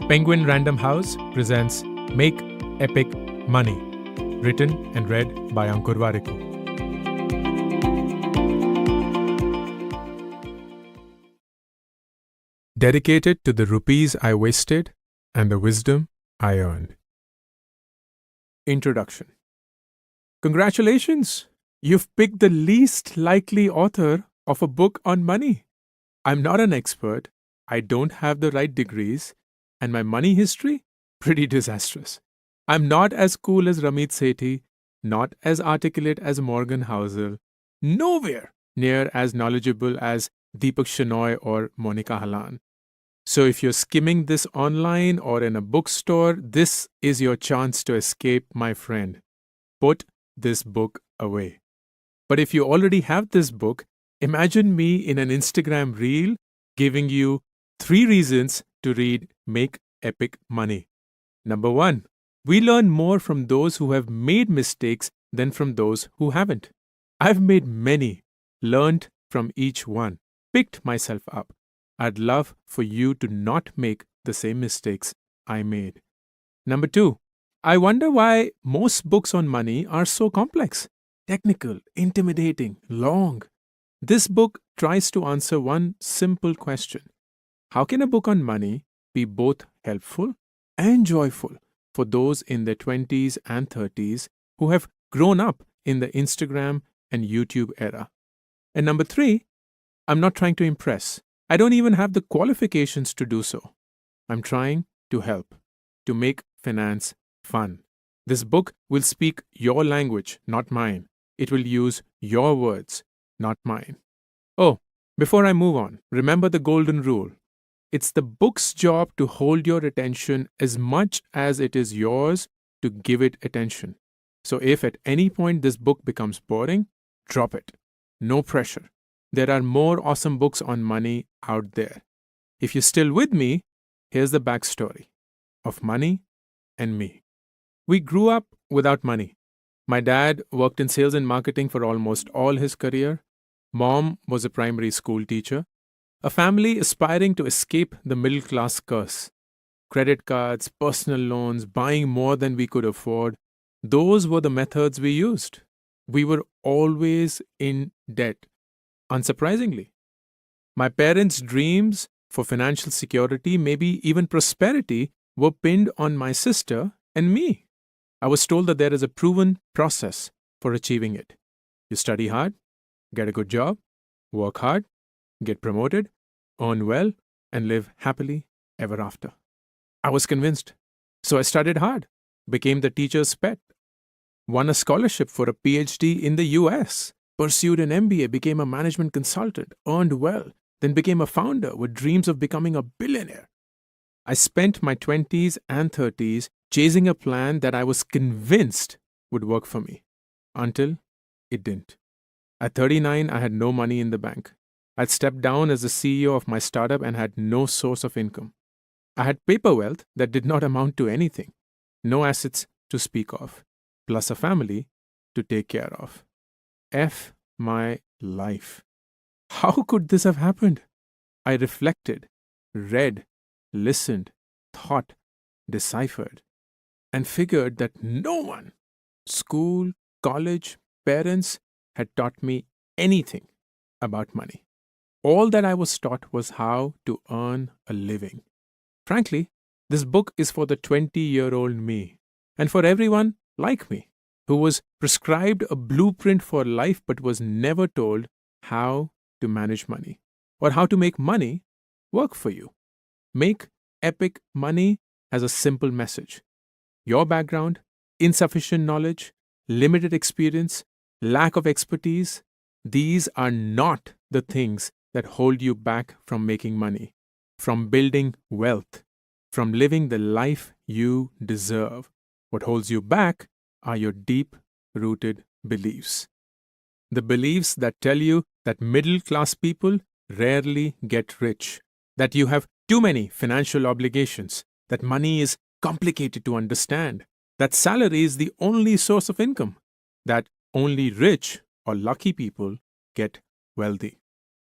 Penguin Random House presents Make Epic Money, written and read by Ankur Warikoo. Dedicated to the rupees I wasted and the wisdom I earned. Introduction. Congratulations! You've picked the least likely author of a book on money. I'm not an expert, I don't have the right degrees, and my money history? Pretty disastrous. I'm not as cool as Ramit Sethi, not as articulate as Morgan Housel, nowhere near as knowledgeable as Deepak Shenoy or Monica Halan. So if you're skimming this online or in a bookstore, this is your chance to escape, my friend. Put this book away. But if you already have this book, imagine me in an Instagram reel giving you 3 reasons to read Make Epic Money. Number 1, we learn more from those who have made mistakes than from those who haven't. I've made many, learned from each one, picked myself up. I'd love for you to not make the same mistakes I made. Number 2, I wonder why most books on money are so complex, technical, intimidating, long. This book tries to answer one simple question. How can a book on money be both helpful and joyful for those in their 20s and 30s who have grown up in the Instagram and YouTube era? And number 3, I'm not trying to impress. I don't even have the qualifications to do so. I'm trying to help, to make finance fun. This book will speak your language, not mine. It will use your words, not mine. Oh, before I move on, remember the golden rule. It's the book's job to hold your attention as much as it is yours to give it attention. So if at any point this book becomes boring, drop it. No pressure. There are more awesome books on money out there. If you're still with me, here's the backstory of money and me. We grew up without money. My dad worked in sales and marketing for almost all his career. Mom was a primary school teacher. A family aspiring to escape the middle-class curse. Credit cards, personal loans, buying more than we could afford. Those were the methods we used. We were always in debt. Unsurprisingly, my parents' dreams for financial security, maybe even prosperity, were pinned on my sister and me. I was told that there is a proven process for achieving it. You study hard, get a good job, work hard, get promoted, earn well, and live happily ever after. I was convinced. So I studied hard, became the teacher's pet, won a scholarship for a PhD in the US, pursued an MBA, became a management consultant, earned well, then became a founder with dreams of becoming a billionaire. I spent my 20s and 30s chasing a plan that I was convinced would work for me, until it didn't. At 39, I had no money in the bank. I'd stepped down as the CEO of my startup and had no source of income. I had paper wealth that did not amount to anything, no assets to speak of, plus a family to take care of. F my life. How could this have happened? I reflected, read, listened, thought, deciphered, and figured that no one, school, college, parents, had taught me anything about money. All that I was taught was how to earn a living. Frankly, this book is for the 20-year-old me, and for everyone like me, who was prescribed a blueprint for life but was never told how to manage money, or how to make money work for you. Make Epic Money has a simple message. Your background, insufficient knowledge, limited experience, lack of expertise, these are not the things that hold you back from making money, from building wealth, from living the life you deserve. What holds you back are your deep-rooted beliefs. The beliefs that tell you that middle-class people rarely get rich, that you have too many financial obligations, that money is complicated to understand, that salary is the only source of income, that only rich or lucky people get wealthy.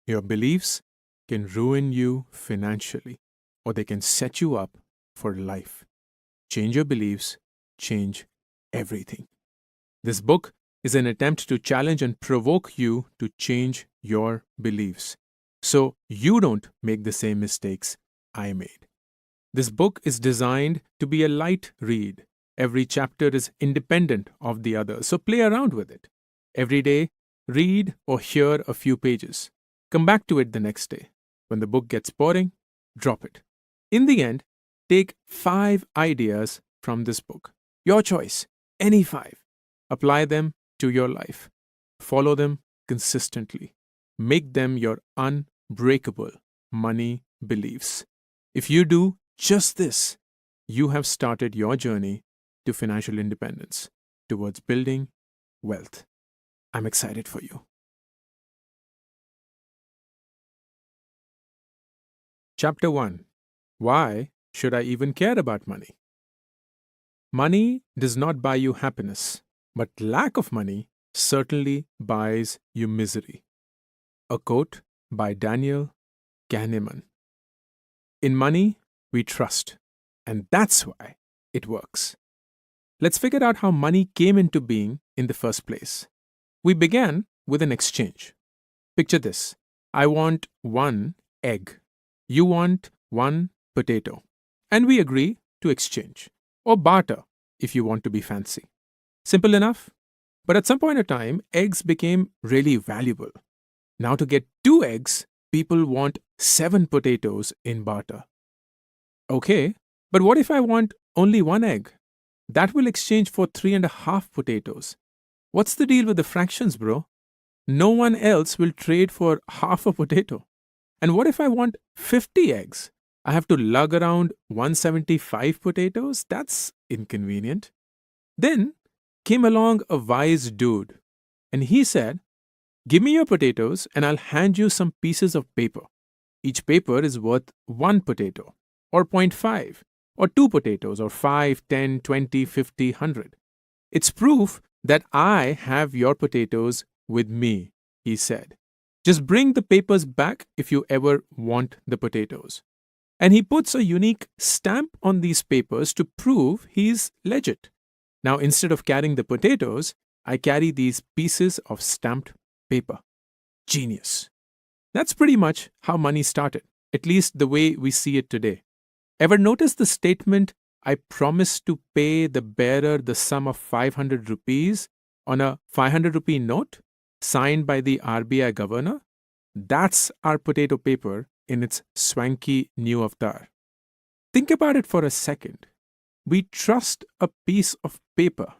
Your beliefs can ruin you financially, or they can set you up for life. Change your beliefs, change everything. This book is an attempt to challenge and provoke you to change your beliefs so you don't make the same mistakes I made. This book is designed to be a light read. Every chapter is independent of the other, so play around with it. Every day, read or hear a few pages. Come back to it the next day. When the book gets boring, drop it. In the end, take 5 ideas from this book. Your choice, any 5. Apply them to your life. Follow them consistently. Make them your unbreakable money beliefs. If you do just this, you have started your journey to financial independence towards building wealth. I'm excited for you. Chapter 1. Why should I even care about money? Money does not buy you happiness, but lack of money certainly buys you misery. A quote by Daniel Kahneman. In money, we trust, and that's why it works. Let's figure out how money came into being in the first place. We began with an exchange. Picture this. I want 1 egg. You want 1 potato. And we agree to exchange, or barter if you want to be fancy. Simple enough? But at some point in time, eggs became really valuable. Now to get 2 eggs, people want 7 potatoes in barter. Okay, but what if I want only 1 egg? That will exchange for 3.5 potatoes. What's the deal with the fractions, bro? No one else will trade for half a potato. And what if I want 50 eggs? I have to lug around 175 potatoes? That's inconvenient. Then came along a wise dude, and he said, give me your potatoes and I'll hand you some pieces of paper. Each paper is worth 1 potato, or 0.5, or 2 potatoes, or 5, 10, 20, 50, 100. It's proof that I have your potatoes with me, he said. Just bring the papers back if you ever want the potatoes. And he puts a unique stamp on these papers to prove he's legit. Now, instead of carrying the potatoes, I carry these pieces of stamped paper. Genius. That's pretty much how money started, at least the way we see it today. Ever notice the statement, I promise to pay the bearer the sum of 500 rupees on a 500 rupee note signed by the RBI governor? That's our potato paper in its swanky new avatar. Think about it for a second. We trust a piece of paper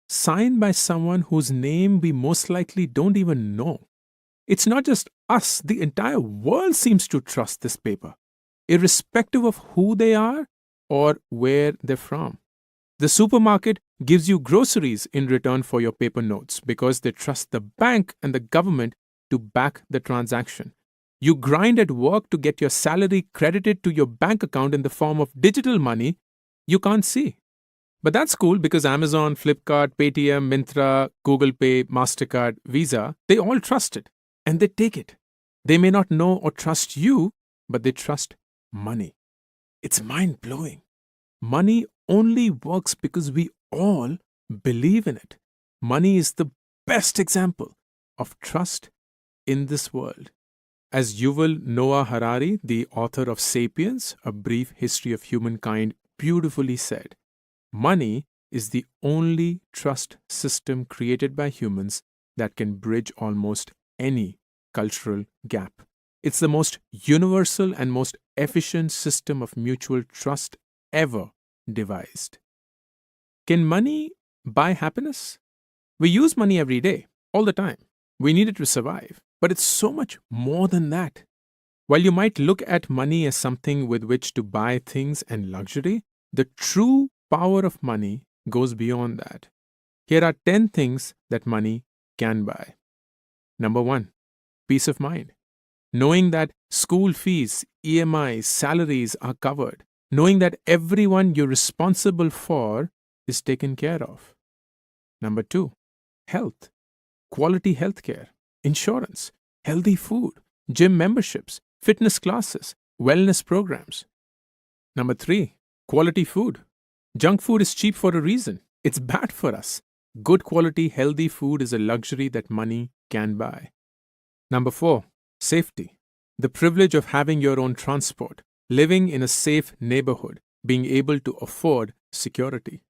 signed by someone whose name we most likely don't even know. It's not just us, the entire world seems to trust this paper, irrespective of who they are or where they're from. The supermarket gives you groceries in return for your paper notes because they trust the bank and the government to back the transaction. You grind at work to get your salary credited to your bank account in the form of digital money you can't see. But that's cool because Amazon, Flipkart, Paytm, Myntra, Google Pay, MasterCard, Visa, they all trust it and they take it. They may not know or trust you, but they trust money. It's mind-blowing. Money only works because we all believe in it. Money is the best example of trust in this world. As Yuval Noah Harari, the author of Sapiens, A Brief History of Humankind, beautifully said, money is the only trust system created by humans that can bridge almost any cultural gap. It's the most universal and most efficient system of mutual trust ever devised. Can money buy happiness? We use money every day, all the time. We need it to survive. But it's so much more than that. While you might look at money as something with which to buy things and luxury, the true power of money goes beyond that. Here are 10 things that money can buy. Number 1, peace of mind. Knowing that school fees, EMIs, salaries are covered. Knowing that everyone you're responsible for is taken care of. Number 2, health. Quality healthcare, insurance, healthy food, gym memberships, fitness classes, wellness programs. Number 3, Quality food. Junk food is cheap for a reason. It's bad for us. Good quality, healthy food is a luxury that money can buy. Number 4, safety. The privilege of having your own transport, living in a safe neighborhood, being able to afford security.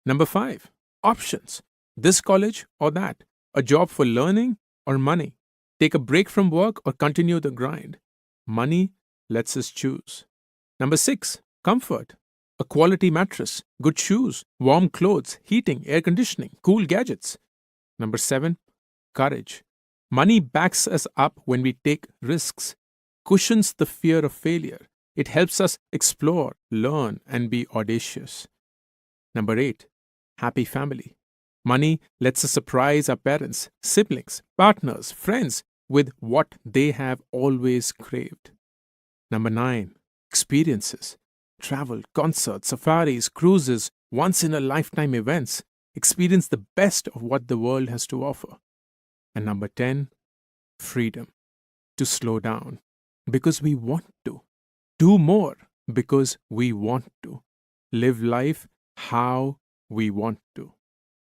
Number 5, options. This college or that, a job for learning or money. Take a break from work or continue the grind. Money lets us choose. Number 6, comfort. A quality mattress, good shoes, warm clothes, heating, air conditioning, cool gadgets. Number 7, courage. Money backs us up when we take risks, cushions the fear of failure. It helps us explore, learn, and be audacious. Number 8, happy family. Money lets us surprise our parents, siblings, partners, friends with what they have always craved. Number 9, experiences. Travel, concerts, safaris, cruises, once in a lifetime events. Experience the best of what the world has to offer. And number 10, freedom. To slow down because we want to. Do more because we want to. Live life how we want to.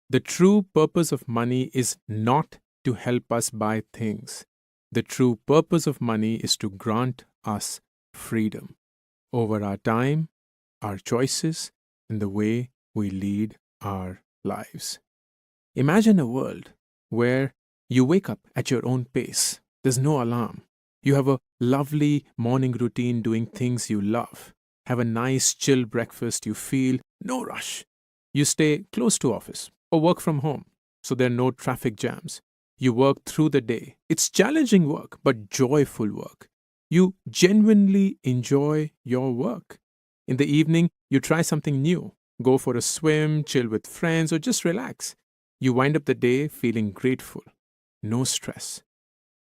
The true purpose of money is not to help us buy things. The true purpose of money is to grant us freedom over our time, our choices, and the way we lead our lives. Imagine a world where you wake up at your own pace. There's no alarm. You have a lovely morning routine doing things you love. Have a nice chill breakfast. You feel no rush. You stay close to office or work from home, so there are no traffic jams. You work through the day. It's challenging work, but joyful work. You genuinely enjoy your work. In the evening, you try something new. Go for a swim, chill with friends, or just relax. You wind up the day feeling grateful. No stress.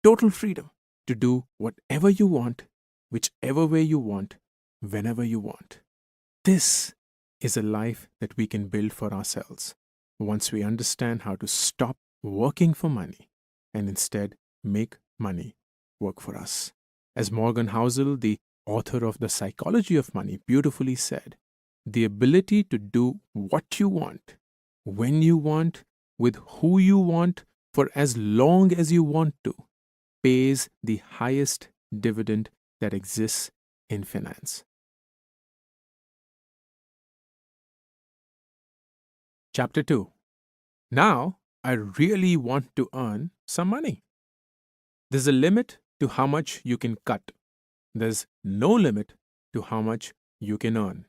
Total freedom to do whatever you want, whichever way you want, whenever you want. This is a life that we can build for ourselves once we understand how to stop working for money and instead make money work for us. As Morgan Housel, the author of The Psychology of Money, beautifully said, the ability to do what you want, when you want, with who you want, for as long as you want to, pays the highest dividend that exists in finance. Chapter 2. Now, I really want to earn some money. There's a limit to how much you can cut. There's no limit to how much you can earn,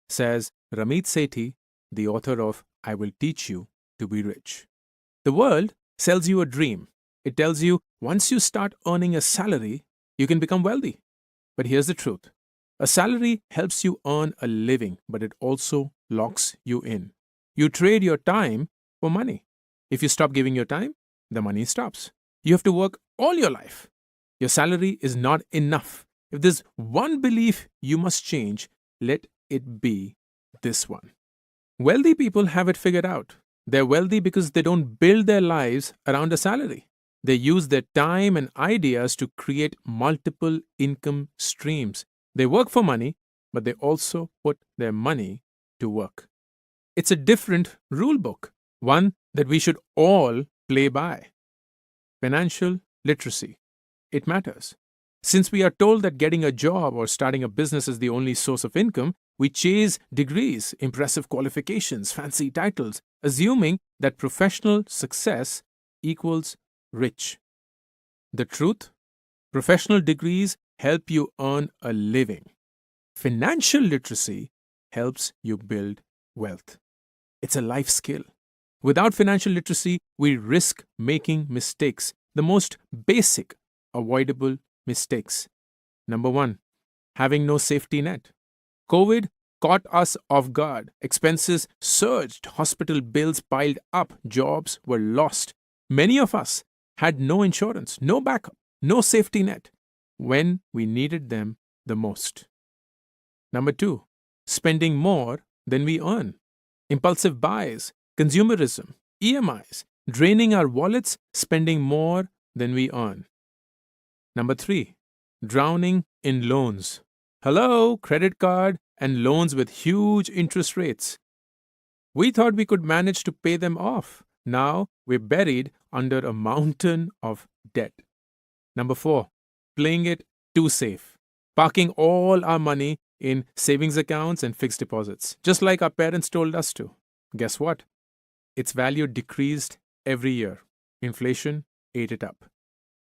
says Ramit Sethi, the author of I Will Teach You to Be Rich. The world sells you a dream. It tells you once you start earning a salary, you can become wealthy. But here's the truth. A salary helps you earn a living, but it also locks you in. You trade your time for money. If you stop giving your time, the money stops. You have to work all your life. Your salary is not enough. If there's one belief you must change, let it be this one. Wealthy people have it figured out. They're wealthy because they don't build their lives around a salary. They use their time and ideas to create multiple income streams. They work for money, but they also put their money to work. It's a different rule book, one that we should all play by. Financial literacy. It matters. Since we are told that getting a job or starting a business is the only source of income, we chase degrees, impressive qualifications, fancy titles, assuming that professional success equals rich. The truth? Professional degrees help you earn a living. Financial literacy helps you build wealth. It's a life skill. Without financial literacy, we risk making mistakes, the most basic, avoidable mistakes. Number 1, having no safety net. COVID caught us off guard. Expenses surged, hospital bills piled up, jobs were lost. Many of us had no insurance, no backup, no safety net when we needed them the most. Number 2, spending more than we earn. Impulsive buys, consumerism, EMIs, draining our wallets, spending more than we earn. Number 3, drowning in loans. Hello, credit card and loans with huge interest rates. We thought we could manage to pay them off. Now we're buried under a mountain of debt. Number 4, playing it too safe. Parking all our money in savings accounts and fixed deposits, just like our parents told us to. Guess what? Its value decreased every year. Inflation ate it up.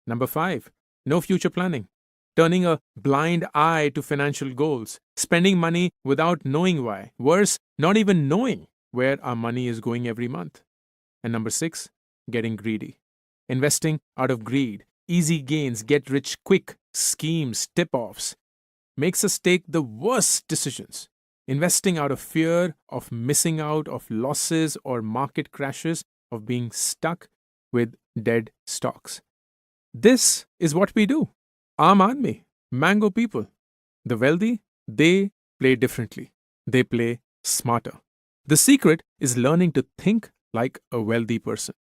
Number 5, no future planning. Turning a blind eye to financial goals, spending money without knowing why. Worse, not even knowing where our money is going every month. And number 6, getting greedy. Investing out of greed, easy gains, get rich quick schemes, tip offs, makes us take the worst decisions. Investing out of fear of missing out, of losses or market crashes, of being stuck with dead stocks. This is what we do. Aam Aadmi, mango people. The wealthy, they play differently. They play smarter. The secret is learning to think like a wealthy person.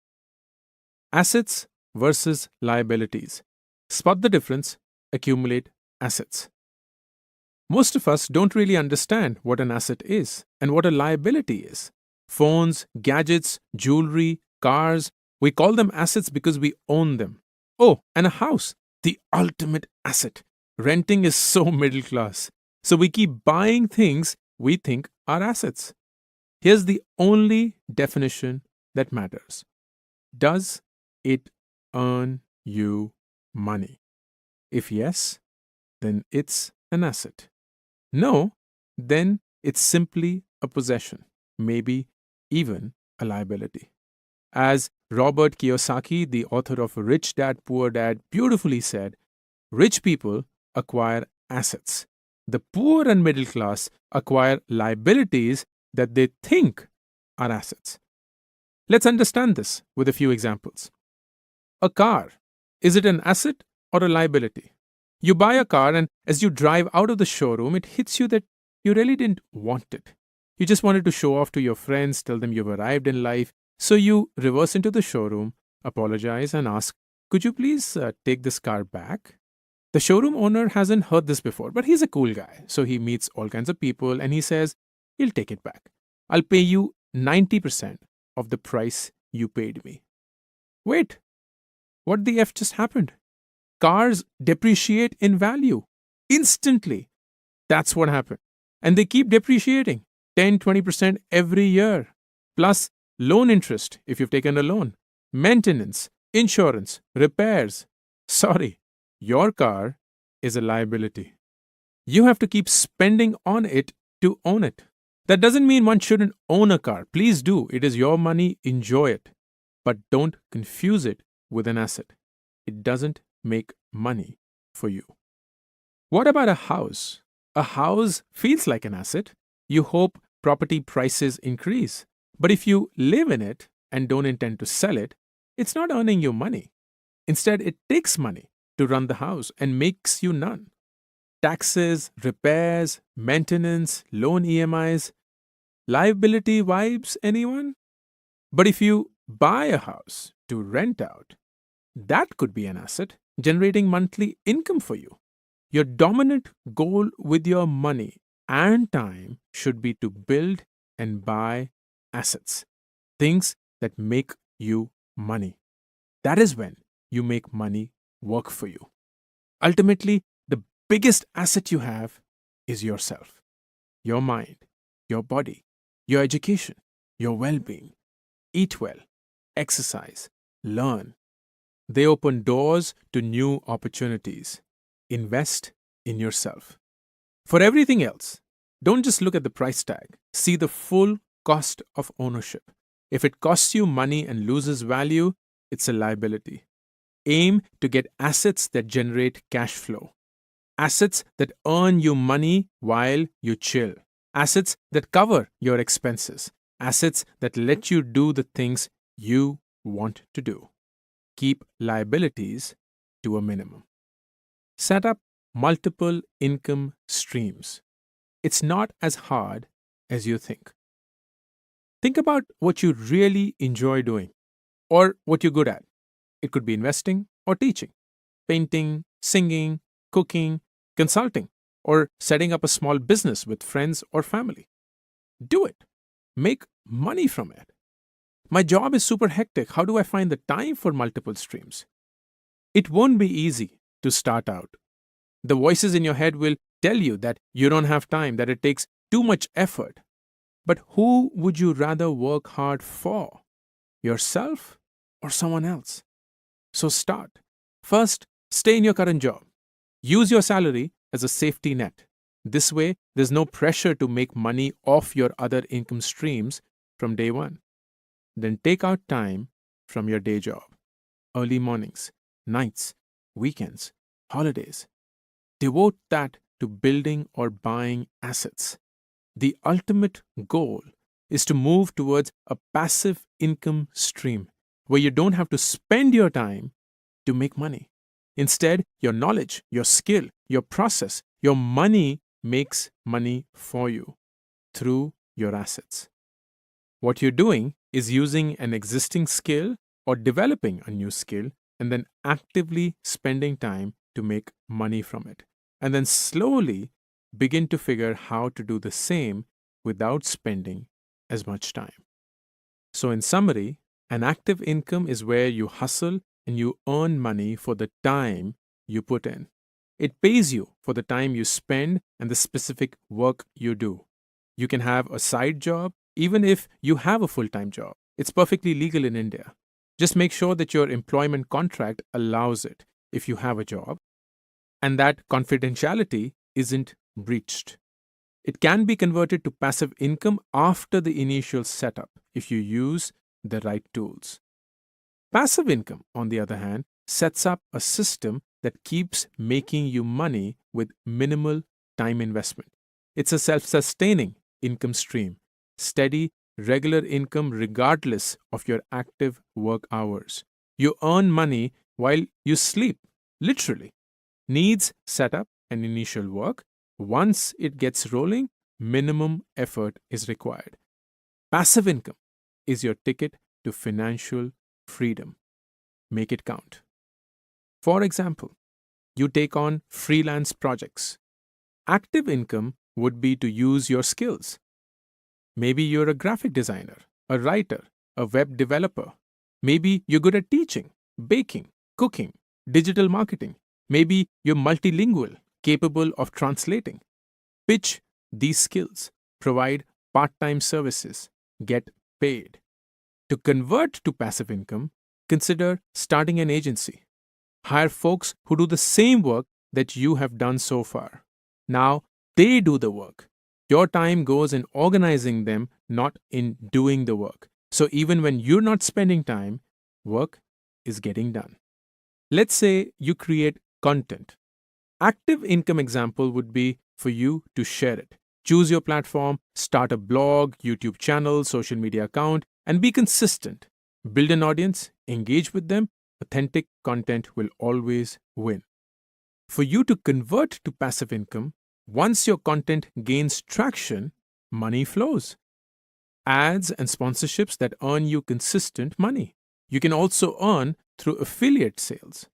Assets versus liabilities. Spot the difference, accumulate assets. Most of us don't really understand what an asset is and what a liability is. Phones, gadgets, jewelry, cars, we call them assets because we own them. Oh, and a house, the ultimate asset. Renting is so middle class. So we keep buying things we think are assets. Here's the only definition that matters. Does it earn you money? If yes, then it's an asset. No, then it's simply a possession, maybe even a liability. As Robert Kiyosaki, the author of Rich Dad, Poor Dad, beautifully said, rich people acquire assets. The poor and middle class acquire liabilities that they think are assets. Let's understand this with a few examples. A car, is it an asset or a liability? You buy a car, and as you drive out of the showroom, it hits you that you really didn't want it. You just wanted to show off to your friends, tell them you've arrived in life. So you reverse into the showroom, apologize, and ask, could you please take this car back? The showroom owner hasn't heard this before, but he's a cool guy. So he meets all kinds of people and he says, he'll take it back. I'll pay you 90% of the price you paid me. Wait, what the F just happened? Cars depreciate in value instantly. That's what happened. And they keep depreciating 10-20% every year. Plus loan interest if you've taken a loan, maintenance, insurance, repairs. Sorry, your car is a liability. You have to keep spending on it to own it. That doesn't mean one shouldn't own a car. Please do. It is your money. Enjoy it. But don't confuse it with an asset. It doesn't make money for you. What about a house? A house feels like an asset. You hope property prices increase. But if you live in it and don't intend to sell it, it's not earning you money. Instead, it takes money to run the house and makes you none. Taxes, repairs, maintenance, loan EMIs, liability vibes, anyone? But if you buy a house to rent out, that could be an asset generating monthly income for you. Your dominant goal with your money and time should be to build and buy assets, things that make you money. That is when you make money work for you. Ultimately, the biggest asset you have is yourself, your mind, your body, your education, your well-being. Eat well, exercise, learn. They open doors to new opportunities. Invest in yourself. For everything else, don't just look at the price tag. See the full cost of ownership. If it costs you money and loses value, it's a liability. Aim to get assets that generate cash flow. Assets that earn you money while you chill. Assets that cover your expenses. Assets that let you do the things you want to do. Keep liabilities to a minimum. Set up multiple income streams. It's not as hard as you think. Think about what you really enjoy doing or what you're good at. It could be investing or teaching, painting, singing, cooking, consulting. or setting up a small business with friends or family. Do it. Make money from it. My job is super hectic. How do I find the time for multiple streams? It won't be easy to start out. The voices in your head will tell you that you don't have time, that it takes too much effort. But who would you rather work hard for? Yourself or someone else? So start. First, stay in your current job. Use your salary as a safety net. This way, there's no pressure to make money off your other income streams from day one. Then take out time from your day job. Early mornings, nights, weekends, holidays. Devote that to building or buying assets. The ultimate goal is to move towards a passive income stream where you don't have to spend your time to make money. Instead, your knowledge, your skill, your process, your money makes money for you through your assets. What you're doing is using an existing skill or developing a new skill and then actively spending time to make money from it. And then slowly begin to figure how to do the same without spending as much time. So, in summary, an active income is where you hustle and you earn money for the time you put in. It pays you for the time you spend and the specific work you do. You can have a side job even if you have a full-time job. It's perfectly legal in India. Just make sure that your employment contract allows it if you have a job and that confidentiality isn't breached. It can be converted to passive income after the initial setup if you use the right tools. Passive income, on the other hand, sets up a system that keeps making you money with minimal time investment. It's a self-sustaining income stream, steady, regular income regardless of your active work hours. You earn money while you sleep, literally. Needs setup and initial work. Once it gets rolling, minimum effort is required. Passive income is your ticket to financial freedom. Make it count. For example, you take on freelance projects. Active income would be to use your skills. Maybe you're a graphic designer, a writer, a web developer. Maybe you're good at teaching, baking, cooking, digital marketing. Maybe you're multilingual, capable of translating. Pitch these skills, provide part-time services, get paid. To convert to passive income, consider starting an agency. Hire folks who do the same work that you have done so far. Now they do the work. Your time goes in organizing them, not in doing the work. So even when you're not spending time, work is getting done. Let's say you create content. Active income example would be for you to share it. Choose your platform, start a blog, YouTube channel, social media account, and be consistent. Build an audience, engage with them. Authentic content will always win. For you to convert to passive income, once your content gains traction, money flows. Ads and sponsorships that earn you consistent money. You can also earn through affiliate sales.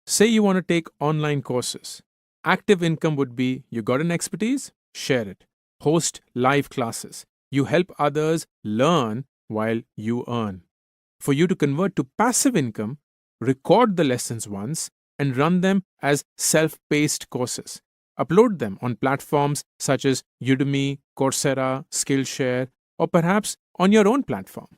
Say you want to take online courses. Active income would be you got an expertise, share it. Host live classes. You help others learn while you earn. For you to convert to passive income, record the lessons once and run them as self-paced courses. Upload them on platforms such as Udemy, Coursera, Skillshare, or perhaps on your own platform.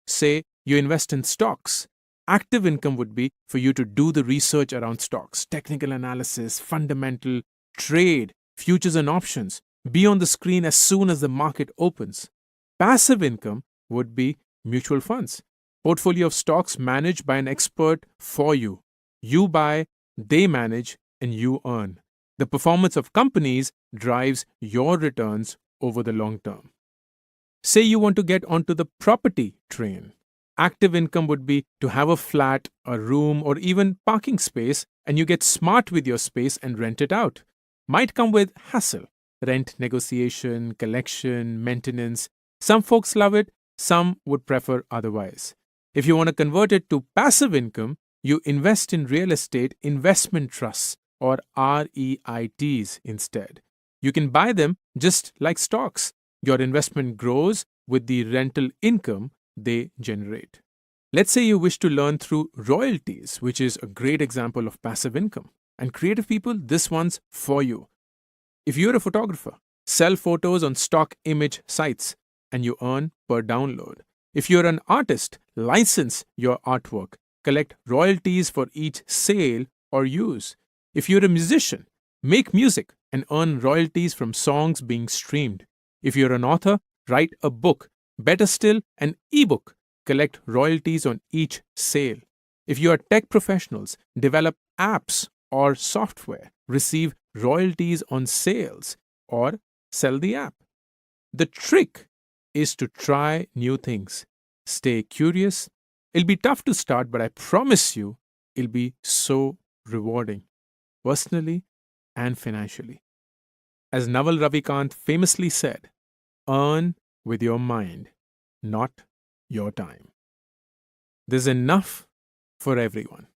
Say you invest in stocks. Active income would be for you to do the research around stocks, technical analysis, fundamental, trade, futures and options. Be on the screen as soon as the market opens. Passive income would be mutual funds. Portfolio of stocks managed by an expert for you. You buy, they manage, and you earn. The performance of companies drives your returns over the long term. Say you want to get onto the property train. Active income would be to have a flat, a room, or even parking space, and you get smart with your space and rent it out. Might come with hassle, rent negotiation, collection, maintenance. Some folks love it, some would prefer otherwise. If you want to convert it to passive income, you invest in real estate investment trusts or REITs instead. You can buy them just like stocks. Your investment grows with the rental income they generate. Let's say you wish to learn through royalties, which is a great example of passive income. And creative people, this one's for you. If you're a photographer, sell photos on stock image sites and you earn per download. If you're an artist, license your artwork, collect royalties for each sale or use. If you're a musician, make music and earn royalties from songs being streamed. If you're an author, write a book. Better still, an ebook. Collect royalties on each sale. If you are tech professionals, develop apps or software, receive royalties on sales or sell the app. The trick is to try new things. Stay curious. It'll be tough to start, but I promise you, it'll be so rewarding, personally and financially. As Naval Ravikant famously said, earn with your mind, not your time. There's enough for everyone.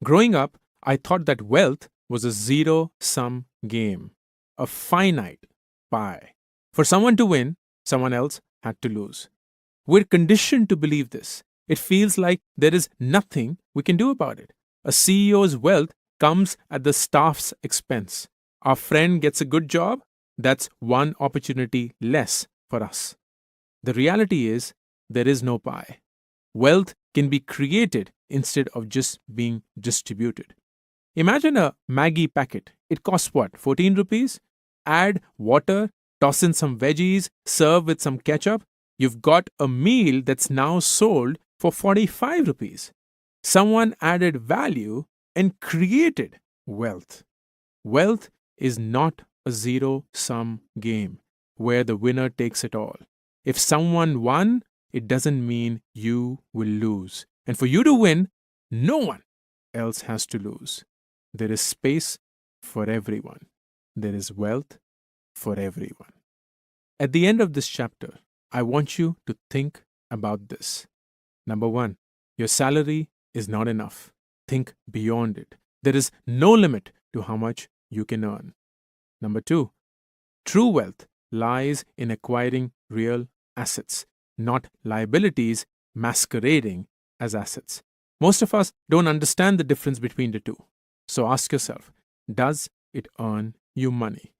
Growing up, I thought that wealth was a zero-sum game, a finite pie. For someone to win, someone else had to lose. We're conditioned to believe this. It feels like there is nothing we can do about it. A CEO's wealth comes at the staff's expense. Our friend gets a good job, that's one opportunity less for us. The reality is, there is no pie. Wealth can be created instead of just being distributed. Imagine a Maggi packet. It costs what, 14 rupees? Add water, toss in some veggies, serve with some ketchup. You've got a meal that's now sold for 45 rupees. Someone added value and created wealth. Wealth is not a zero-sum game where the winner takes it all. If someone won, it doesn't mean you will lose. And for you to win, no one else has to lose. There is space for everyone. There is wealth for everyone. At the end of this chapter, I want you to think about this. Number one, your salary is not enough. Think beyond it. There is no limit to how much you can earn. Number two, true wealth lies in acquiring real assets, not liabilities masquerading as assets. Most of us don't understand the difference between the two. So ask yourself, does it earn you money?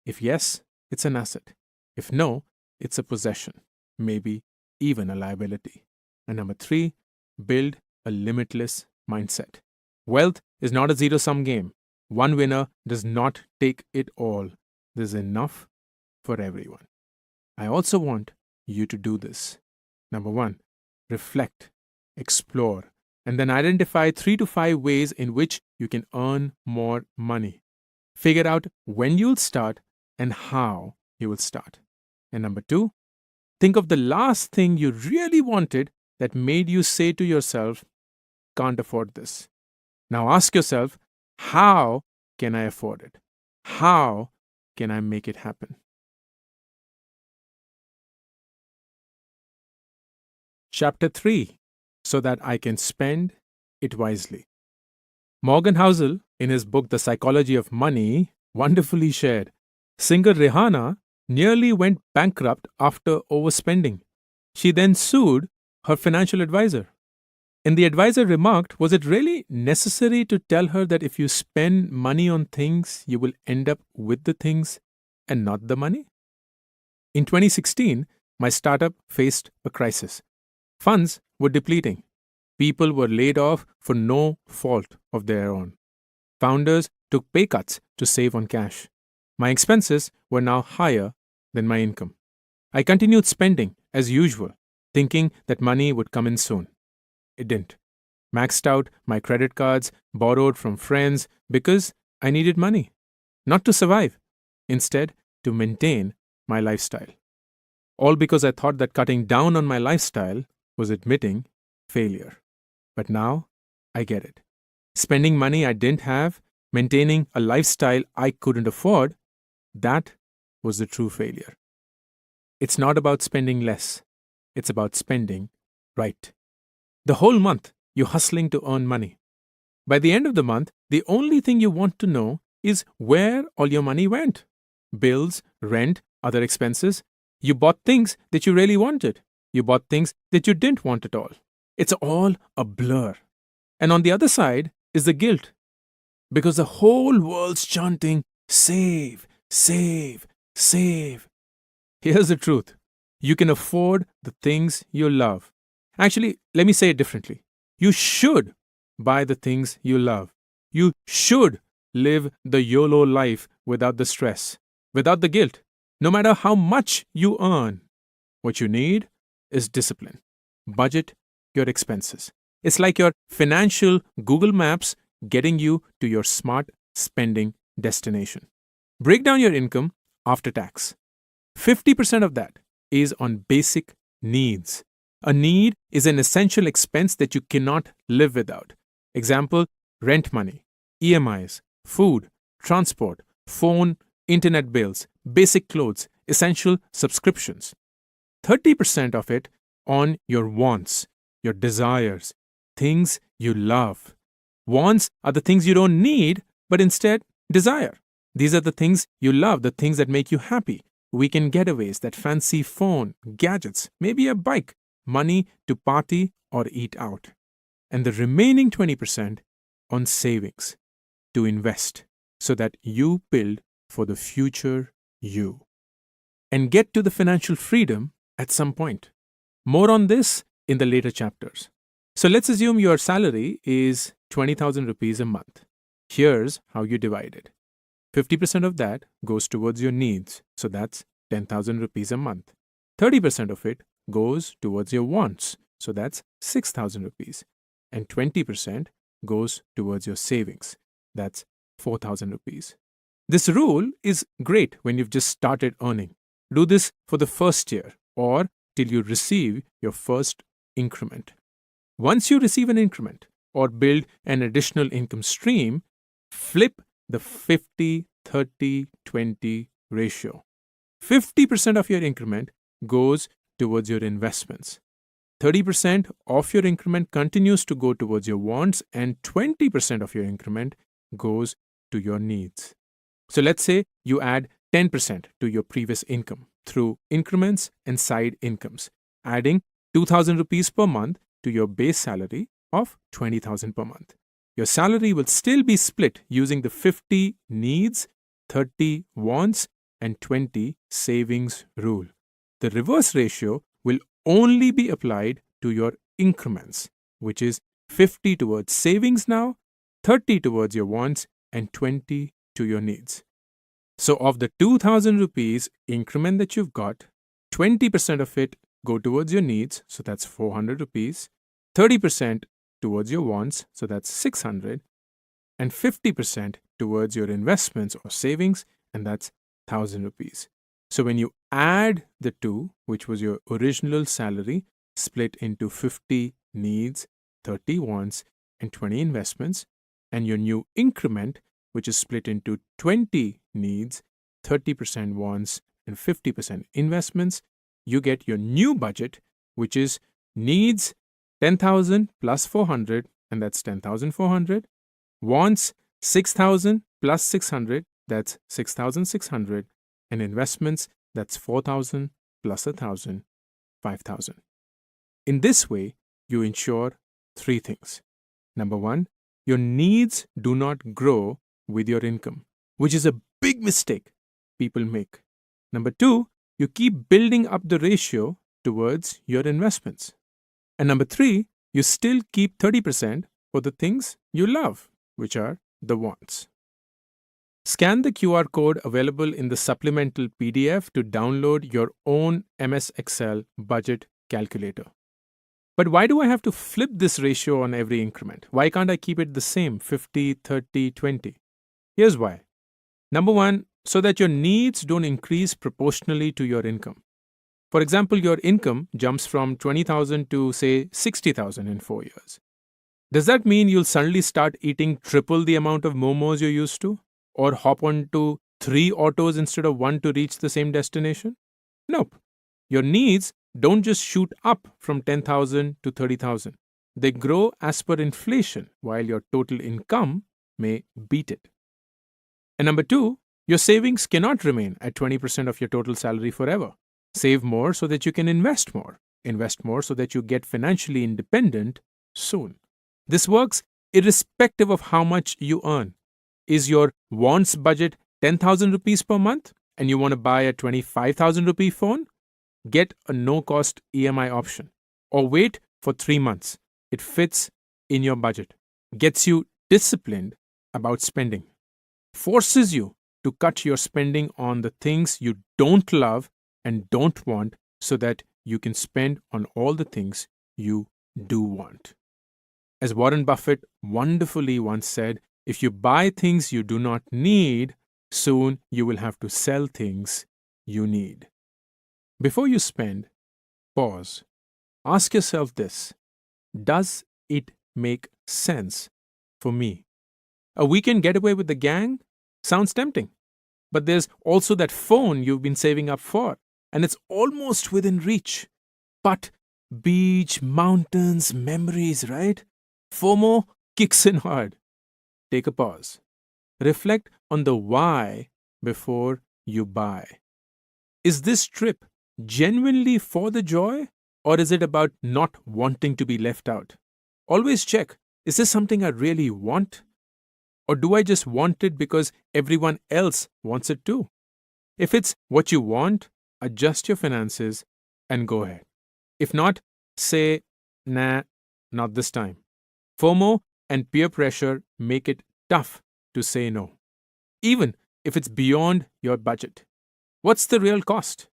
If yes, it's an asset. If no, it's a possession, maybe even a liability. And number three, build a limitless mindset. Wealth is not a zero-sum game. One winner does not take it all. There's enough for everyone. I also want you to do this. Number one, reflect, explore, and then identify 3 to 5 ways in which you can earn more money. Figure out when you'll start and how you will start. And number two, think of the last thing you really wanted that made you say to yourself, can't afford this. Now ask yourself, how can I afford it? How can I make it happen? Chapter 3, so that I can spend it wisely. Morgan Housel, in his book The Psychology of Money, wonderfully shared, singer Rihanna nearly went bankrupt after overspending. She then sued her financial advisor. And the advisor remarked, was it really necessary to tell her that if you spend money on things, you will end up with the things and not the money? In 2016, my startup faced a crisis. Funds were depleting. People were laid off for no fault of their own. Founders took pay cuts to save on cash. My expenses were now higher than my income. I continued spending as usual, thinking that money would come in soon. It didn't. Maxed out my credit cards, borrowed from friends because I needed money. Not to survive, instead to maintain my lifestyle. All because I thought that cutting down on my lifestyle was admitting failure. But now I get it. Spending money I didn't have, maintaining a lifestyle I couldn't afford, that was the true failure. It's not about spending less. It's about spending right. The whole month, you're hustling to earn money. By the end of the month, the only thing you want to know is where all your money went. Bills, rent, other expenses. You bought things that you really wanted. You bought things that you didn't want at all. It's all a blur. And on the other side is the guilt, because the whole world's chanting, save, save, save. Here's the truth: you can afford the things you love. Actually, let me say it differently. You should buy the things you love. You should live the YOLO life without the stress, without the guilt, no matter how much you earn. What you need is discipline. Budget your expenses. It's like your financial Google Maps getting you to your smart spending destination. Break down your income after tax. 50% of that is on basic needs. A need is an essential expense that you cannot live without. Example, rent money, EMIs, food, transport, phone, internet bills, basic clothes, essential subscriptions. 30% of it on your wants, your desires, things you love. Wants are the things you don't need, but instead desire. These are the things you love, the things that make you happy. Weekend getaways, that fancy phone, gadgets, maybe a bike, money to party or eat out. And the remaining 20% on savings to invest so that you build for the future you. And get to the financial freedom at some point. More on this in the later chapters. So let's assume your salary is 20,000 rupees a month. Here's how you divide it. 50% of that goes towards your needs, so that's 10,000 rupees a month. 30% of it goes towards your wants, so that's 6,000 rupees. And 20% goes towards your savings, that's 4,000 rupees. This rule is great when you've just started earning. Do this for the first year or till you receive your first increment. Once you receive an increment or build an additional income stream, flip the 50-30-20 ratio. 50% of your increment goes towards your investments. 30% of your increment continues to go towards your wants, and 20% of your increment goes to your needs. So let's say you add 10% to your previous income through increments and side incomes, adding 2,000 rupees per month to your base salary of 20,000 per month. Your salary will still be split using the 50 needs, 30 wants, and 20 savings rule. The reverse ratio will only be applied to your increments, which is 50 towards savings now, 30 towards your wants, and 20 to your needs. So of the 2,000 rupees increment that you've got, 20% of it go towards your needs, so that's 400 rupees, 30% towards your wants, so that's 600, and 50% towards your investments or savings, and that's 1,000 rupees. So when you add the two, which was your original salary, split into 50 needs, 30 wants, and 20 investments, and your new increment, which is split into 20 needs, 30% wants, and 50% investments, you get your new budget, which is needs 10,000 plus 400, and that's 10,400. Wants 6,000 plus 600, that's 6,600. And investments, that's 4,000 plus 1,000, 5,000. In this way, you ensure three things. Number one, your needs do not grow with your income, which is a big mistake people make. Number two, you keep building up the ratio towards your investments. And number three, you still keep 30% for the things you love, which are the wants. Scan the QR code available in the supplemental PDF to download your own MS Excel budget calculator. But why do I have to flip this ratio on every increment? Why can't I keep it the same, 50, 30, 20? Here's why. Number one, so that your needs don't increase proportionally to your income. For example, your income jumps from 20,000 to, say, 60,000 in 4 years. Does that mean you'll suddenly start eating triple the amount of momos you used to? Or hop onto 3 autos instead of 1 to reach the same destination? Nope. Your needs don't just shoot up from 10,000 to 30,000. they grow as per inflation, while your total income may beat it. And number two, your savings cannot remain at 20% of your total salary forever. Save more so that you can invest more. Invest more so that you get financially independent soon. This works irrespective of how much you earn. Is your wants budget 10,000 rupees per month and you want to buy a 25,000 rupee phone? Get a no-cost EMI option or wait for 3 months. It fits in your budget, gets you disciplined about spending, forces you to cut your spending on the things you don't love and don't want so that you can spend on all the things you do want. As Warren Buffett wonderfully once said, if you buy things you do not need, soon you will have to sell things you need. Before you spend, pause. Ask yourself this: does it make sense for me? A weekend getaway with the gang sounds tempting, but there's also that phone you've been saving up for, and it's almost within reach. But beach, mountains, memories, right? FOMO kicks in hard. Take a pause. Reflect on the why before you buy. Is this trip genuinely for the joy, or is it about not wanting to be left out? Always check, is this something I really want? Or do I just want it because everyone else wants it too? If it's what you want, adjust your finances and go ahead. If not, say, nah, not this time. FOMO and peer pressure make it tough to say no, even if it's beyond your budget. What's the real cost?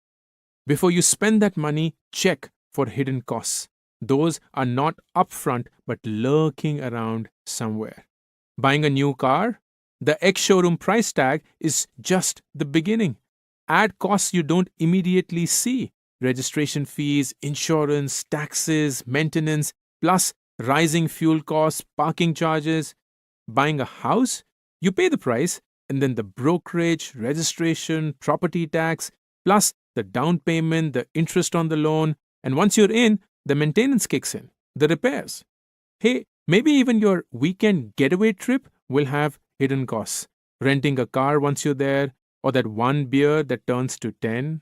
Before you spend that money, check for hidden costs. Those are not upfront but lurking around somewhere. Buying a new car? The ex-showroom price tag is just the beginning. Add costs you don't immediately see: registration fees, insurance, taxes, maintenance, plus rising fuel costs, parking charges. Buying a house? You pay the price, and then the brokerage, registration, property tax, plus the down payment, the interest on the loan, and once you're in, the maintenance kicks in, the repairs. Hey, maybe even your weekend getaway trip will have hidden costs. Renting a car once you're there, or that one beer that turns to 10.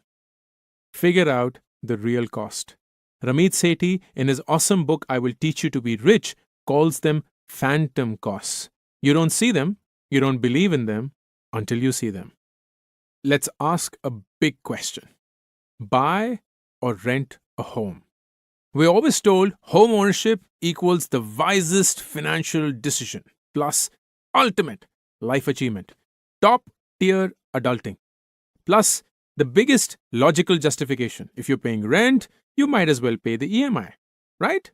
Figure out the real cost. Ramit Sethi, in his awesome book, I Will Teach You to Be Rich, calls them phantom costs. You don't see them, you don't believe in them until you see them. Let's ask a big question. Buy or rent a home? We're always told home ownership equals the wisest financial decision, plus ultimate life achievement, top tier adulting, plus the biggest logical justification. If you're paying rent, you might as well pay the EMI, right?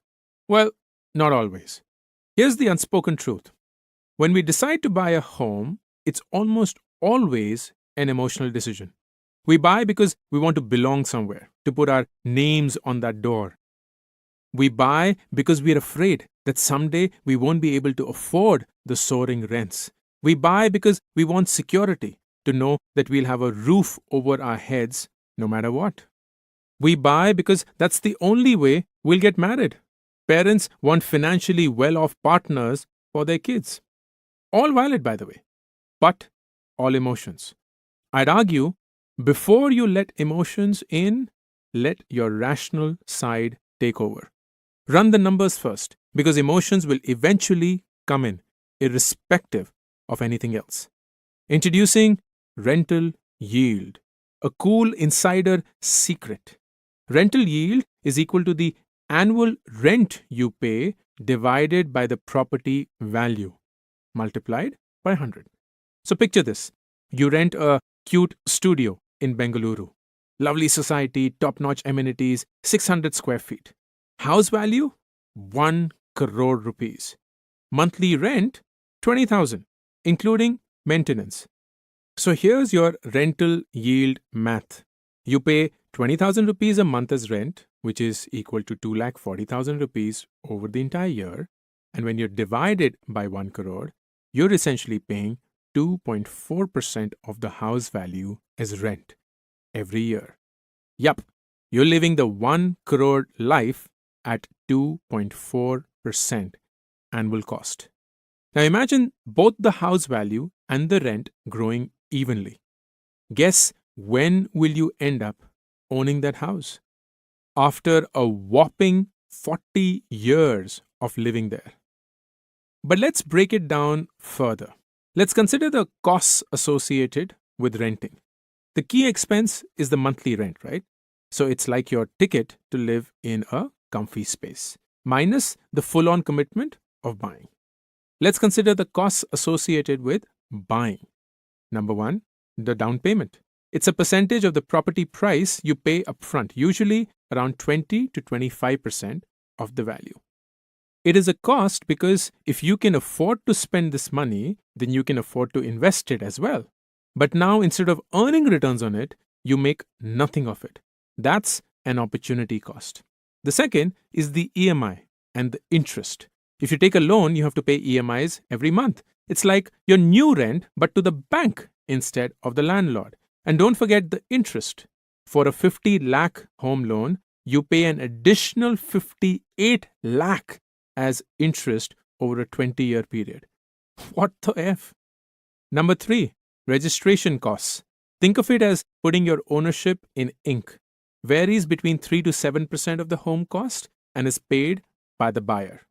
Well, not always. Here's the unspoken truth. When we decide to buy a home, it's almost always an emotional decision. We buy because we want to belong somewhere, to put our names on that door. We buy because we're afraid that someday we won't be able to afford the soaring rents. We buy because we want security, to know that we'll have a roof over our heads no matter what. We buy because that's the only way we'll get married. Parents want financially well-off partners for their kids. All valid, by the way, but all emotions. I'd argue, before you let emotions in, let your rational side take over. Run the numbers first, because emotions will eventually come in, irrespective of anything else. Introducing rental yield, a cool insider secret. Rental yield is equal to the annual rent you pay divided by the property value, multiplied by 100. So picture this. You rent a cute studio in Bengaluru. Lovely society, top-notch amenities, 600 square feet. House value? 1 crore rupees. Monthly rent? 20,000, including maintenance. So here's your rental yield math. You pay 20,000 rupees a month as rent, which is equal to 2,40,000 rupees over the entire year. And when you're divided by 1 crore, you're essentially paying 2.4% of the house value as rent every year. Yup, you're living the 1 crore life at 2.4 annual cost. Now imagine both the house value and the rent growing evenly. Guess when will you end up owning that house? After a whopping 40 years of living there. But let's break it down further. Let's consider the costs associated with renting. The key expense is the monthly rent, right? So it's like your ticket to live in a comfy space, minus the full on commitment of buying. Let's consider the costs associated with buying. Number one, the down payment. It's a percentage of the property price you pay upfront, usually around 20 to 25% of the value. It is a cost because if you can afford to spend this money, then you can afford to invest it as well. But now, instead of earning returns on it, you make nothing of it. That's an opportunity cost. The second is the EMI and the interest. If you take a loan, you have to pay EMIs every month. It's like your new rent, but to the bank instead of the landlord. And don't forget the interest. For a 50 lakh home loan, you pay an additional 58 lakh as interest over a 20-year period. What the F? Number three, registration costs. Think of it as putting your ownership in ink. Varies between 3 to 7% of the home cost and is paid by the buyer.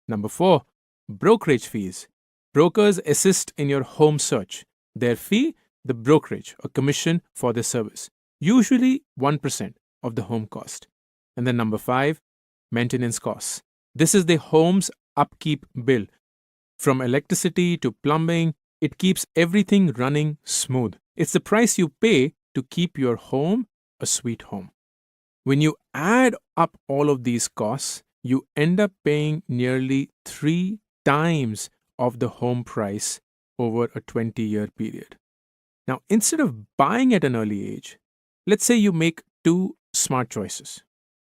Number four, brokerage fees. Brokers assist in your home search. Their fee, the brokerage or commission for the service, usually 1% of the home cost. And then number five, maintenance costs. This is the home's upkeep bill. From electricity to plumbing, it keeps everything running smooth. It's the price you pay to keep your home a sweet home. When you add up all of these costs, you end up paying nearly 3 times of the home price over a 20-year period. Now, instead of buying at an early age, let's say you make two smart choices.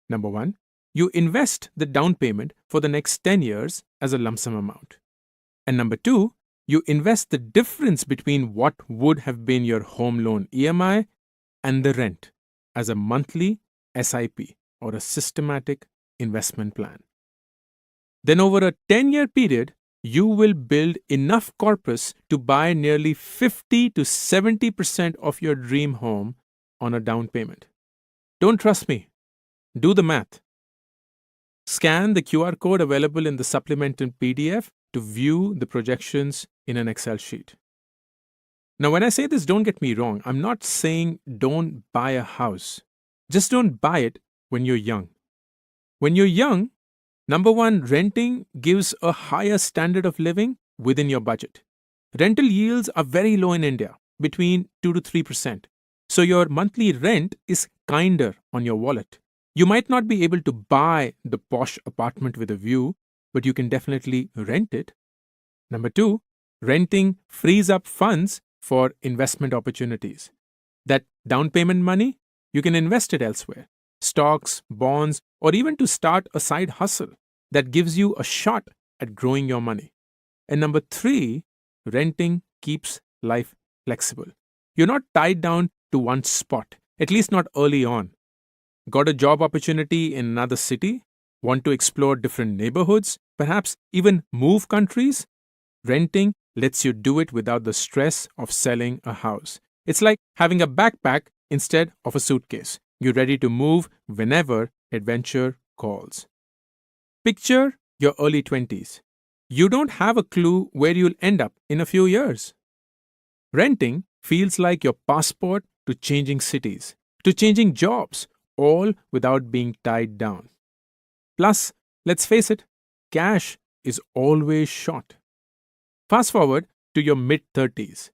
Number one, you invest the down payment for the next 10 years as a lump sum amount. And number two, you invest the difference between what would have been your home loan EMI and the rent as a monthly SIP or a systematic investment plan. Then over a 10-year period, you will build enough corpus to buy nearly 50 to 70% of your dream home on a down payment. Don't trust me? Do the math. Scan the QR code available in the supplemental PDF to view the projections in an Excel sheet. Now, when I say this, don't get me wrong. I'm not saying don't buy a house. Just don't buy it when you're young. When you're young, number one, renting gives a higher standard of living within your budget. Rental yields are very low in India, between 2 to 3%. So your monthly rent is kinder on your wallet. You might not be able to buy the posh apartment with a view, but you can definitely rent it. Number two, renting frees up funds for investment opportunities. That down payment money, you can invest it elsewhere. Stocks, bonds, or even to start a side hustle that gives you a shot at growing your money. And number three, renting keeps life flexible. You're not tied down to one spot, at least not early on. Got a job opportunity in another city? Want to explore different neighborhoods? Perhaps even move countries? Renting lets you do it without the stress of selling a house. It's like having a backpack instead of a suitcase. You're ready to move whenever adventure calls. Picture your early 20s. You don't have a clue where you'll end up in a few years. Renting feels like your passport to changing cities, to changing jobs, all without being tied down. Plus, let's face it, cash is always short. Fast forward to your mid-30s.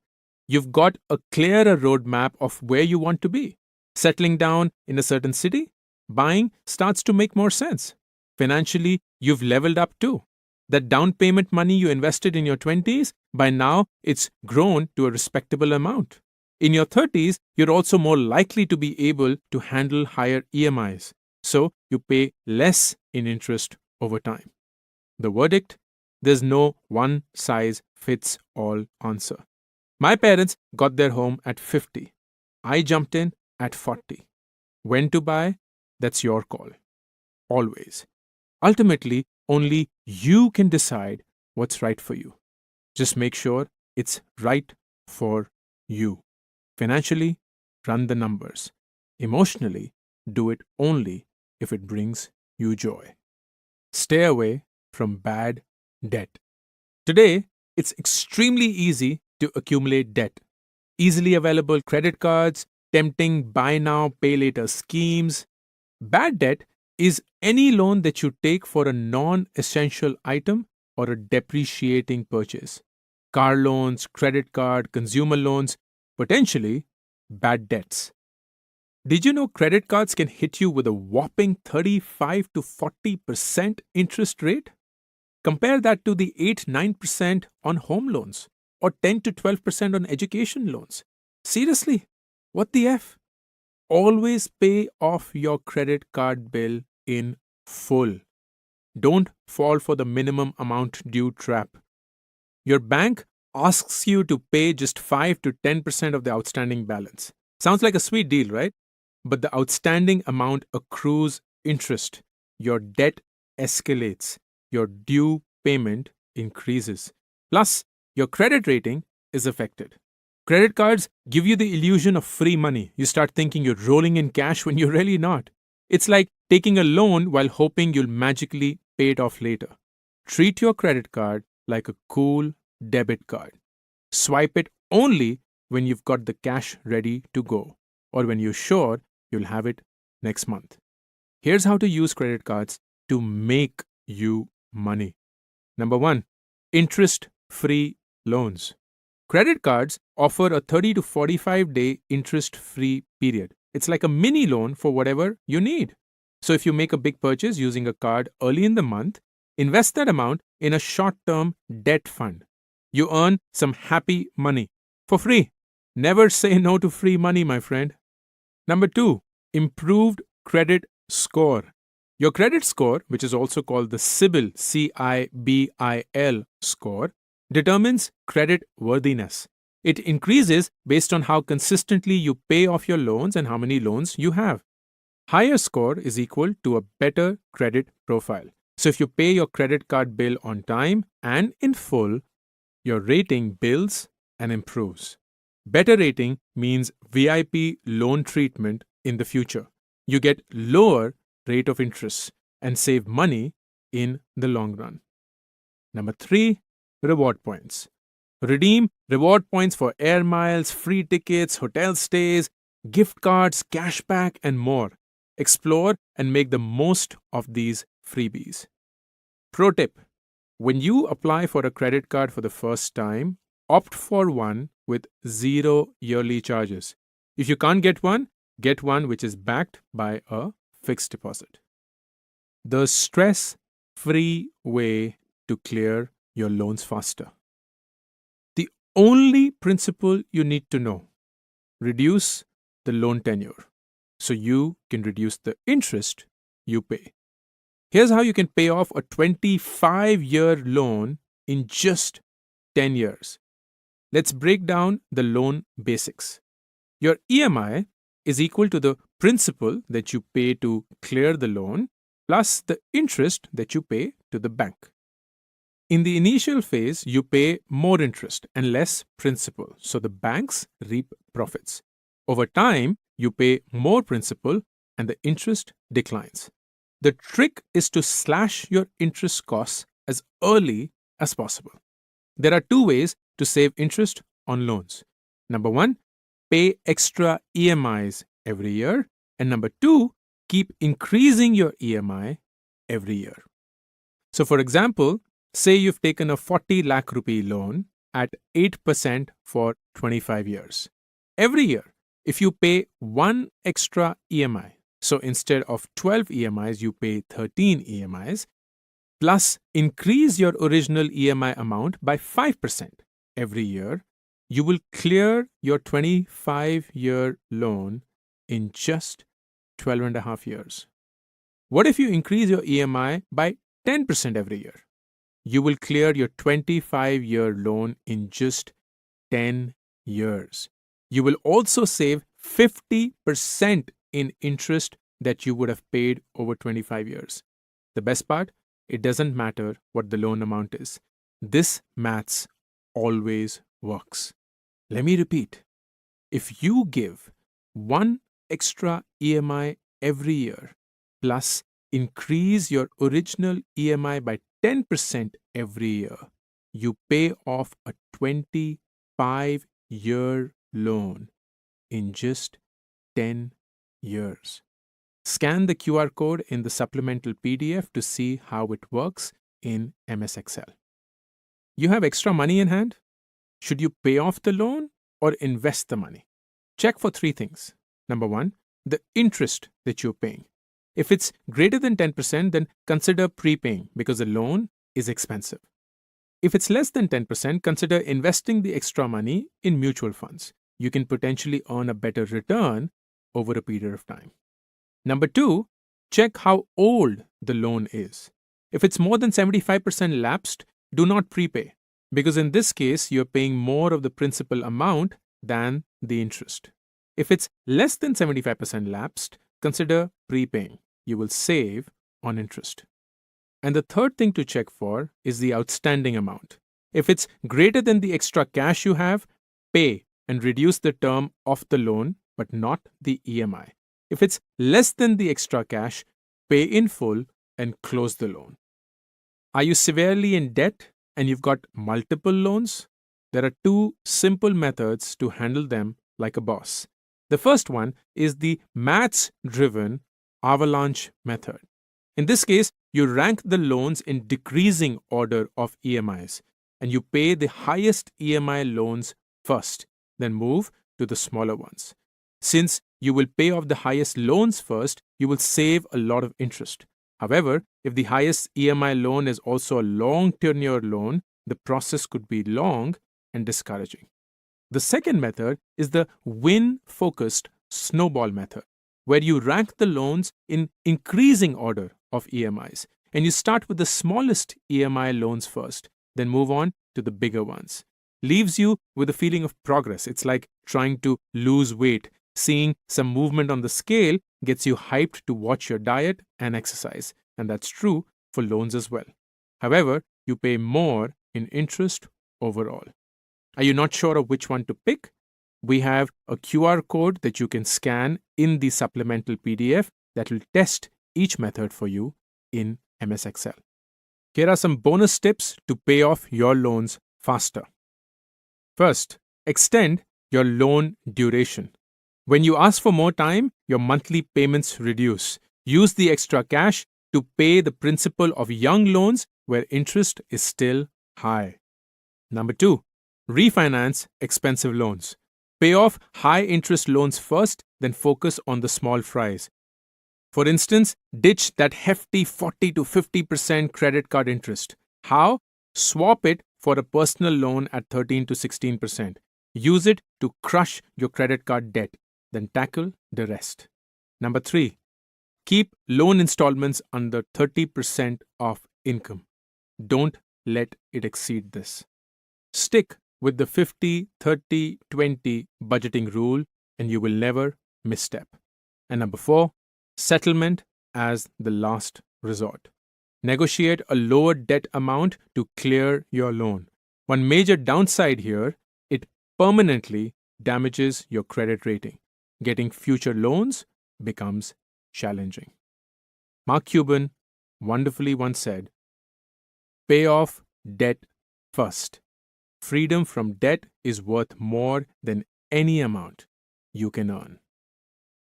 You've got a clearer roadmap of where you want to be. Settling down in a certain city, buying starts to make more sense. Financially, you've leveled up too. That down payment money you invested in your 20s, by now it's grown to a respectable amount. In your 30s, you're also more likely to be able to handle higher EMIs, so you pay less in interest over time. The verdict? There's no one-size-fits-all answer. My parents got their home at 50. I jumped in at 40. When to buy? That's your call. Always. Ultimately, Only you can decide what's right for you. Just make sure it's right for you. Financially, run the numbers. Emotionally, do it only if it brings you joy. Stay away from bad debt. Today, it's extremely easy to accumulate debt. Easily available credit cards, tempting buy now, pay later schemes. Bad debt is any loan that you take for a non essential item or a depreciating purchase. Car loans, credit card, consumer loans, potentially bad debts. Did you know credit cards can hit you with a whopping 35 to 40% interest rate? Compare that to the 8-9% on home loans or 10 to 12% on education loans. Seriously, what the F? Always pay off your credit card bill in full. Don't fall for the minimum amount due trap. Your bank asks you to pay just 5 to 10% of the outstanding balance. Sounds like a sweet deal, right? But the outstanding amount accrues interest. Your debt escalates. Your due payment increases. Plus, your credit rating is affected. Credit cards give you the illusion of free money. You start thinking you're rolling in cash when you're really not. It's like taking a loan while hoping you'll magically pay it off later. Treat your credit card like a cool debit card. Swipe it only when you've got the cash ready to go or when you're sure you'll have it next month. Here's how to use credit cards to make you money. Number 1, interest-free loans. Credit cards offer a 30 to 45-day interest-free period. It's like a mini loan for whatever you need. So if you make a big purchase using a card early in the month, invest that amount in a short-term debt fund. You earn some happy money for free. Never say no to free money, my friend. Number 2, improved credit score. Your credit score, which is also called the CIBIL, CIBIL score, determines credit worthiness. It increases based on how consistently you pay off your loans and how many loans you have. Higher score is equal to a better credit profile. So if you pay your credit card bill on time and in full, your rating builds and improves. Better rating means VIP loan treatment in the future. You get lower rate of interest and save money in the long run. Number 3, reward points. Redeem reward points for air miles, free tickets, hotel stays, gift cards, cashback, and more. Explore and make the most of these freebies. Pro tip: when you apply for a credit card for the first time, opt for one with 0 yearly charges. If you can't get one which is backed by a fixed deposit. The stress-free way to clear your loans faster. The only principle you need to know: reduce the loan tenure so you can reduce the interest you pay. Here's how you can pay off a 25-year loan in just 10 years. Let's break down the loan basics. Your EMI is equal to the principal that you pay to clear the loan plus the interest that you pay to the bank. In the initial phase, you pay more interest and less principal, so the banks reap profits. Over time, you pay more principal and the interest declines. The trick is to slash your interest costs as early as possible. There are 2 ways to save interest on loans. Number 1, pay extra EMIs every year. And number 2, keep increasing your EMI every year. So for example, say you've taken a 40 lakh rupee loan at 8% for 25 years. Every year, if you pay 1 extra EMI, so instead of 12 EMIs, you pay 13 EMIs, plus increase your original EMI amount by 5% every year, you will clear your 25-year loan in just 12 and a half years. What if you increase your EMI by 10% every year? You will clear your 25-year loan in just 10 years. You will also save 50% in interest that you would have paid over 25 years. The best part? It doesn't matter what the loan amount is. This maths always works. Let me repeat. If you give one extra EMI every year, plus increase your original EMI by 10% every year, you pay off a 25-year loan in just 10 years. Scan the QR code in the supplemental PDF to see how it works in MS Excel. You have extra money in hand? Should you pay off the loan or invest the money? Check for 3 things. Number 1, the interest that you're paying. If it's greater than 10%, then consider prepaying because the loan is expensive. If it's less than 10%, consider investing the extra money in mutual funds. You can potentially earn a better return over a period of time. Number 2, check how old the loan is. If it's more than 75% lapsed, do not prepay because in this case, you're paying more of the principal amount than the interest. If it's less than 75% lapsed, consider prepaying. You will save on interest. And the third thing to check for is the outstanding amount. If it's greater than the extra cash you have, pay and reduce the term of the loan, but not the EMI. If it's less than the extra cash, pay in full and close the loan. Are you severely in debt and you've got multiple loans? There are 2 simple methods to handle them like a boss. The first one is the maths-driven avalanche method. In this case, you rank the loans in decreasing order of EMIs and you pay the highest EMI loans first, then move to the smaller ones. Since you will pay off the highest loans first, you will save a lot of interest. However, if the highest EMI loan is also a long tenure loan, the process could be long and discouraging. The second method is the win-focused snowball method, where you rank the loans in increasing order of EMIs, and you start with the smallest EMI loans first, then move on to the bigger ones. Leaves you with a feeling of progress. It's like trying to lose weight. Seeing some movement on the scale gets you hyped to watch your diet and exercise, and that's true for loans as well. However, you pay more in interest overall. Are you not sure of which one to pick? We have a QR code that you can scan in the supplemental PDF that will test each method for you in MS Excel. Here are some bonus tips to pay off your loans faster. First, extend your loan duration. When you ask for more time, your monthly payments reduce. Use the extra cash to pay the principal of young loans where interest is still high. Number 2, refinance expensive loans. Pay off high interest loans first, then focus on the small fries. For instance, ditch that hefty 40 to 50% credit card interest. How? Swap it for a personal loan at 13 to 16%. Use it to crush your credit card debt, then tackle the rest. Number 3, keep loan installments under 30% of income. Don't let it exceed this. Stick with the 50-30-20 budgeting rule and you will never misstep. And number 4, settlement as the last resort. Negotiate a lower debt amount to clear your loan. One major downside here, it permanently damages your credit rating. Getting future loans becomes challenging. Mark Cuban wonderfully once said, "Pay off debt first. Freedom from debt is worth more than any amount you can earn."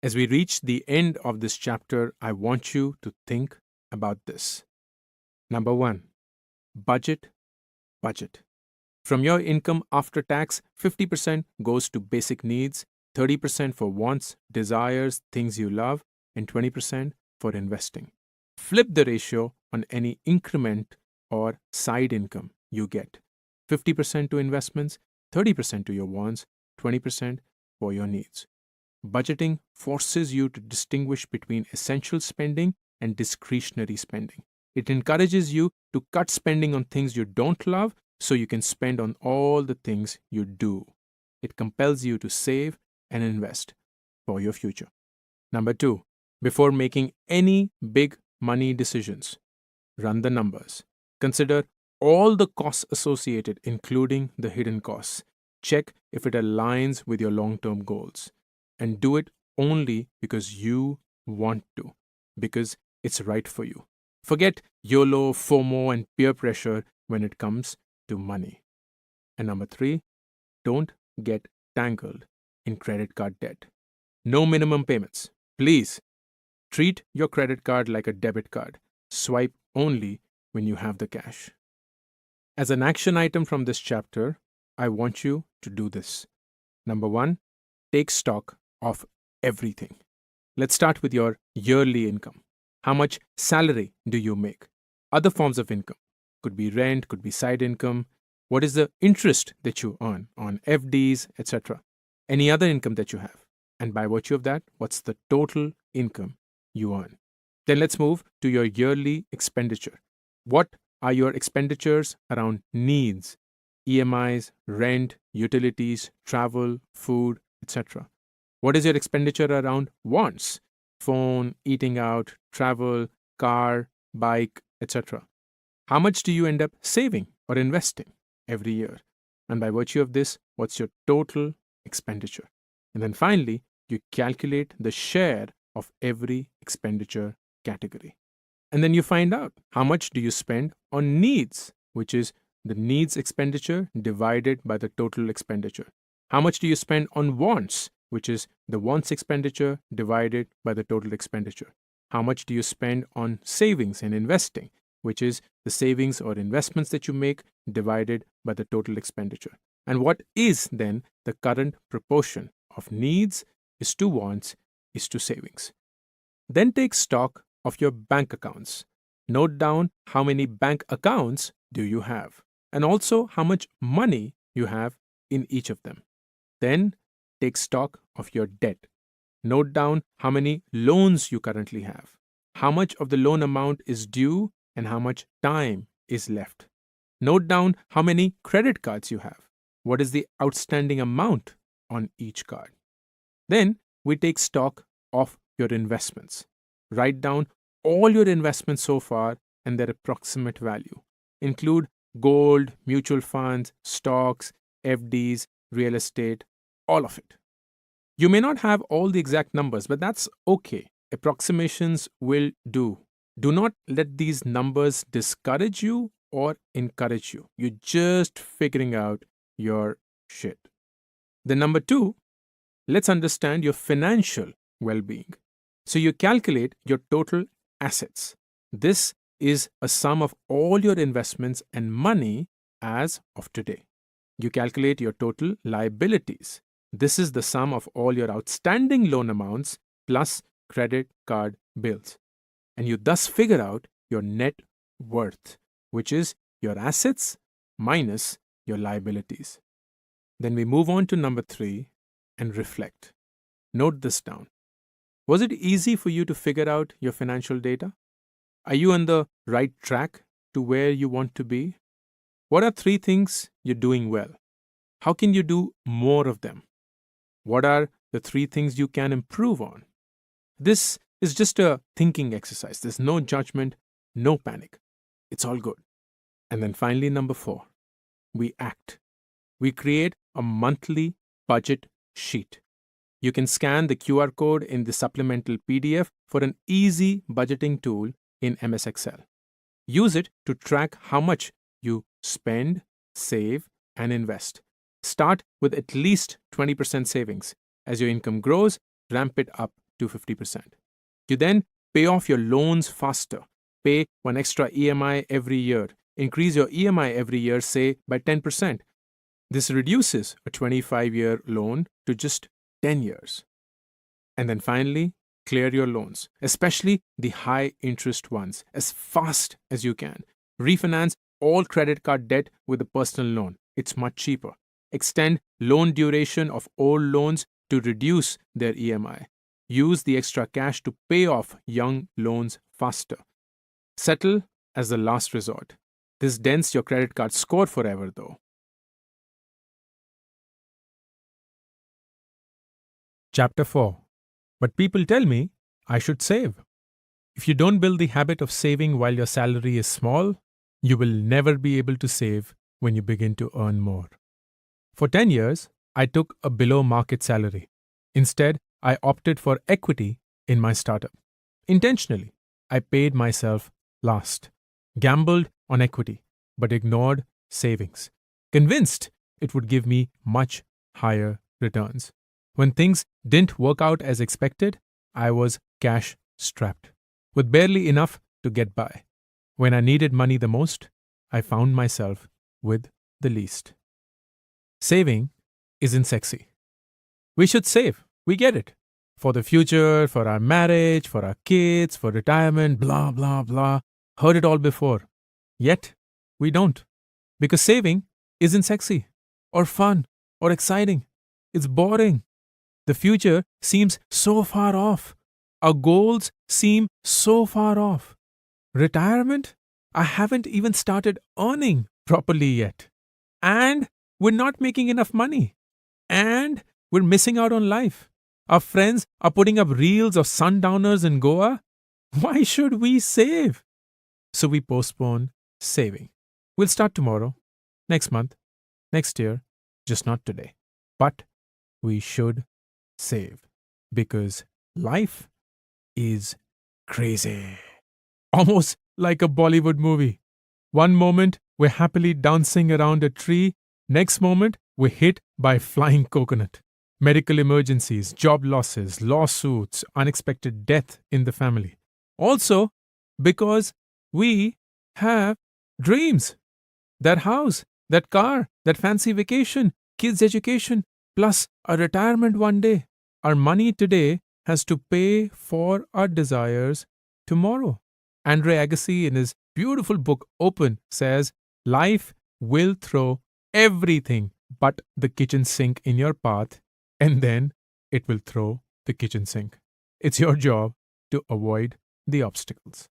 As we reach the end of this chapter, I want you to think about this. Number 1, budget. From your income after tax, 50% goes to basic needs, 30% for wants, desires, things you love, and 20% for investing. Flip the ratio on any increment or side income you get. 50% to investments, 30% to your wants, 20% for your needs. Budgeting forces you to distinguish between essential spending and discretionary spending. It encourages you to cut spending on things you don't love so you can spend on all the things you do. It compels you to save and invest for your future. Number 2, before making any big money decisions, run the numbers. Consider all the costs associated, including the hidden costs. Check if it aligns with your long term goals. And do it only because you want to, because it's right for you. Forget YOLO, FOMO, and peer pressure when it comes to money. And number three, don't get tangled in credit card debt. No minimum payments. Please treat your credit card like a debit card. Swipe only when you have the cash. As an action item from this chapter, I want you to do this. Number one, take stock of everything. Let's start with your yearly income. How much salary do you make? Other forms of income could be rent, could be side income. What is the interest that you earn on FDs, etc.? Any other income that you have. And by virtue of that, what's the total income you earn? Then let's move to your yearly expenditure. What are your expenditures around needs, EMIs, rent, utilities, travel, food, etc.? What is your expenditure around wants? Phone, eating out, travel, car, bike, etc. How much do you end up saving or investing every year? And by virtue of this, what's your total expenditure? And then finally, you calculate the share of every expenditure category. And then you find out how much do you spend on needs, which is the needs expenditure divided by the total expenditure. How much do you spend on wants, which is the wants expenditure divided by the total expenditure. How much do you spend on savings and investing, which is the savings or investments that you make divided by the total expenditure. And what is then the current proportion of needs is to wants is to savings. Then take stock of your bank accounts. Note down how many bank accounts do you have, and also how much money you have in each of them. Then take stock of your debt. Note down how many loans you currently have, how much of the loan amount is due, and how much time is left. Note down how many credit cards you have. What is the outstanding amount on each card? Then we take stock of your investments. Write down all your investments so far and their approximate value. Include gold, mutual funds, stocks, FDs, real estate, all of it. You may not have all the exact numbers, but that's okay. Approximations will do. Do not let these numbers discourage you or encourage you. You're just figuring out your shit. Then, number two, let's understand your financial well being. So, you calculate your total assets. This is a sum of all your investments and money as of today. You calculate your total liabilities. This is the sum of all your outstanding loan amounts plus credit card bills. And you thus figure out your net worth, which is your assets minus your liabilities. Then we move on to number three and reflect. Note this down. Was it easy for you to figure out your financial data? Are you on the right track to where you want to be? What are three things you're doing well? How can you do more of them? What are the three things you can improve on? This is just a thinking exercise. There's no judgment, no panic. It's all good. And then finally, number four, we act. We create a monthly budget sheet. You can scan the QR code in the supplemental PDF for an easy budgeting tool in MS Excel. Use it to track how much you spend, save, and invest. Start with at least 20% savings. As your income grows, ramp it up to 50%. You then pay off your loans faster. Pay one extra EMI every year. Increase your EMI every year, say, by 10%. This reduces a 25-year loan to just 10 years. And then finally, clear your loans, especially the high-interest ones, as fast as you can. Refinance all credit card debt with a personal loan. It's much cheaper. Extend loan duration of old loans to reduce their EMI. Use the extra cash to pay off young loans faster. Settle as the last resort. This dents your credit card score forever, though. Chapter 4. But people tell me I should save. If you don't build the habit of saving while your salary is small, you will never be able to save when you begin to earn more. For 10 years, I took a below market salary. Instead, I opted for equity in my startup. Intentionally, I paid myself last, gambled on equity, but ignored savings, convinced it would give me much higher returns. When things didn't work out as expected, I was cash strapped, with barely enough to get by. When I needed money the most, I found myself with the least. Saving isn't sexy. We should save. We get it. For the future, for our marriage, for our kids, for retirement, blah, blah, blah. Heard it all before. Yet, we don't. Because saving isn't sexy, or fun, or exciting. It's boring. The future seems so far off. Our goals seem so far off. Retirement? I haven't even started earning properly yet. And we're not making enough money. And we're missing out on life. Our friends are putting up reels of sundowners in Goa. Why should we save? So we postpone saving. We'll start tomorrow, next month, next year, just not today. But we should save because life is crazy. Almost like a Bollywood movie. One moment, we're happily dancing around a tree. Next moment, we're hit by a flying coconut. Medical emergencies, job losses, lawsuits, unexpected death in the family. Also, because we have dreams. That house, that car, that fancy vacation, kids' education, plus a retirement one day. Our money today has to pay for our desires tomorrow. Andre Agassi, in his beautiful book Open, says, life will throw everything but the kitchen sink in your path, and then it will throw the kitchen sink. It's your job to avoid the obstacles.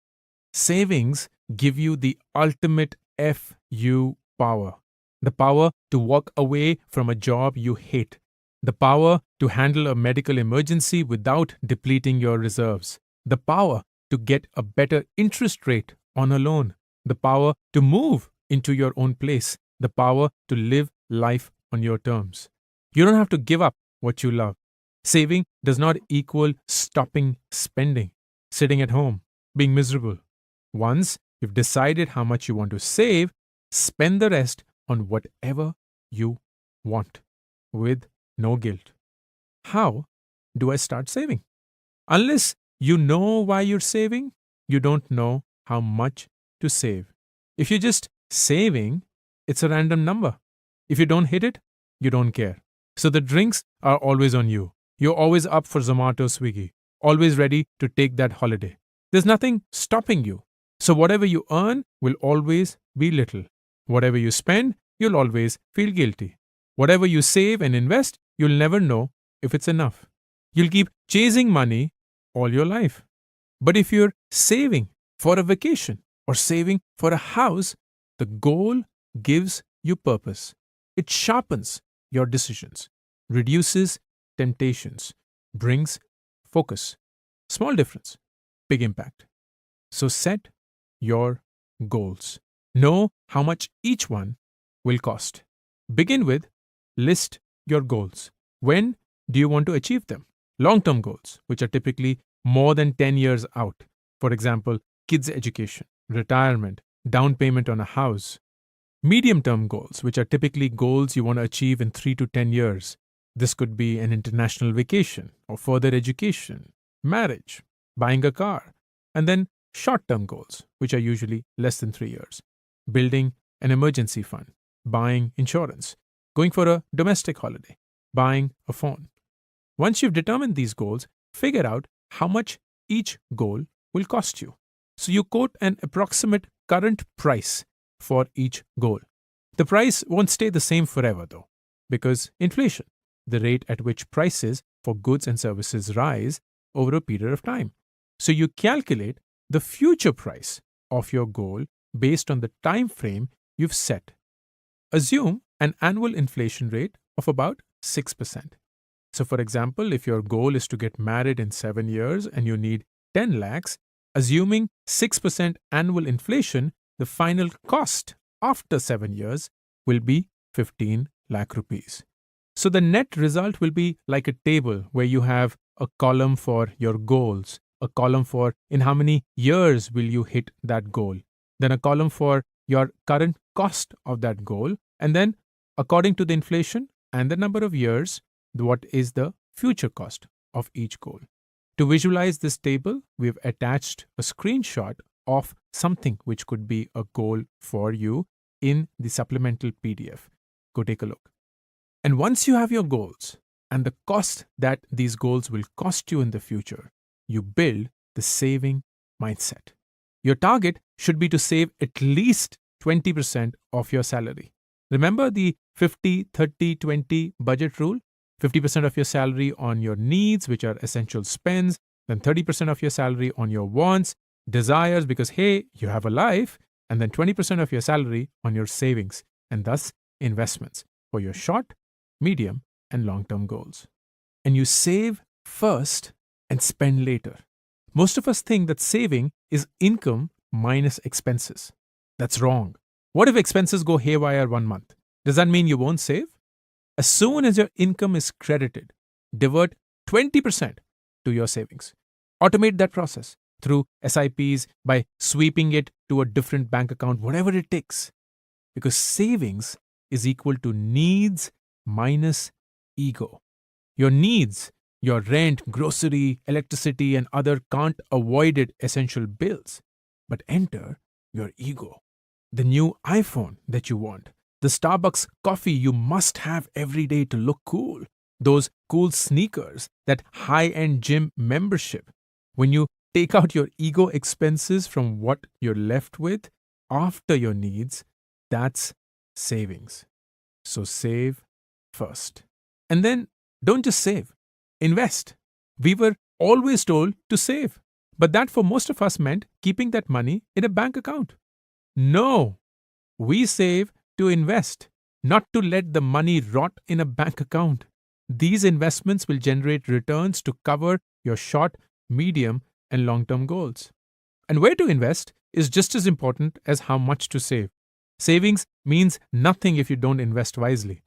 Savings give you the ultimate FU power. The power to walk away from a job you hate. The power to handle a medical emergency without depleting your reserves. The power to get a better interest rate on a loan. The power to move into your own place. The power to live life on your terms. You don't have to give up what you love. Saving does not equal stopping spending, sitting at home, being miserable. Once you've decided how much you want to save, spend the rest on whatever you want with no guilt. How do I start saving? Unless you know why you're saving, you don't know how much to save. If you're just saving, it's a random number. If you don't hit it, you don't care. So the drinks are always on you. You're always up for Zomato, Swiggy, always ready to take that holiday. There's nothing stopping you. So whatever you earn will always be little. Whatever you spend, you'll always feel guilty. Whatever you save and invest, you'll never know if it's enough. You'll keep chasing money all your life. But if you're saving for a vacation or saving for a house, the goal gives you purpose. It sharpens your decisions, reduces temptations, brings focus. Small difference, big impact. So set your goals. Know how much each one will cost. Begin with list your goals. When do you want to achieve them? Long-term goals, which are typically more than 10 years out. For example, kids' education, retirement, down payment on a house. Medium-term goals, which are typically goals you want to achieve in 3 to 10 years. This could be an international vacation or further education, marriage, buying a car. And then short-term goals, which are usually less than 3 years. Building an emergency fund, buying insurance, going for a domestic holiday, buying a phone. Once you've determined these goals, figure out how much each goal will cost you. So you quote an approximate current price for each goal. The price won't stay the same forever though, because inflation, the rate at which prices for goods and services rise over a period of time. So you calculate the future price of your goal based on the time frame you've set. Assume an annual inflation rate of about 6%. So for example, if your goal is to get married in 7 years and you need 10 lakhs, Assuming 6% annual inflation, the final cost after 7 years will be 15 lakh rupees. So the net result will be like a table where you have a column for your goals, a column for in how many years will you hit that goal, then a column for your current cost of that goal, and then according to the inflation and the number of years, what is the future cost of each goal. To visualize this table, we've attached a screenshot of something which could be a goal for you in the supplemental PDF. Go take a look. And once you have your goals and the cost that these goals will cost you in the future, you build the saving mindset. Your target should be to save at least 20% of your salary. Remember the 50-30-20 budget rule? 50% of your salary on your needs, which are essential spends, then 30% of your salary on your wants, desires, because hey, you have a life, and then 20% of your salary on your savings, and thus investments for your short, medium, and long-term goals. And you save first and spend later. Most of us think that saving is income minus expenses. That's wrong. What if expenses go haywire 1 month? Does that mean you won't save? As soon as your income is credited, divert 20% to your savings. Automate that process through SIPs by sweeping it to a different bank account, whatever it takes. Because savings is equal to needs minus ego. Your needs, your rent, grocery, electricity, and other can't avoided essential bills. But enter your ego. The new iPhone that you want, the Starbucks coffee you must have every day to look cool, those cool sneakers, that high-end gym membership. When you take out your ego expenses from what you're left with after your needs, that's savings. So save first. And then don't just save, invest. We were always told to save, but that for most of us meant keeping that money in a bank account. No, we save to invest, not to let the money rot in a bank account. These investments will generate returns to cover your short, medium, and long-term goals. And where to invest is just as important as how much to save. Savings means nothing if you don't invest wisely.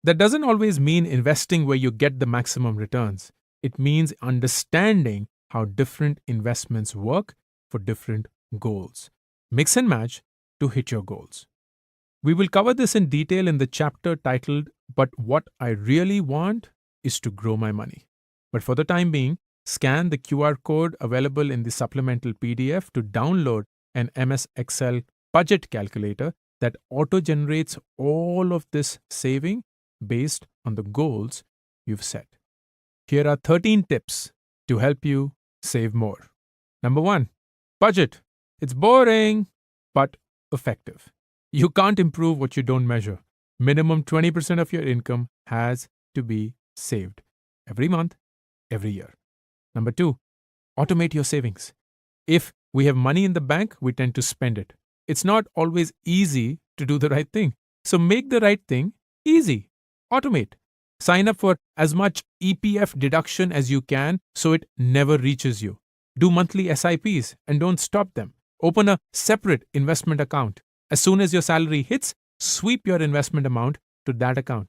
That doesn't always mean investing where you get the maximum returns. It means understanding how different investments work for different goals. Mix and match to hit your goals. We will cover this in detail in the chapter titled, But What I Really Want is to Grow My Money. But for the time being, scan the QR code available in the supplemental PDF to download an MS Excel budget calculator that auto-generates all of this saving based on the goals you've set. Here are 13 tips to help you save more. Number 1, budget. It's boring, but effective. You can't improve what you don't measure. Minimum 20% of your income has to be saved every month, every year. Number 2, automate your savings. If we have money in the bank, we tend to spend it. It's not always easy to do the right thing. So make the right thing easy. Automate. Sign up for as much EPF deduction as you can so it never reaches you. Do monthly SIPs and don't stop them. Open a separate investment account. As soon as your salary hits, sweep your investment amount to that account.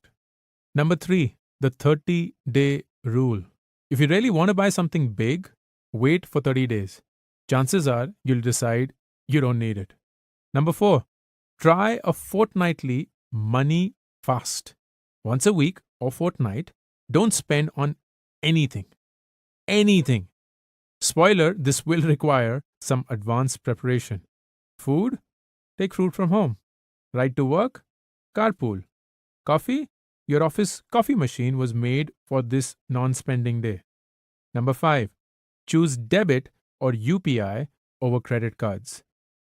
Number 3, the 30-day rule. If you really want to buy something big, wait for 30 days. Chances are you'll decide you don't need it. Number 4, try a fortnightly money fast. Once a week or fortnight, don't spend on anything. Anything. Spoiler, this will require some advanced preparation. Food? Take food from home. Ride to work? Carpool. Coffee? Your office coffee machine was made for this non-spending day. Number 5, choose debit or UPI over credit cards.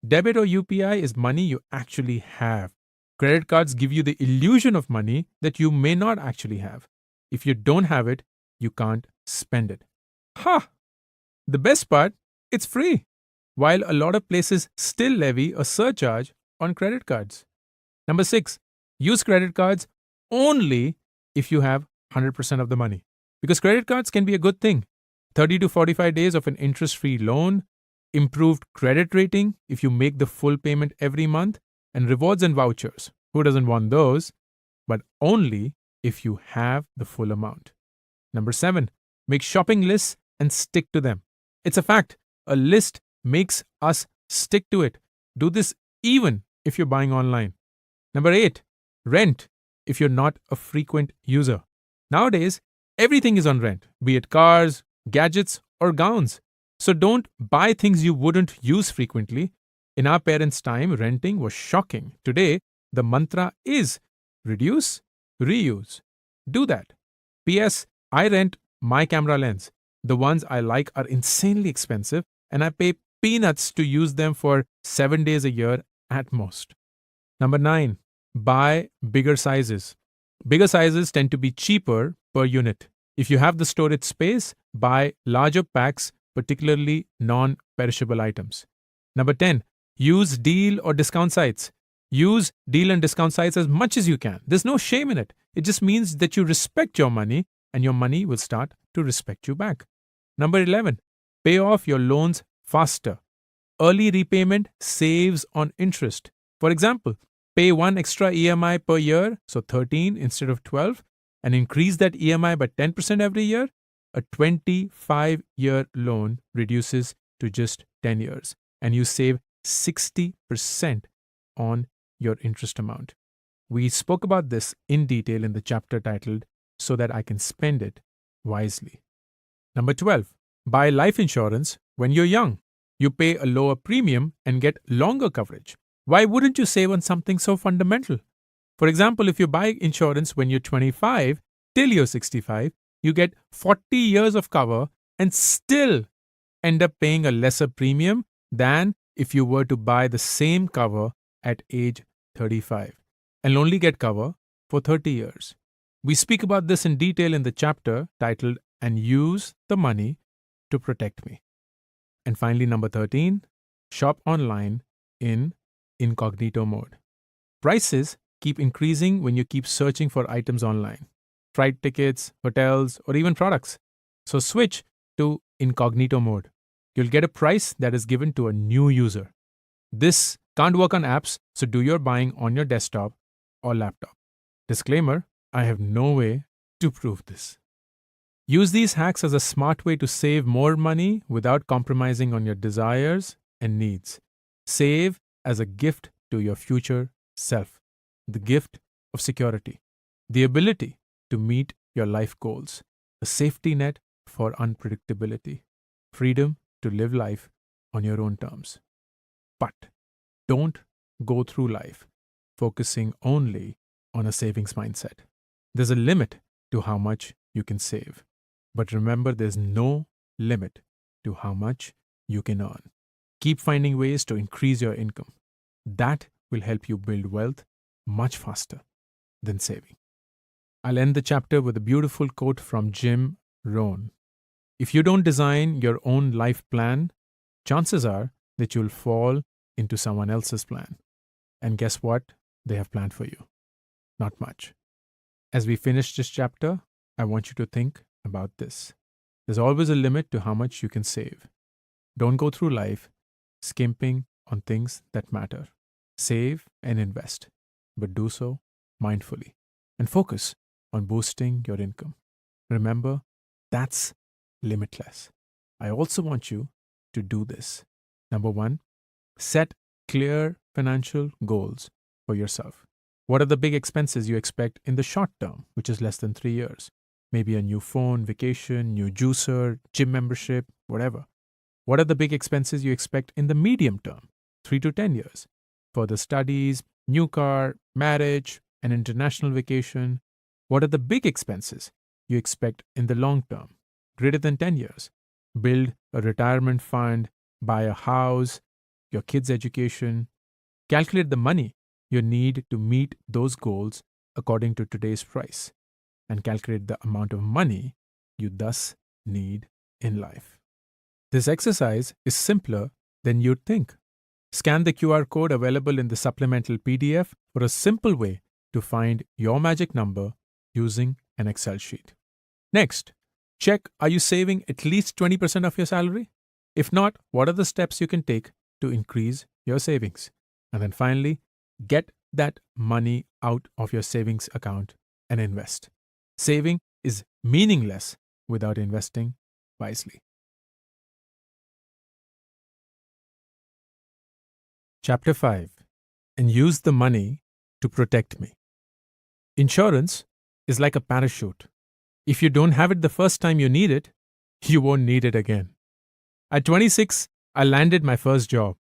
Debit or UPI is money you actually have. Credit cards give you the illusion of money that you may not actually have. If you don't have it, you can't spend it. Ha! The best part, it's free, while a lot of places still levy a surcharge on credit cards. Number 6, use credit cards only if you have 100% of the money. Because credit cards can be a good thing. 30 to 45 days of an interest-free loan, improved credit rating if you make the full payment every month, and rewards and vouchers. Who doesn't want those? But only if you have the full amount. Number 7, make shopping lists and stick to them. It's a fact. A list makes us stick to it. Do this even if you're buying online. Number 8, rent if you're not a frequent user. Nowadays, everything is on rent, be it cars, gadgets, or gowns. So don't buy things you wouldn't use frequently. In our parents' time, renting was shocking. Today, the mantra is reduce, reuse. Do that. P.S. I rent my camera lens. The ones I like are insanely expensive, and I pay peanuts to use them for 7 days a year at most. Number 9, buy bigger sizes. Bigger sizes tend to be cheaper per unit. If you have the storage space, buy larger packs, particularly non-perishable items. Number 10, use deal or discount sites. Use deal and discount sites as much as you can. There's no shame in it. It just means that you respect your money, and your money will start to respect you back. Number 11, pay off your loans faster. Early repayment saves on interest. For example, pay one extra EMI per year, so 13 instead of 12, and increase that EMI by 10% every year. A 25-year loan reduces to just 10 years, and you save 60% on your interest amount. We spoke about this in detail in the chapter titled So That I Can Spend It Wisely. Number 12, buy life insurance when you're young. You pay a lower premium and get longer coverage. Why wouldn't you save on something so fundamental? For example, if you buy insurance when you're 25 till you're 65, you get 40 years of cover and still end up paying a lesser premium than if you were to buy the same cover at age 35 and only get cover for 30 years. We speak about this in detail in the chapter titled And Use the Money to Protect Me. And finally, number 13, shop online in incognito mode. Prices keep increasing when you keep searching for items online. Flight tickets, hotels, or even products. So switch to incognito mode. You'll get a price that is given to a new user. This can't work on apps, so do your buying on your desktop or laptop. Disclaimer, I have no way to prove this. Use these hacks as a smart way to save more money without compromising on your desires and needs. Save as a gift to your future self. The gift of security. The ability to meet your life goals. A safety net for unpredictability. Freedom to live life on your own terms. But don't go through life focusing only on a savings mindset. There's a limit to how much you can save. But remember, there's no limit to how much you can earn. Keep finding ways to increase your income. That will help you build wealth much faster than saving. I'll end the chapter with a beautiful quote from Jim Rohn. If you don't design your own life plan, chances are that you'll fall into someone else's plan. And guess what they have planned for you? Not much. As we finish this chapter, I want you to think about this. There's always a limit to how much you can save. Don't go through life skimping on things that matter. Save and invest, but do so mindfully and focus on boosting your income. Remember, that's limitless. I also want you to do this. Number 1, set clear financial goals for yourself. What are the big expenses you expect in the short term, which is less than 3 years? Maybe a new phone, vacation, new juicer, gym membership, whatever. What are the big expenses you expect in the medium term, 3 to 10 years? Further studies, new car, marriage, an international vacation. What are the big expenses you expect in the long term, greater than 10 years? Build a retirement fund, buy a house, your kids' education. Calculate the money you need to meet those goals according to today's price, and calculate the amount of money you thus need in life. This exercise is simpler than you'd think. Scan the QR code available in the supplemental PDF for a simple way to find your magic number using an Excel sheet. Next, check, are you saving at least 20% of your salary? If not, what are the steps you can take to increase your savings? And then finally, get that money out of your savings account and invest. Saving is meaningless without investing wisely. Chapter 5. And use the money to protect me. Insurance is like a parachute. If you don't have it the first time you need it, you won't need it again. At 26, I landed my first job,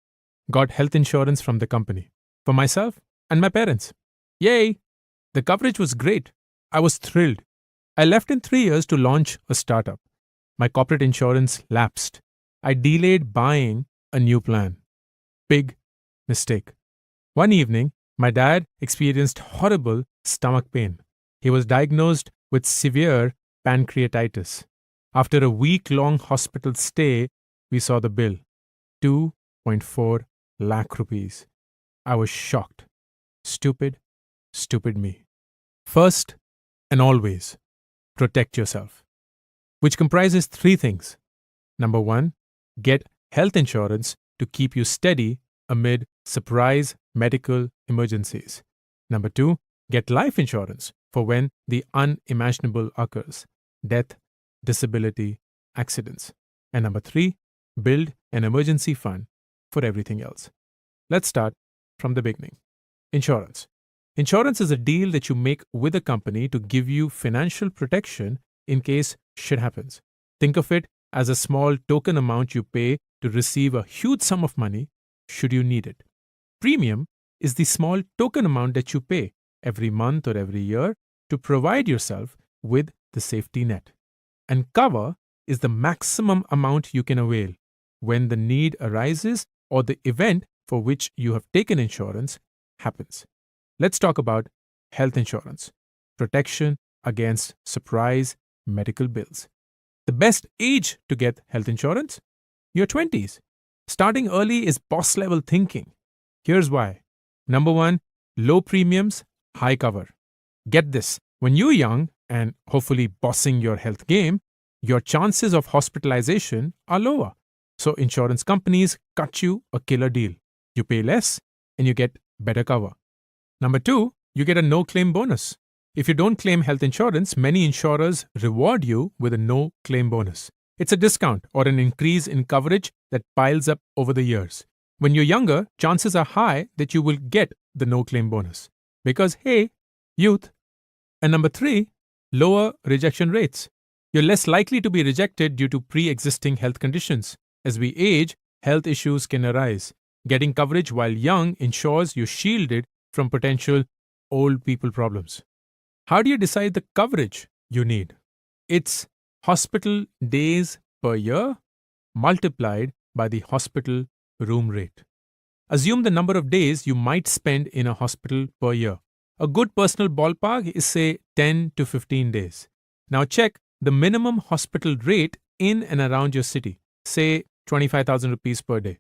got health insurance from the company, for myself and my parents. Yay! The coverage was great. I was thrilled. I left in 3 years to launch a startup. My corporate insurance lapsed. I delayed buying a new plan. Big mistake. One evening, my dad experienced horrible stomach pain. He was diagnosed with severe pancreatitis. After a week-long hospital stay, we saw the bill, 2.4 lakh rupees. I was shocked. Stupid me. First and always, protect yourself, which comprises 3 things. Number 1, get health insurance to keep you steady amid surprise medical emergencies. Number 2, get life insurance for when the unimaginable occurs: death, disability, accidents. And number 3, build an emergency fund for everything else. Let's start from the beginning. Insurance. Insurance is a deal that you make with a company to give you financial protection in case shit happens. Think of it as a small token amount you pay to receive a huge sum of money should you need it. Premium is the small token amount that you pay every month or every year to provide yourself with the safety net. And cover is the maximum amount you can avail when the need arises or the event for which you have taken insurance happens. Let's talk about health insurance, protection against surprise medical bills. The best age to get health insurance? Your 20s. Starting early is boss level thinking. Here's why. Number 1, low premiums, high cover. Get this, when you're young and hopefully bossing your health game, your chances of hospitalization are lower. So insurance companies cut you a killer deal. You pay less and you get better cover. Number 2, you get a no-claim bonus. If you don't claim health insurance, many insurers reward you with a no-claim bonus. It's a discount or an increase in coverage that piles up over the years. When you're younger, chances are high that you will get the no-claim bonus. Because, hey, youth. And number 3, lower rejection rates. You're less likely to be rejected due to pre-existing health conditions. As we age, health issues can arise. Getting coverage while young ensures you're shielded from potential old people problems. How do you decide the coverage you need? It's hospital days per year multiplied by the hospital room rate. Assume the number of days you might spend in a hospital per year. A good personal ballpark is, say, 10 to 15 days. Now check the minimum hospital rate in and around your city, say 25,000 rupees per day.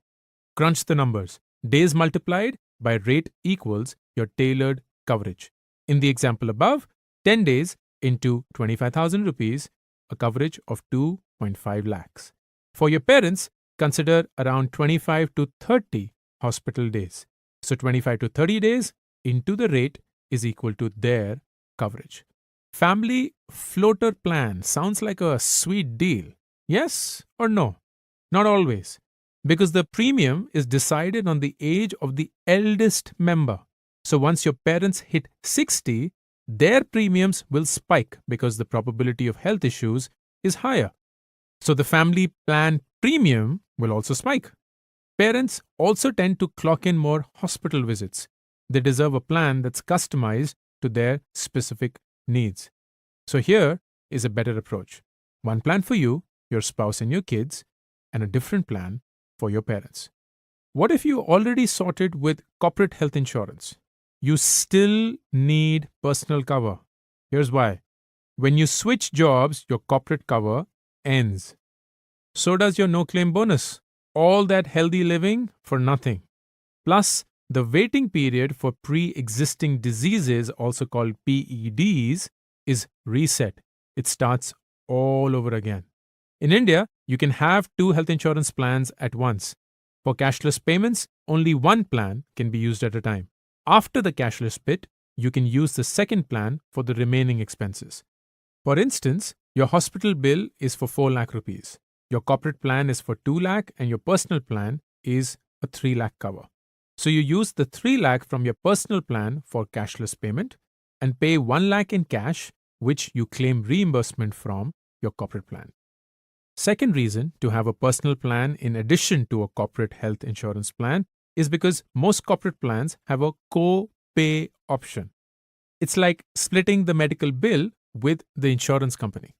Crunch the numbers. Days multiplied by rate equals your tailored coverage. In the example above, 10 days into 25,000 rupees, a coverage of 2.5 lakhs. For your parents, consider around 25 to 30 hospital days. So 25 to 30 days into the rate is equal to their coverage. Family floater plan sounds like a sweet deal. Yes or no? Not always. Because the premium is decided on the age of the eldest member. So once your parents hit 60, their premiums will spike because the probability of health issues is higher. So the family plan premium will also spike. Parents also tend to clock in more hospital visits. They deserve a plan that's customized to their specific needs. So here is a better approach. One plan for you, your spouse and your kids, and a different plan for your parents. What if you already sorted with corporate health insurance? You still need personal cover. Here's why. When you switch jobs, your corporate cover ends. So does your no-claim bonus. All that healthy living for nothing. Plus, the waiting period for pre-existing diseases, also called PEDs, is reset. It starts all over again. In India, You can have two health insurance plans at once. For cashless payments, only one plan can be used at a time. After the cashless bit, you can use the second plan for the remaining expenses. For instance, your hospital bill is for 4 lakh rupees. Your corporate plan is for 2 lakh and your personal plan is a 3 lakh cover. So you use the 3 lakh from your personal plan for cashless payment and pay 1 lakh in cash, which you claim reimbursement from your corporate plan. Second reason to have a personal plan in addition to a corporate health insurance plan is because most corporate plans have a co-pay option. It's like splitting the medical bill with the insurance company.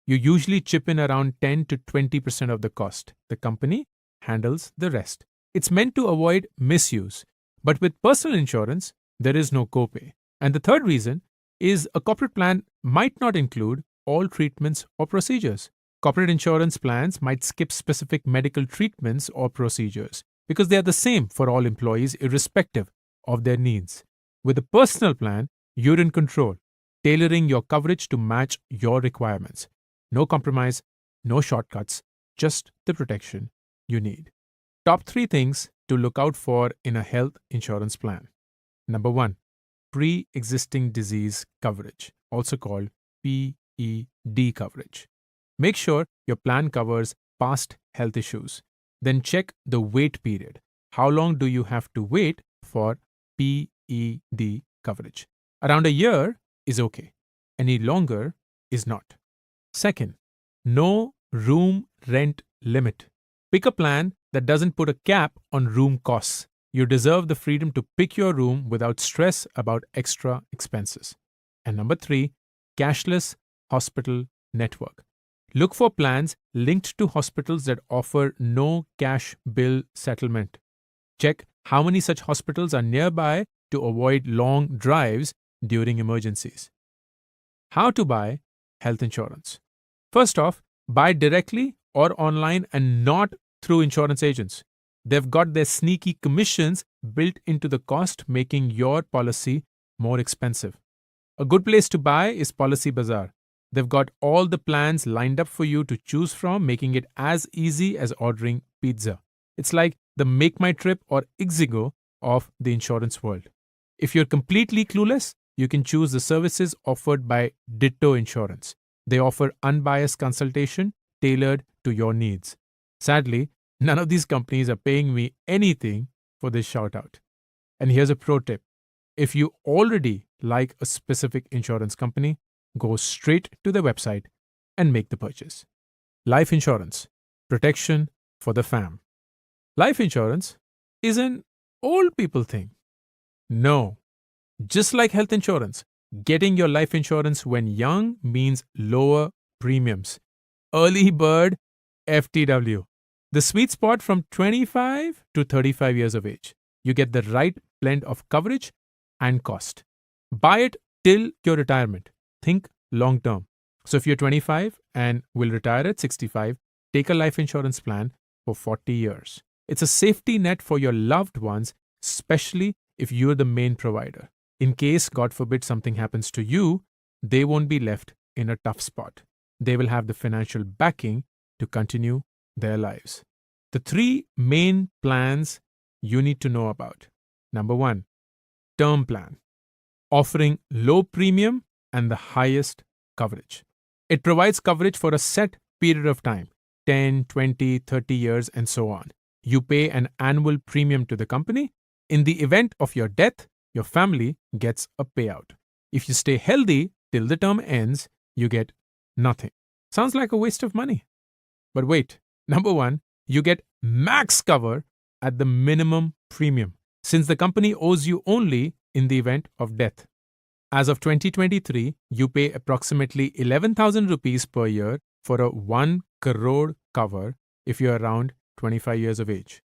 You usually chip in around 10 to 20% of the cost. The company handles the rest. It's meant to avoid misuse. But with personal insurance, there is no copay. And the third reason is a corporate plan might not include all treatments or procedures. Corporate insurance plans might skip specific medical treatments or procedures because they are the same for all employees irrespective of their needs. With a personal plan, you're in control, tailoring your coverage to match your requirements. No compromise, no shortcuts, just the protection you need. Top 3 things to look out for in a health insurance plan. Number 1, pre-existing disease coverage, also called PED coverage. Make sure your plan covers past health issues. Then check the wait period. How long do you have to wait for PED coverage? Around a year is okay. Any longer is not. Second, no room rent limit. Pick a plan that doesn't put a cap on room costs. You deserve the freedom to pick your room without stress about extra expenses. And number 3, cashless hospital network. Look for plans linked to hospitals that offer no cash bill settlement. Check how many such hospitals are nearby to avoid long drives during emergencies. How to buy health insurance. First off, buy directly or online and not through insurance agents. They've got their sneaky commissions built into the cost, making your policy more expensive. A good place to buy is Policy Bazaar. They've got all the plans lined up for you to choose from, making it as easy as ordering pizza. It's like the Make My Trip or Ixigo of the insurance world. If you're completely clueless, you can choose the services offered by Ditto Insurance. They offer unbiased consultation tailored to your needs. Sadly, none of these companies are paying me anything for this shout out. And here's a pro tip. If you already like a specific insurance company, go straight to their website and make the purchase. Life insurance, protection for the fam. Life insurance is an old people thing. No, just like health insurance, getting your life insurance when young means lower premiums. Early bird FTW. The sweet spot from 25 to 35 years of age. You get the right blend of coverage and cost. Buy it till your retirement. Think long term. So if you're 25 and will retire at 65, take a life insurance plan for 40 years. It's a safety net for your loved ones, especially if you're the main provider. In case, God forbid, something happens to you, they won't be left in a tough spot. They will have the financial backing to continue their lives. The 3 main plans you need to know about. Number 1, term plan, offering low premium and the highest coverage. It provides coverage for a set period of time, 10, 20, 30 years, and so on. You pay an annual premium to the company. In the event of your death, your family gets a payout. If you stay healthy till the term ends, you get nothing. Sounds like a waste of money. But wait, number 1, you get max cover at the minimum premium, since the company owes you only in the event of death. As of 2023, you pay approximately 11,000 rupees per year for a 1 crore cover if you're around 25 years of age.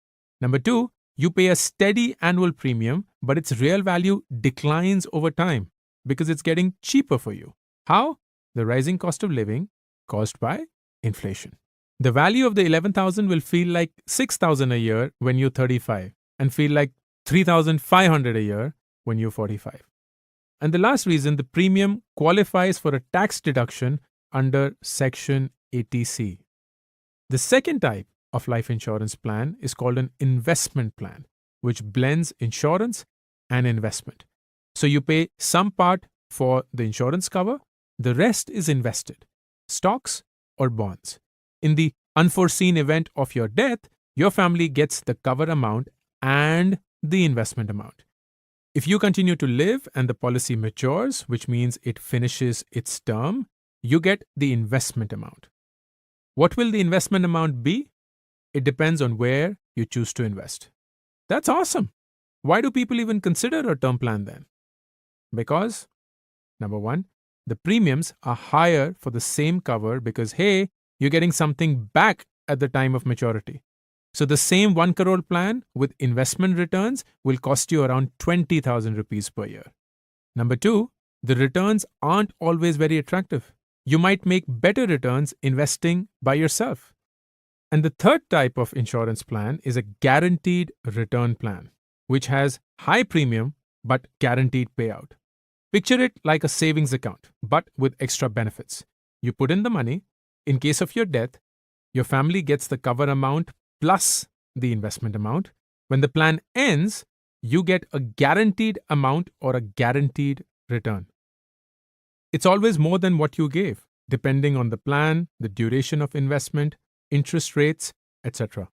Number 2, you pay a steady annual premium, but its real value declines over time because it's getting cheaper for you. How? The rising cost of living caused by inflation. The value of the 11,000 will feel like 6,000 a year when you're 35 and feel like 3,500 a year when you're 45. And the last reason, the premium qualifies for a tax deduction under Section 80C. The second type of life insurance plan is called an investment plan, which blends insurance and investment. So you pay some part for the insurance cover, the rest is invested, stocks or bonds. In the unforeseen event of your death, your family gets the cover amount and the investment amount. If you continue to live and the policy matures, which means it finishes its term, you get the investment amount. What will the investment amount be? It depends on where you choose to invest. That's awesome. Why do people even consider a term plan then? Because, number one, the premiums are higher for the same cover because, hey, you're getting something back at the time of maturity. So the same 1 crore plan with investment returns will cost you around 20,000 rupees per year. Number two, the returns aren't always very attractive. You might make better returns investing by yourself. And the third type of insurance plan is a guaranteed return plan, which has high premium but guaranteed payout. Picture it like a savings account, but with extra benefits. You put in the money. In case of your death, your family gets the cover amount plus the investment amount. When the plan ends, you get a guaranteed amount or a guaranteed return. It's always more than what you gave, depending on the plan, the duration of investment, interest rates, etc.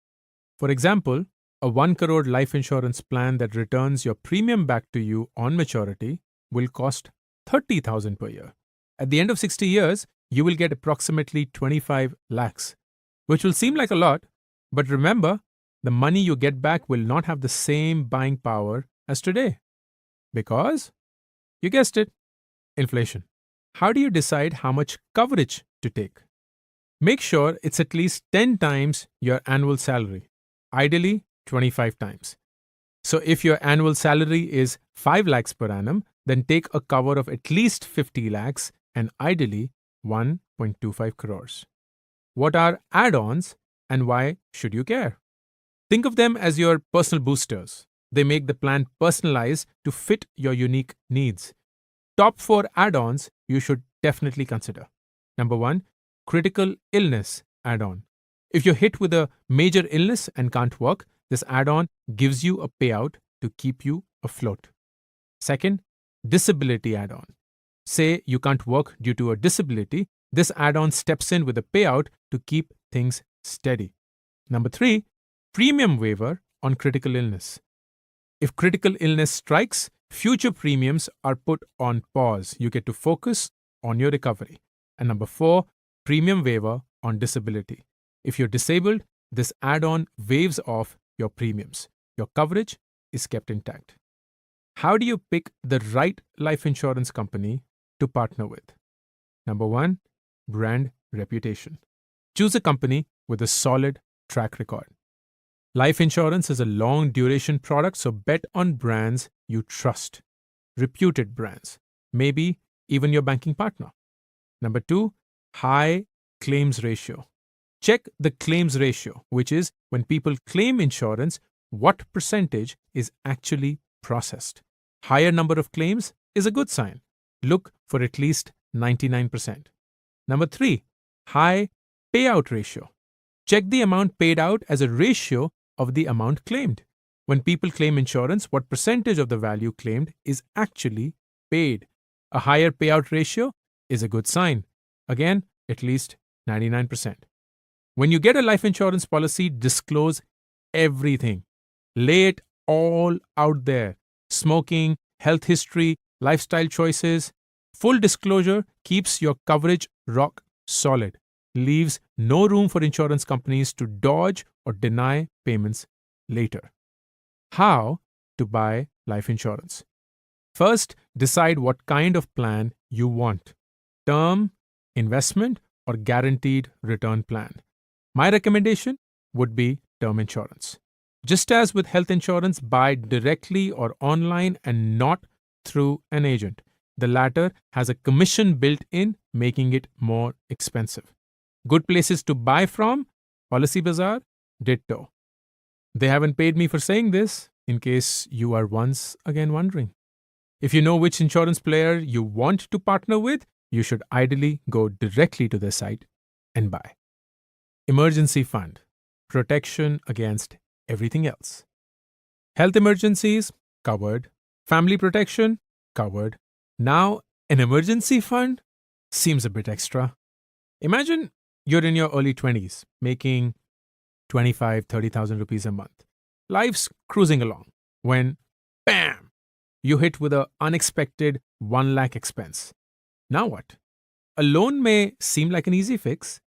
For example, a 1 crore life insurance plan that returns your premium back to you on maturity will cost 30,000 per year. At the end of 60 years, you will get approximately 25 lakhs, which will seem like a lot, but remember, the money you get back will not have the same buying power as today. Because, you guessed it, inflation. How do you decide how much coverage to take? Make sure it's at least 10 times your annual salary, ideally 25 times. So if your annual salary is 5 lakhs per annum, then take a cover of at least 50 lakhs and ideally 1.25 crores. What are add-ons and why should you care? Think of them as your personal boosters. They make the plan personalized to fit your unique needs. Top 4 add-ons you should definitely consider. Number 1, critical illness add-on. If you're hit with a major illness and can't work, this add-on gives you a payout to keep you afloat. Second, disability add-on. Say you can't work due to a disability, this add-on steps in with a payout to keep things steady. Number 3, premium waiver on critical illness. If critical illness strikes, future premiums are put on pause. You get to focus on your recovery. And number 4, premium waiver on disability. If you're disabled, this add-on waives off your premiums. Your coverage is kept intact. How do you pick the right life insurance company to partner with? Number 1, brand reputation. Choose a company with a solid track record. Life insurance is a long duration product, so bet on brands you trust. Reputed brands, maybe even your banking partner. Number 2, high claims ratio. Check the claims ratio, which is when people claim insurance, what percentage is actually processed. Higher number of claims is a good sign. Look for at least 99%. Number 3, high payout ratio. Check the amount paid out as a ratio of the amount claimed. When people claim insurance, what percentage of the value claimed is actually paid. A higher payout ratio is a good sign. Again, at least 99%. When you get a life insurance policy, disclose everything. Lay it all out there. Smoking, health history, lifestyle choices. Full disclosure keeps your coverage rock solid. Leaves no room for insurance companies to dodge or deny payments later. How to buy life insurance? First, decide what kind of plan you want. Term, investment, or guaranteed return plan. My recommendation would be term insurance. Just as with health insurance, buy directly or online and not through an agent. The latter has a commission built in, making it more expensive. Good places to buy from: Policy Bazaar, ditto. They haven't paid me for saying this, in case you are once again wondering. If you know which insurance player you want to partner with, you should ideally go directly to their site and buy. Emergency fund, protection against everything else. Health emergencies, covered. Family protection, covered. Now, an emergency fund seems a bit extra. Imagine you're in your early 20s, making 25, 30,000 rupees a month. Life's cruising along when, bam, you hit with an unexpected 1 lakh expense. Now what? A loan may seem like an easy fix,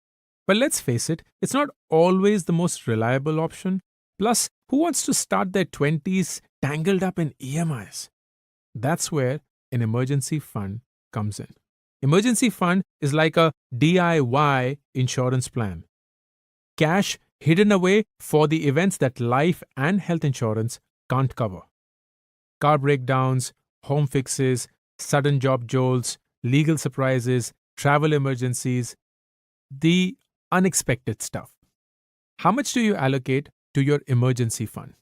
but let's face it, it's not always the most reliable option. Plus, who wants to start their 20s tangled up in EMIs? That's where an emergency fund comes in. Emergency fund is like a DIY insurance plan. Cash hidden away for the events that life and health insurance can't cover. Car breakdowns, home fixes, sudden job jolts, legal surprises, travel emergencies, the unexpected stuff. How much do you allocate to your emergency fund?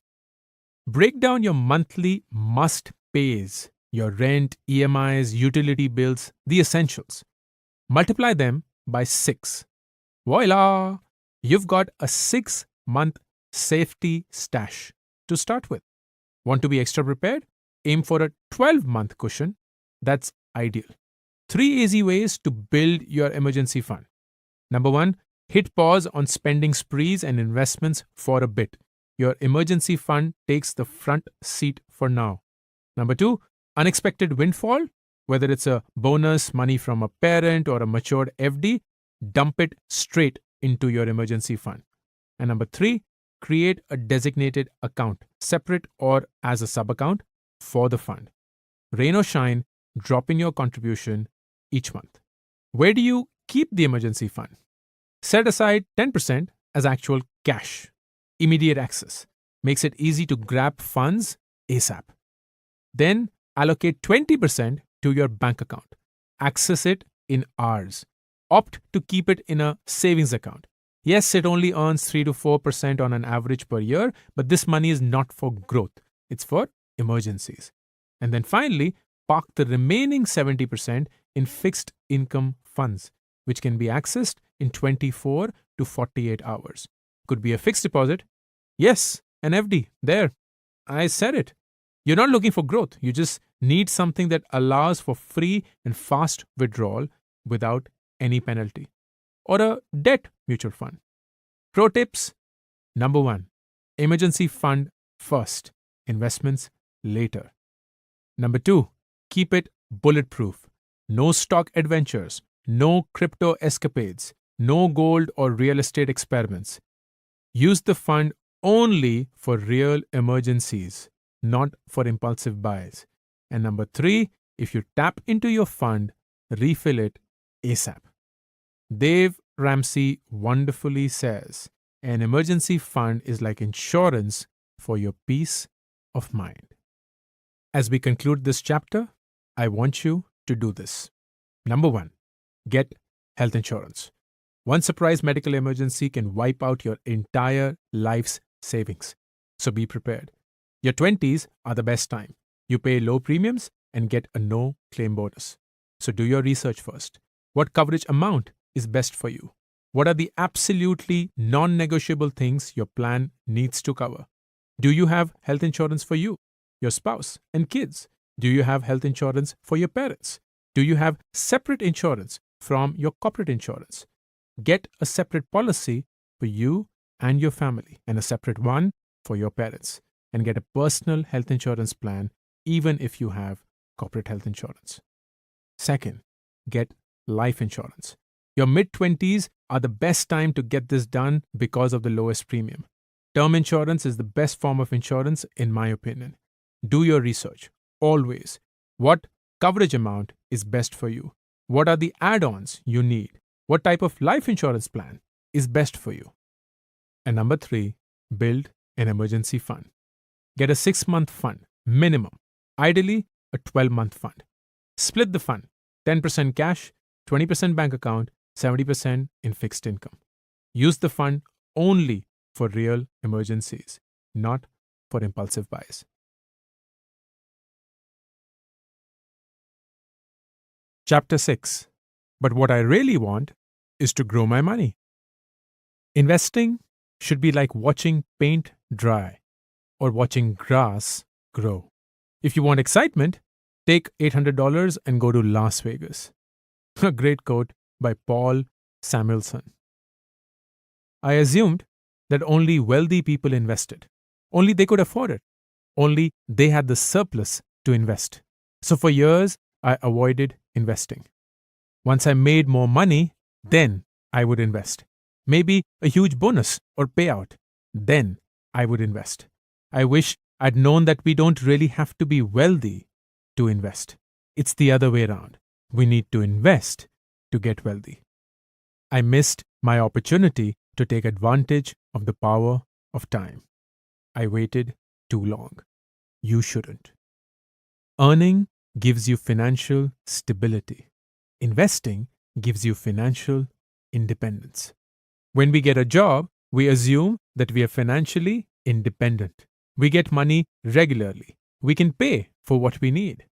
Break down your monthly must pays, your rent, EMIs, utility bills, the essentials. Multiply them by 6. Voila! You've got a 6-month safety stash to start with. Want to be extra prepared? Aim for a 12-month cushion. That's ideal. 3 easy ways to build your emergency fund. Number 1, hit pause on spending sprees and investments for a bit. Your emergency fund takes the front seat for now. Number 2, unexpected windfall, whether it's a bonus, money from a parent, or a matured FD, dump it straight into your emergency fund. And number 3, create a designated account, separate or as a sub-account for the fund. Rain or shine, drop in your contribution each month. Where do you keep the emergency fund? Set aside 10% as actual cash. Immediate access. Makes it easy to grab funds ASAP. Then allocate 20% to your bank account. Access it in hours. Opt to keep it in a savings account. Yes, it only earns 3 to 4% on an average per year, but this money is not for growth. It's for emergencies. And then finally, park the remaining 70% in fixed income funds, which can be accessed in 24 to 48 hours. Could be a fixed deposit. Yes, an FD. There. I said it. You're not looking for growth. You just need something that allows for free and fast withdrawal without any penalty. Or a debt mutual fund. Pro tips. Number 1, emergency fund first, investments later. Number 2, keep it bulletproof. No stock adventures, no crypto escapades, no gold or real estate experiments. Use the fund only for real emergencies, not for impulsive buys. And number 3, if you tap into your fund, refill it ASAP. Dave Ramsey wonderfully says, an emergency fund is like insurance for your peace of mind. As we conclude this chapter, I want you to do this. Number 1, get health insurance. One surprise medical emergency can wipe out your entire life's savings. So be prepared. Your 20s are the best time. You pay low premiums and get a no claim bonus. So do your research first. What coverage amount is best for you? What are the absolutely non-negotiable things your plan needs to cover? Do you have health insurance for you, your spouse, and kids? Do you have health insurance for your parents? Do you have separate insurance from your corporate insurance? Get a separate policy for you and your family, and a separate one for your parents. And get a personal health insurance plan even if you have corporate health insurance. Second, get life insurance. Your mid-20s are the best time to get this done because of the lowest premium. Term insurance is the best form of insurance in my opinion. Do your research, always. What coverage amount is best for you? What are the add-ons you need? What type of life insurance plan is best for you? And number 3, build an emergency fund. Get a 6-month fund, minimum. Ideally, a 12-month fund. Split the fund, 10% cash, 20% bank account, 70% in fixed income. Use the fund only for real emergencies, not for impulsive buys. Chapter 6. But what I really want is to grow my money. Investing should be like watching paint dry or watching grass grow. If you want excitement, take $800 and go to Las Vegas. A great quote by Paul Samuelson. I assumed that only wealthy people invested. Only they could afford it. Only they had the surplus to invest. So for years, I avoided investing. Once I made more money, then I would invest. Maybe a huge bonus or payout. Then I would invest. I wish I'd known that we don't really have to be wealthy to invest. It's the other way around. We need to invest to get wealthy. I missed my opportunity to take advantage of the power of time. I waited too long. You shouldn't. Earning gives you financial stability. Investing gives you financial independence. When we get a job, we assume that we are financially independent. We get money regularly. We can pay for what we need.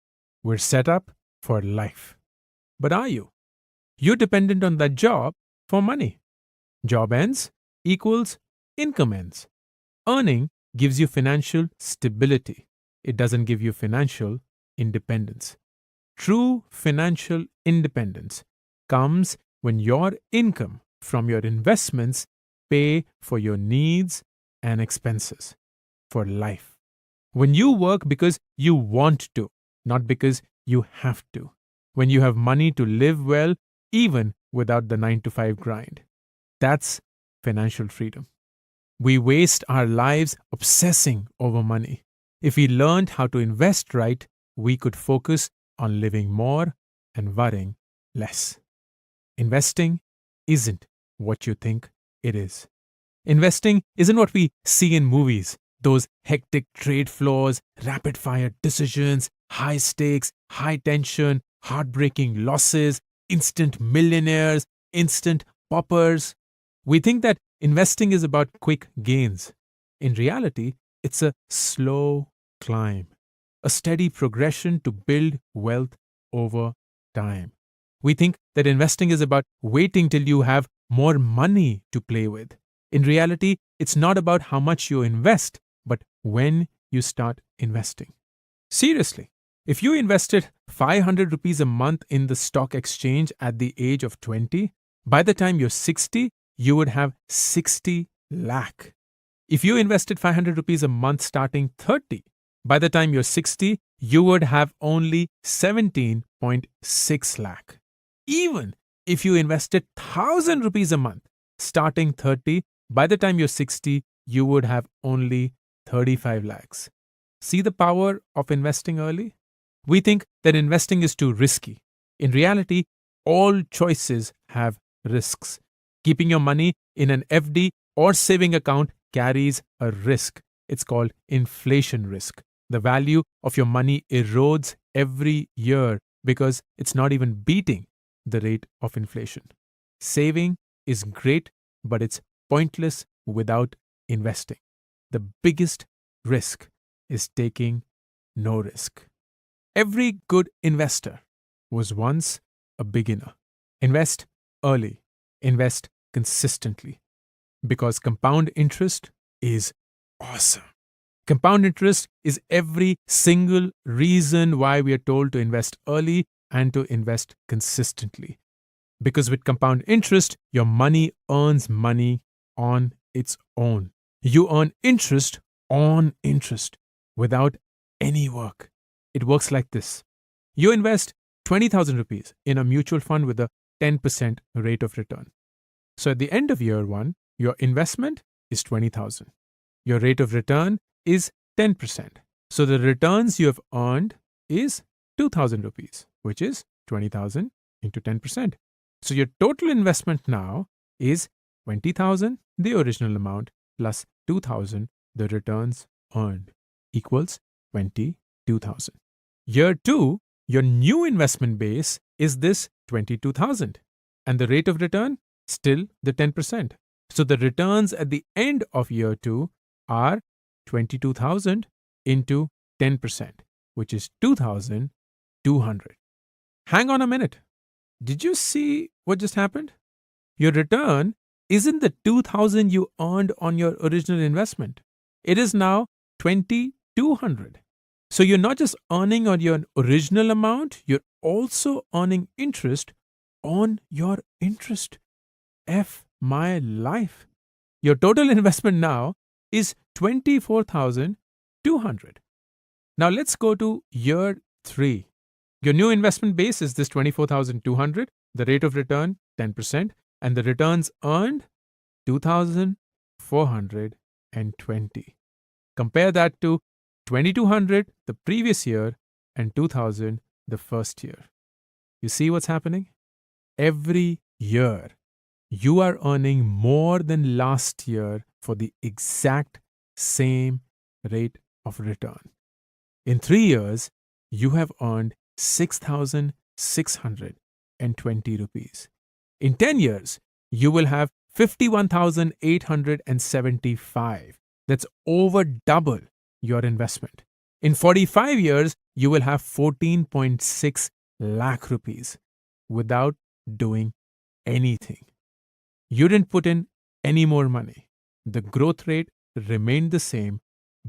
We're set up for life. But are you? You're dependent on that job for money. Job ends equals income ends. Earning gives you financial stability. It doesn't give you financial independence. True financial independence comes when your income from your investments pay for your needs and expenses for life. When you work because you want to, not because you have to. When you have money to live well, even without the 9 to 5 grind. That's financial freedom. We waste our lives obsessing over money. If we learned how to invest right, we could focus on living more and worrying less. Investing isn't what you think it is. Investing isn't what we see in movies, those hectic trade floors, rapid fire decisions, high stakes, high tension, heartbreaking losses, instant millionaires, instant poppers. We think that investing is about quick gains. In reality, it's a slow climb, a steady progression to build wealth over time. We think that investing is about waiting till you have more money to play with. In reality, it's not about how much you invest, but when you start investing. Seriously, if you invested 500 rupees a month in the stock exchange at the age of 20, by the time you're 60, you would have 60 lakh. If you invested 500 rupees a month starting 30, by the time you're 60, you would have only 17.6 lakh. Even if you invested 1,000 rupees a month starting 30, by the time you're 60, you would have only 35 lakhs. See the power of investing early? We think that investing is too risky. In reality, all choices have risks. Keeping your money in an FD or saving account carries a risk. It's called inflation risk. The value of your money erodes every year because it's not even beating the rate of inflation. Saving is great, but it's pointless without investing. The biggest risk is taking no risk. Every good investor was once a beginner. Invest early. Invest consistently. Because compound interest is awesome. Compound interest is every single reason why we are told to invest early and to invest consistently. Because with compound interest, your money earns money on its own. You earn interest on interest without any work. It works like this. You invest 20,000 rupees in a mutual fund with a 10% rate of return. So at the end of year one, your investment is 20,000. Your rate of return is 10%. So the returns you have earned is 2,000 rupees, which is 20,000 into 10%. So your total investment now is 20,000, the original amount, plus 2,000, the returns earned, equals 22,000. Year 2, your new investment base is this 22,000. And the rate of return, still the 10%. So the returns at the end of year 2 are 22,000 into 10%, which is 2,200. Hang on a minute. Did you see what just happened? Your return isn't the 2000 you earned on your original investment. It is now 2200. So you're not just earning on your original amount, you're also earning interest on your interest. F my life. Your total investment now is 24,200. Now let's go to year 3. Your new investment base is this 24,200, the rate of return 10%, and the returns earned 2,420. Compare that to 2,200 the previous year and 2,000 the first year. You see what's happening? Every year, you are earning more than last year for the exact same rate of return. In 3 years, you have earned 6,620 rupees. In 10 years, you will have 51,875. That's over double your investment. In 45 years, you will have 14.6 lakh rupees without doing anything. You didn't put in any more money. The growth rate remained the same,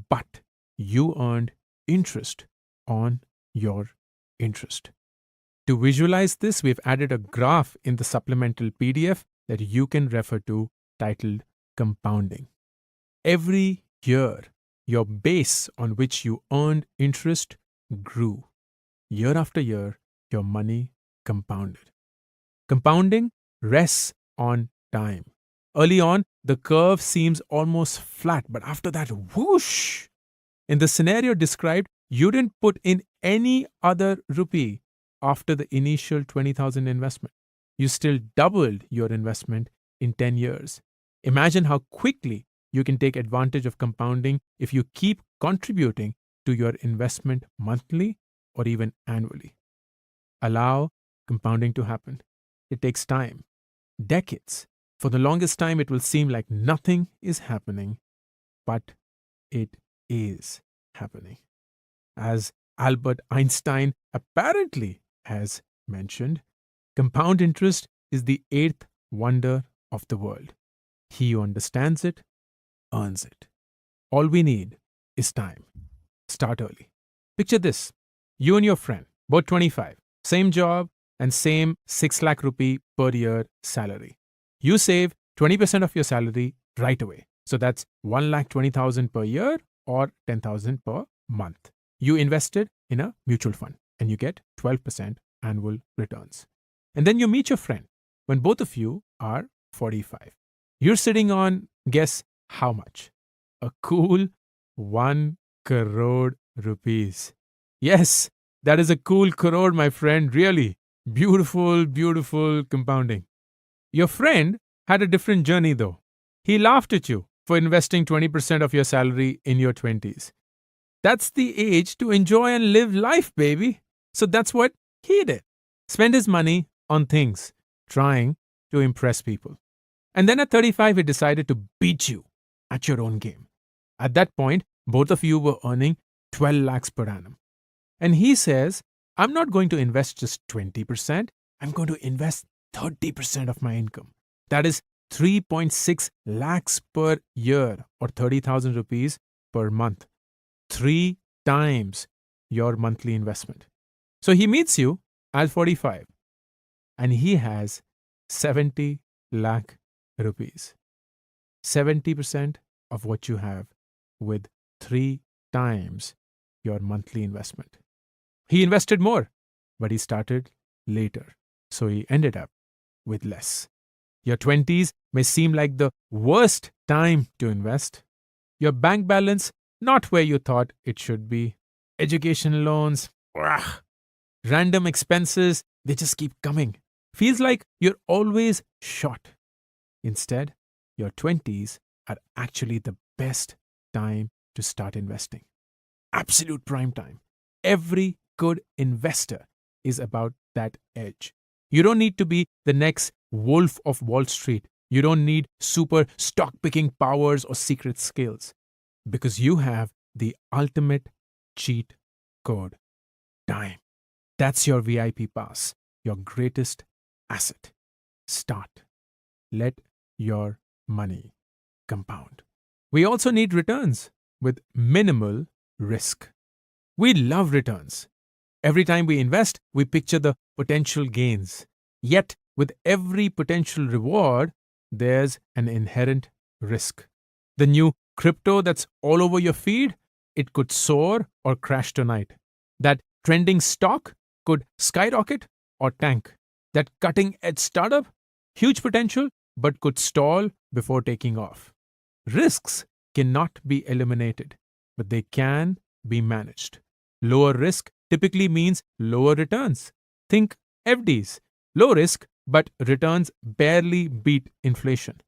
but you earned interest on your interest. To visualize this, we've added a graph in the supplemental PDF that you can refer to titled Compounding. Every year, your base on which you earned interest grew. Year after year, your money compounded. Compounding rests on time. Early on, the curve seems almost flat, but after that, whoosh! In the scenario described, you didn't put in any other rupee after the initial 20,000 investment. You still doubled your investment in 10 years. Imagine how quickly you can take advantage of compounding if you keep contributing to your investment monthly or even annually. Allow compounding to happen. It takes time, decades. For the longest time, it will seem like nothing is happening, but it is happening. As Albert Einstein apparently has mentioned, compound interest is the 8th wonder of the world. He who understands it earns it. All we need is time. Start early. Picture this. You and your friend, both 25, same job and same 6 lakh rupee per year salary. You save 20% of your salary right away. So that's 1,20,000 per year or 10,000 per month. You invested in a mutual fund and you get 12% annual returns. And then you meet your friend when both of you are 45. You're sitting on, guess how much? A cool 1 crore rupees. Yes, that is a cool crore, my friend. Really. Beautiful, beautiful compounding. Your friend had a different journey though. He laughed at you for investing 20% of your salary in your 20s. That's the age to enjoy and live life, baby. So that's what he did. Spend his money on things, trying to impress people. And then at 35, he decided to beat you at your own game. At that point, both of you were earning 12 lakhs per annum. And he says, I'm not going to invest just 20%. I'm going to invest 30% of my income. That is 3.6 lakhs per year or 30,000 rupees per month. 3 times your monthly investment. So he meets you at 45 and he has 70 lakh rupees. 70% of what you have with 3 times your monthly investment. He invested more, but he started later. So he ended up with less. Your 20s may seem like the worst time to invest. Your bank balance, not where you thought it should be. Education loans, random expenses, they just keep coming. Feels like you're always short. Instead, your 20s are actually the best time to start investing. Absolute prime time. Every good investor is about that edge. You don't need to be the next wolf of Wall Street. You don't need super stock picking powers or secret skills because you have the ultimate cheat code, time. That's your VIP pass, your greatest asset. Start. Let your money compound. We also need returns with minimal risk. We love returns. Every time we invest, we picture the potential gains. Yet, with every potential reward, there's an inherent risk. The new crypto that's all over your feed, it could soar or crash tonight. That trending stock could skyrocket or tank. That cutting edge startup, huge potential, but could stall before taking off. Risks cannot be eliminated, but they can be managed. Lower risk typically means lower returns. Think FDs, low risk, but returns barely beat inflation.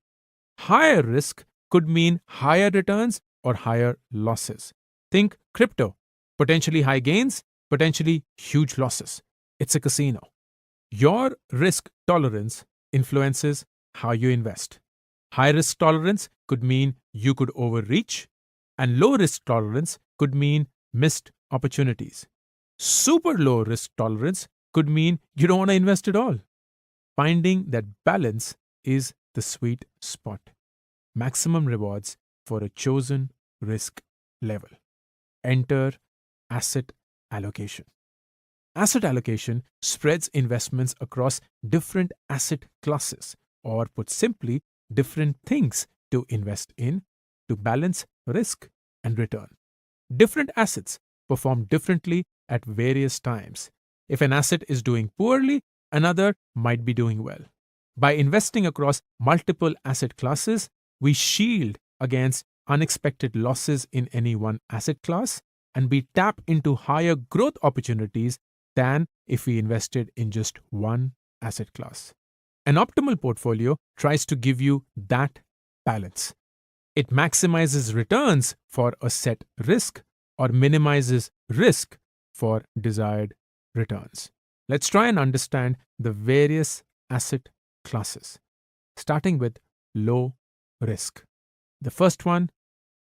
Higher risk could mean higher returns or higher losses. Think crypto, potentially high gains, potentially huge losses. It's a casino. Your risk tolerance influences how you invest. High risk tolerance could mean you could overreach, and low risk tolerance could mean missed opportunities. Super low risk tolerance could mean you don't want to invest at all. Finding that balance is the sweet spot. Maximum rewards for a chosen risk level. Enter asset allocation. Asset allocation spreads investments across different asset classes, or put simply, different things to invest in to balance risk and return. Different assets perform differently at various times. If an asset is doing poorly, another might be doing well. By investing across multiple asset classes, we shield against unexpected losses in any one asset class, and we tap into higher growth opportunities than if we invested in just one asset class. An optimal portfolio tries to give you that balance. It maximizes returns for a set risk or minimizes risk for desired returns. Let's try and understand the various asset classes, starting with low risk. The first one,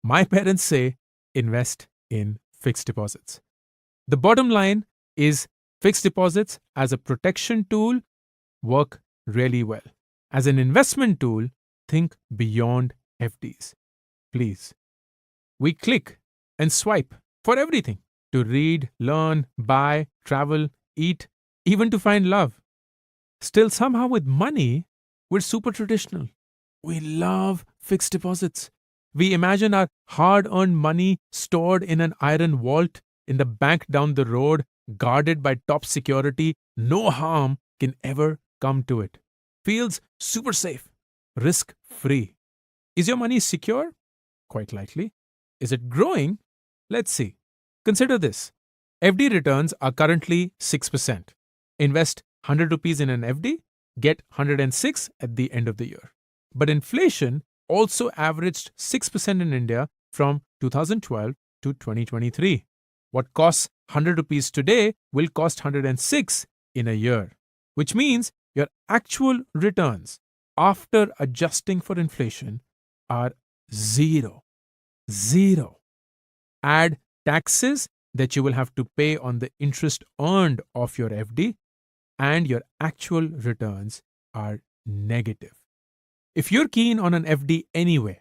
my parents say, invest in fixed deposits. The bottom line is fixed deposits as a protection tool work really well. As an investment tool, think beyond FDs. Please. We click and swipe for everything: to read, learn, buy, travel, eat, even to find love. Still, somehow with money, we're super traditional. We love fixed deposits. We imagine our hard-earned money stored in an iron vault in the bank down the road, guarded by top security. No harm can ever come to it. Feels super safe, risk-free. Is your money secure? Quite likely. Is it growing? Let's see. Consider this. FD returns are currently 6%. Invest 100 rupees in an FD, get 106 at the end of the year. But inflation also averaged 6% in India from 2012 to 2023. What costs 100 rupees today will cost 106 in a year, which means your actual returns after adjusting for inflation are zero. Zero. Add taxes that you will have to pay on the interest earned off your FD, and your actual returns are negative. If you're keen on an FD anyway,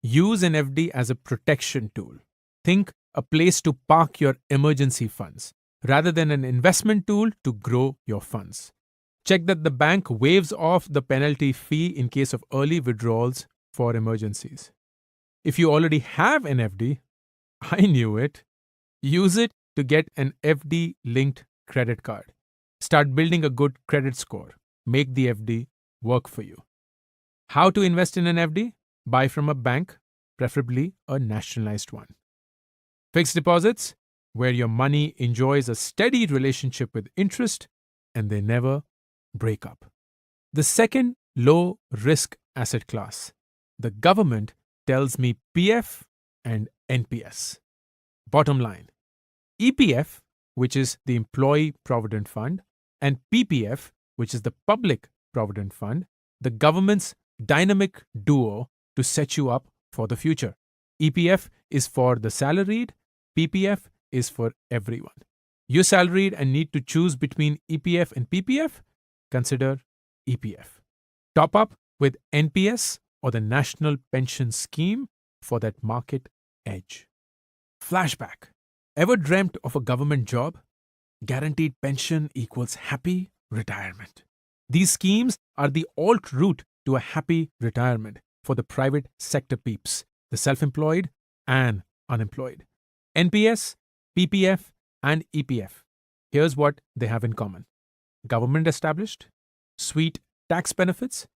use an FD as a protection tool. Think a place to park your emergency funds rather than an investment tool to grow your funds. Check that the bank waives off the penalty fee in case of early withdrawals for emergencies. If you already have an FD, I knew it. Use it to get an FD-linked credit card. Start building a good credit score. Make the FD work for you. How to invest in an FD? Buy from a bank, preferably a nationalized one. Fixed deposits, where your money enjoys a steady relationship with interest and they never break up. The second low-risk asset class. The government tells me PF and NPS. Bottom line, EPF, which is the Employee Provident Fund, and PPF, which is the Public Provident Fund, the government's dynamic duo to set you up for the future. EPF is for the salaried, PPF is for everyone. You're salaried and need to choose between EPF and PPF? Consider EPF. Top up with NPS or the National Pension Scheme for that market edge. Flashback. Ever dreamt of a government job? Guaranteed pension equals happy retirement. These schemes are the alt route to a happy retirement for the private sector peeps, the self-employed and unemployed. NPS, PPF, and EPF. Here's what they have in common. Government established, sweet tax benefits,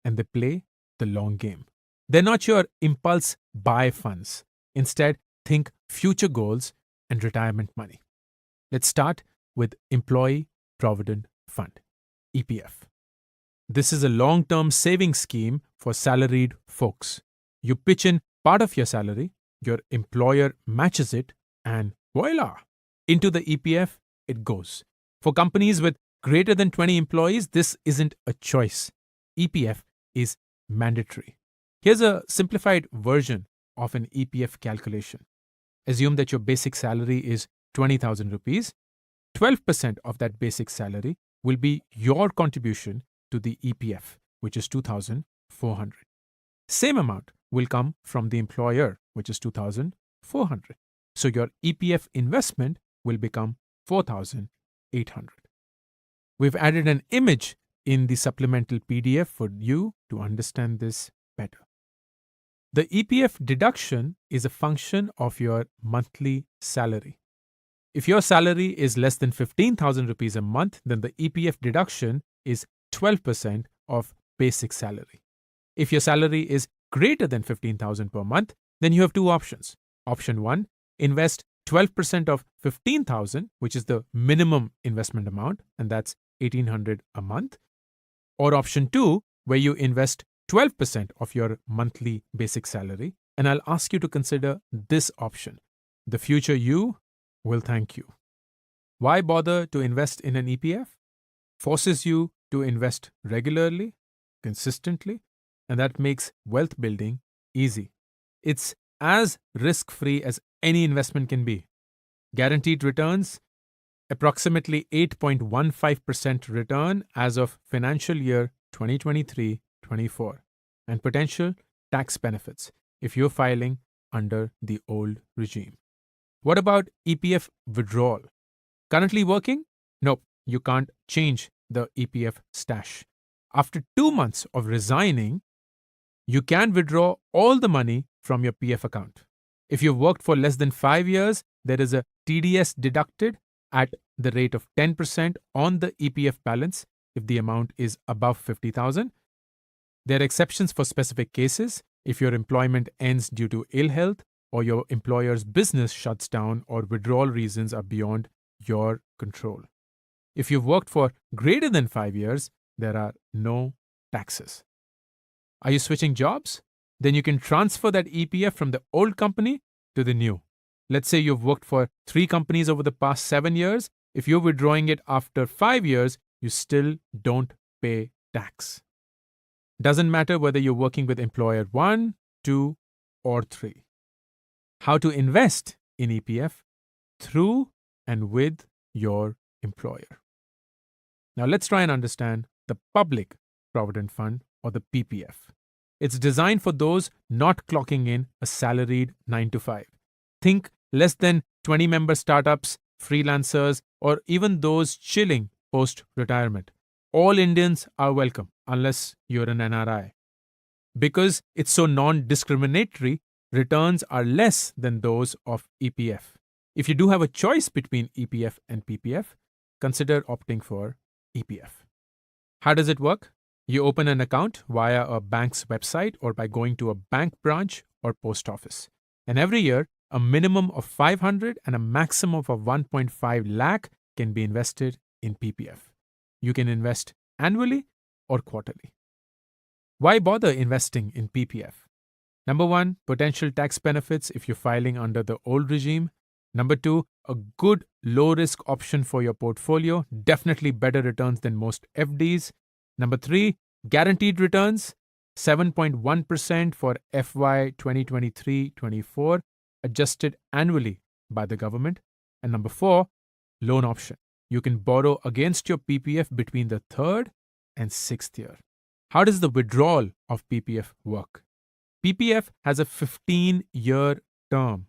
and they play the long game. They're not your impulse buy funds. Instead, think future goals and retirement money. Let's start with Employee Provident Fund, EPF. This is a long-term savings scheme for salaried folks. You pitch in part of your salary, your employer matches it, and voila! Into the EPF it goes. For companies with greater than 20 employees, this isn't a choice. EPF is mandatory. Here's a simplified version of an EPF calculation. Assume that your basic salary is 20,000 rupees. 12% of that basic salary will be your contribution to the EPF, which is 2,400. Same amount will come from the employer, which is 2,400. So your EPF investment will become 4,800. We've added an image in the supplemental PDF for you to understand this better. The EPF deduction is a function of your monthly salary. If your salary is less than 15,000 rupees a month, then the EPF deduction is 12% of basic salary. If your salary is greater than 15,000 per month, then you have two options. Option 1, invest 12% of 15,000, which is the minimum investment amount, and that's 1,800 a month. Or option 2, where you invest 12% of your monthly basic salary, and I'll ask you to consider this option. The future you will thank you. Why bother to invest in an EPF? Forces you to invest regularly, consistently, and that makes wealth building easy. It's as risk-free as any investment can be. Guaranteed returns, approximately 8.15% return as of financial year 2023-24, and potential tax benefits if you're filing under the old regime. What about EPF withdrawal? Currently working? Nope, you can't change the EPF stash. After 2 months of resigning, you can withdraw all the money from your PF account. If you've worked for less than 5 years, there is a TDS deducted at the rate of 10% on the EPF balance if the amount is above 50,000. There are exceptions for specific cases if your employment ends due to ill health or your employer's business shuts down or withdrawal reasons are beyond your control. If you've worked for greater than 5 years, there are no taxes. Are you switching jobs? Then you can transfer that EPF from the old company to the new. Let's say you've worked for 3 companies over the past 7 years. If you're withdrawing it after 5 years, you still don't pay tax. Doesn't matter whether you're working with employer 1, 2, or 3. How to invest in EPF through and with your employer. Now let's try and understand the Public Provident Fund or the PPF. It's designed for those not clocking in a salaried 9 to 5. Think less than 20 member startups, freelancers, or even those chilling post-retirement. All Indians are welcome unless you're an NRI. Because it's so non-discriminatory, returns are less than those of EPF. If you do have a choice between EPF and PPF, consider opting for EPF. How does it work? You open an account via a bank's website or by going to a bank branch or post office. And every year, a minimum of 500 and a maximum of 1.5 lakh can be invested in PPF. You can invest annually or quarterly. Why bother investing in PPF? Number 1, potential tax benefits if you're filing under the old regime. Number 2, a good low-risk option for your portfolio, definitely better returns than most FDs. Number 3, guaranteed returns, 7.1% for FY 2023-24, adjusted annually by the government. And number 4, loan option. You can borrow against your PPF between the 3rd and 6th year. How does the withdrawal of PPF work? PPF has a 15-year term.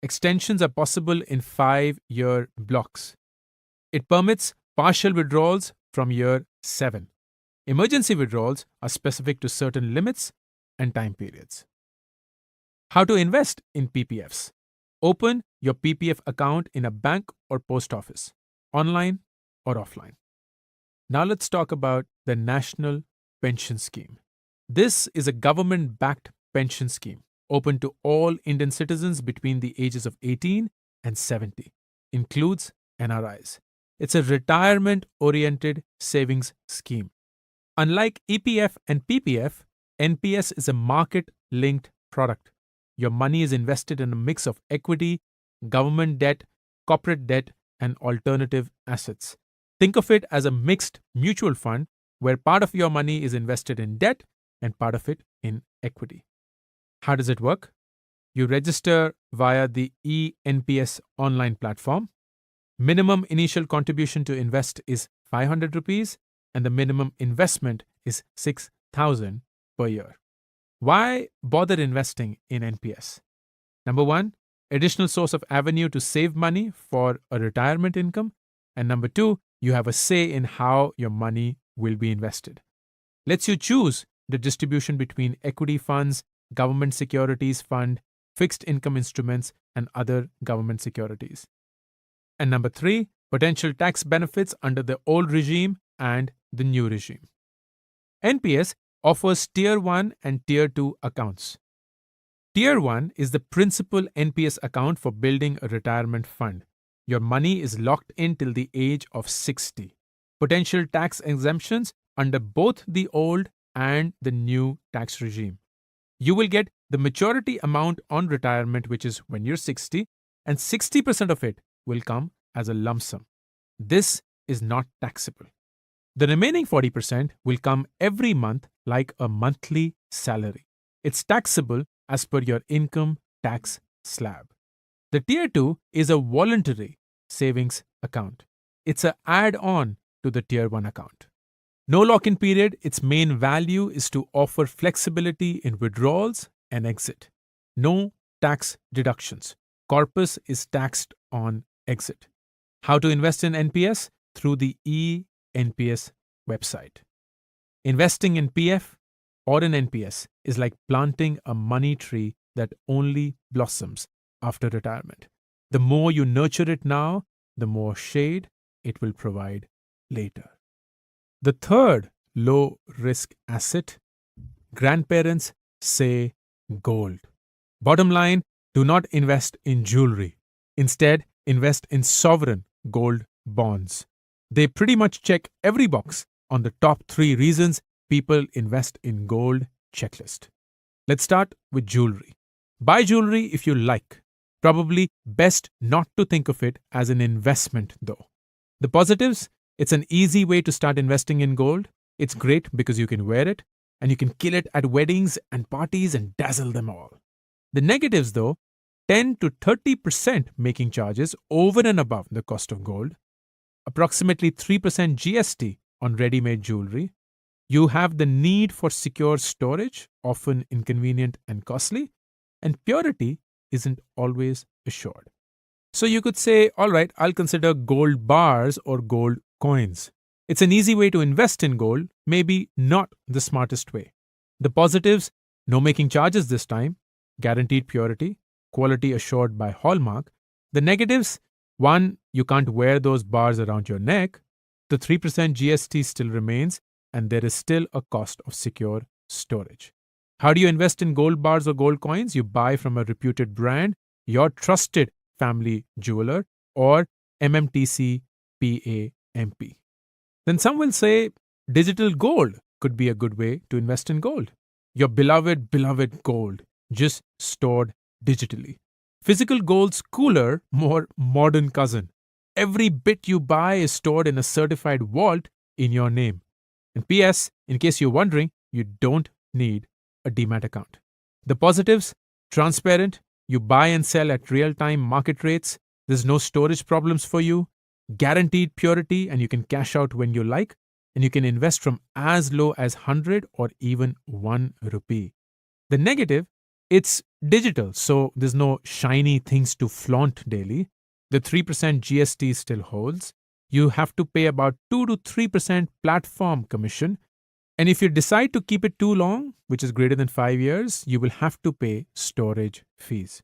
Extensions are possible in 5-year blocks. It permits partial withdrawals from year 7. Emergency withdrawals are specific to certain limits and time periods. How to invest in PPFs? Open your PPF account in a bank or post office, online or offline. Now let's talk about the National Pension Scheme. This is a government-backed pension scheme open to all Indian citizens between the ages of 18 and 70. Includes NRIs. It's a retirement-oriented savings scheme. Unlike EPF and PPF, NPS is a market-linked product. Your money is invested in a mix of equity, government debt, corporate debt, and alternative assets. Think of it as a mixed mutual fund where part of your money is invested in debt and part of it in equity. How does it work? You register via the eNPS online platform. Minimum initial contribution to invest is 500 rupees and the minimum investment is 6,000 per year. Why bother investing in NPS? Number 1, additional source of avenue to save money for a retirement income. And number 2, you have a say in how your money will be invested. Lets you choose the distribution between equity funds, government securities fund, fixed income instruments, and other government securities. And number 3, potential tax benefits under the old regime and the new regime. NPS offers Tier 1 and Tier 2 accounts. Tier 1 is the principal NPS account for building a retirement fund. Your money is locked in till the age of 60. Potential tax exemptions under both the old and the new tax regime. You will get the maturity amount on retirement, which is when you're 60, and 60% of it will come as a lump sum. This is not taxable. The remaining 40% will come every month like a monthly salary. It's taxable as per your income tax slab. The Tier 2 is a voluntary savings account. It's an add-on to the Tier 1 account. No lock-in period. Its main value is to offer flexibility in withdrawals and exit. No tax deductions. Corpus is taxed on exit. How to invest in NPS? Through the eNPS website. Investing in PF or in NPS is like planting a money tree that only blossoms after retirement. The more you nurture it now, the more shade it will provide later. The third low-risk asset, grandparents say gold. Bottom line, do not invest in jewelry. Instead, invest in sovereign gold bonds. They pretty much check every box on the top 3 reasons people invest in gold checklist. Let's start with jewelry. Buy jewelry if you like. Probably best not to think of it as an investment though. The positives, it's an easy way to start investing in gold. It's great because you can wear it and you can kill it at weddings and parties and dazzle them all. The negatives though, 10 to 30% making charges over and above the cost of gold, approximately 3% GST on ready-made jewelry. You have the need for secure storage, often inconvenient and costly, and purity isn't always assured. So you could say, all right, I'll consider gold bars or gold coins. It's an easy way to invest in gold, maybe not the smartest way. The positives, no making charges this time, guaranteed purity, quality assured by Hallmark. The negatives, 1, you can't wear those bars around your neck. The 3% GST still remains, and there is still a cost of secure storage. How do you invest in gold bars or gold coins? You buy from a reputed brand, your trusted family jeweler, or MMTC PAMP. Then some will say digital gold could be a good way to invest in gold. Your beloved gold, just stored digitally. Physical gold's cooler, more modern cousin. Every bit you buy is stored in a certified vault in your name. And PS, in case you're wondering, you don't need a demat account. The positives, transparent, you buy and sell at real-time market rates, there's no storage problems for you, guaranteed purity, and you can cash out when you like. and you can invest from as low as 100 or even 1 rupee. The negative, it's digital, so there's no shiny things to flaunt daily. The 3% GST still holds. You have to pay about 2 to 3% platform commission. And if you decide to keep it too long, which is greater than 5 years, you will have to pay storage fees.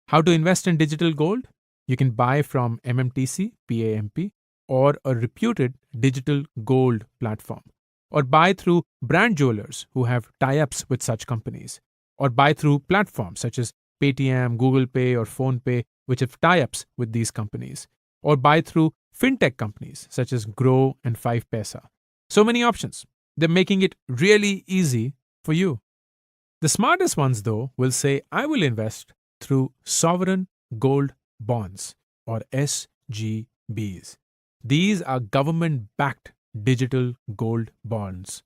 How to invest in digital gold? You can buy from MMTC, PAMP, or a reputed digital gold platform, or buy through brand jewelers who have tie-ups with such companies, or buy through platforms such as Paytm, Google Pay, or PhonePe, which have tie-ups with these companies, or buy through fintech companies such as Grow and 5paisa. So many options. They're making it really easy for you. The smartest ones, though, will say, I will invest through sovereign gold bonds, or SGBs. These are government-backed digital gold bonds.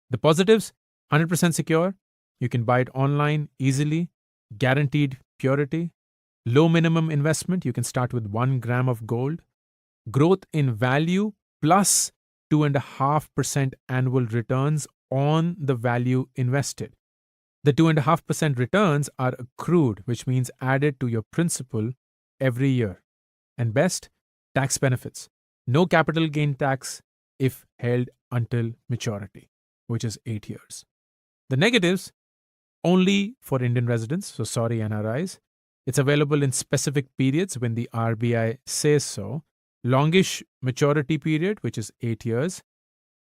The positives, 100% secure. You can buy it online easily, guaranteed purity, low minimum investment. You can start with 1 gram of gold, growth in value plus 2.5% annual returns on the value invested. The 2.5% returns are accrued, which means added to your principal every year. And best, tax benefits. No capital gain tax if held until maturity, which is 8 years. The negatives, only for Indian residents, so sorry NRIs. It's available in specific periods when the RBI says so. Longish maturity period, which is 8 years.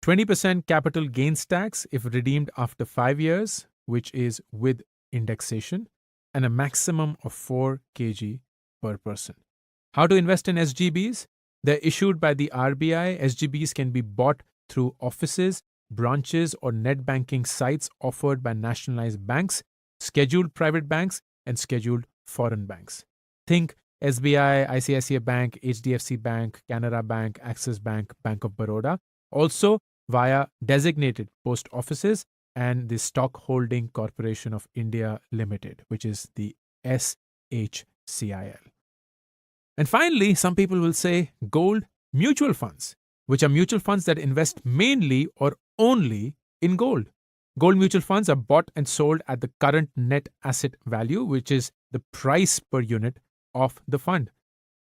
20% capital gains tax if redeemed after 5 years, which is with indexation, and a maximum of 4 kg per person. How to invest in SGBs? They're issued by the RBI. SGBs can be bought through offices, branches, or net banking sites offered by nationalized banks, scheduled private banks, and scheduled foreign banks. Think SBI, ICICI Bank, HDFC Bank, Canara Bank, Axis Bank, Bank of Baroda. Also via designated post offices and the Stock Holding Corporation of India Limited, which is the SHCIL. And finally, some people will say gold mutual funds, which are mutual funds that invest mainly or only in gold. Gold mutual funds are bought and sold at the current net asset value, which is the price per unit of the fund.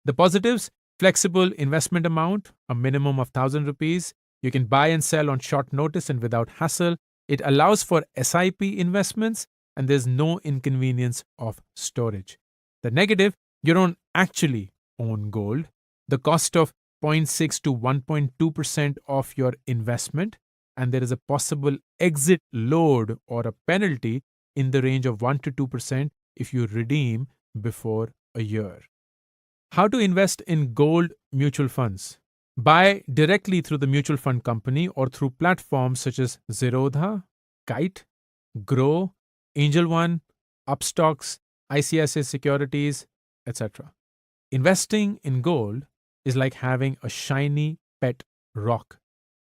The positives, flexible investment amount, a minimum of 1,000 rupees. You can buy and sell on short notice and without hassle. It allows for SIP investments, and there's no inconvenience of storage. The negative, you don't actually own gold. The cost of 0.6 to 1.2% of your investment, and there is a possible exit load or a penalty in the range of 1 to 2% if you redeem before a year. How to invest in gold mutual funds? Buy directly through the mutual fund company or through platforms such as Zerodha, Kite, Grow, Angel One, Upstocks, ICICI Securities, etc. Investing in gold is like having a shiny pet rock.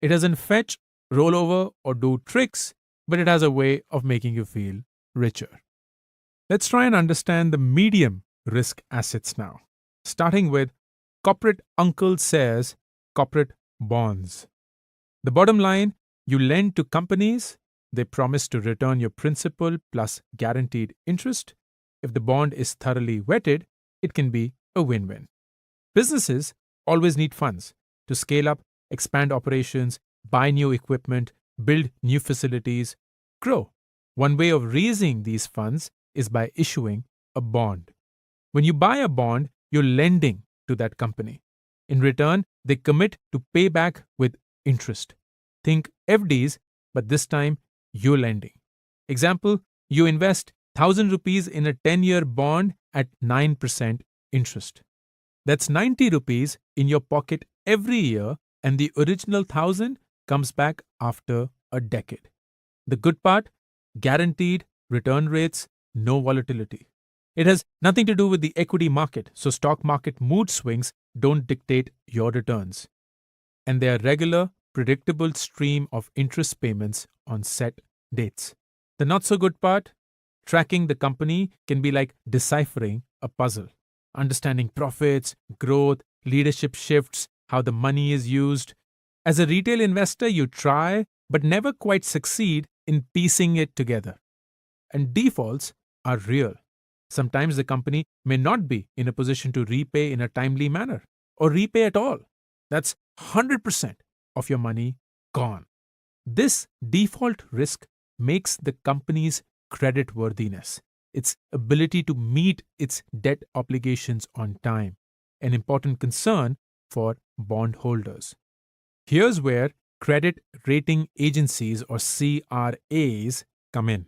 It doesn't fetch, roll over, or do tricks, but it has a way of making you feel richer. Let's try and understand the medium risk assets now, starting with corporate uncle says corporate bonds. The bottom line, you lend to companies, they promise to return your principal plus guaranteed interest. If the bond is thoroughly vetted, it can be a win-win. Businesses always need funds to scale up, expand operations, buy new equipment, build new facilities, grow. One way of raising these funds is by issuing a bond. When you buy a bond, you're lending to that company. In return, they commit to pay back with interest. Think FDs, but this time you're lending. Example, you invest 1,000 rupees in a 10-year bond at 9% interest. That's 90 rupees in your pocket every year, and the original 1,000 comes back after a decade. The good part, guaranteed return rates, no volatility. It has nothing to do with the equity market, so stock market mood swings don't dictate your returns. And they are regular, predictable stream of interest payments on set dates. The not so good part, tracking the company can be like deciphering a puzzle. Understanding profits, growth, leadership shifts, how the money is used. As a retail investor, you try but never quite succeed in piecing it together. And defaults are real. Sometimes the company may not be in a position to repay in a timely manner or repay at all. That's 100% of your money gone. This default risk makes the company's creditworthiness, its ability to meet its debt obligations on time, an important concern for bondholders. Here's where credit rating agencies or CRAs come in.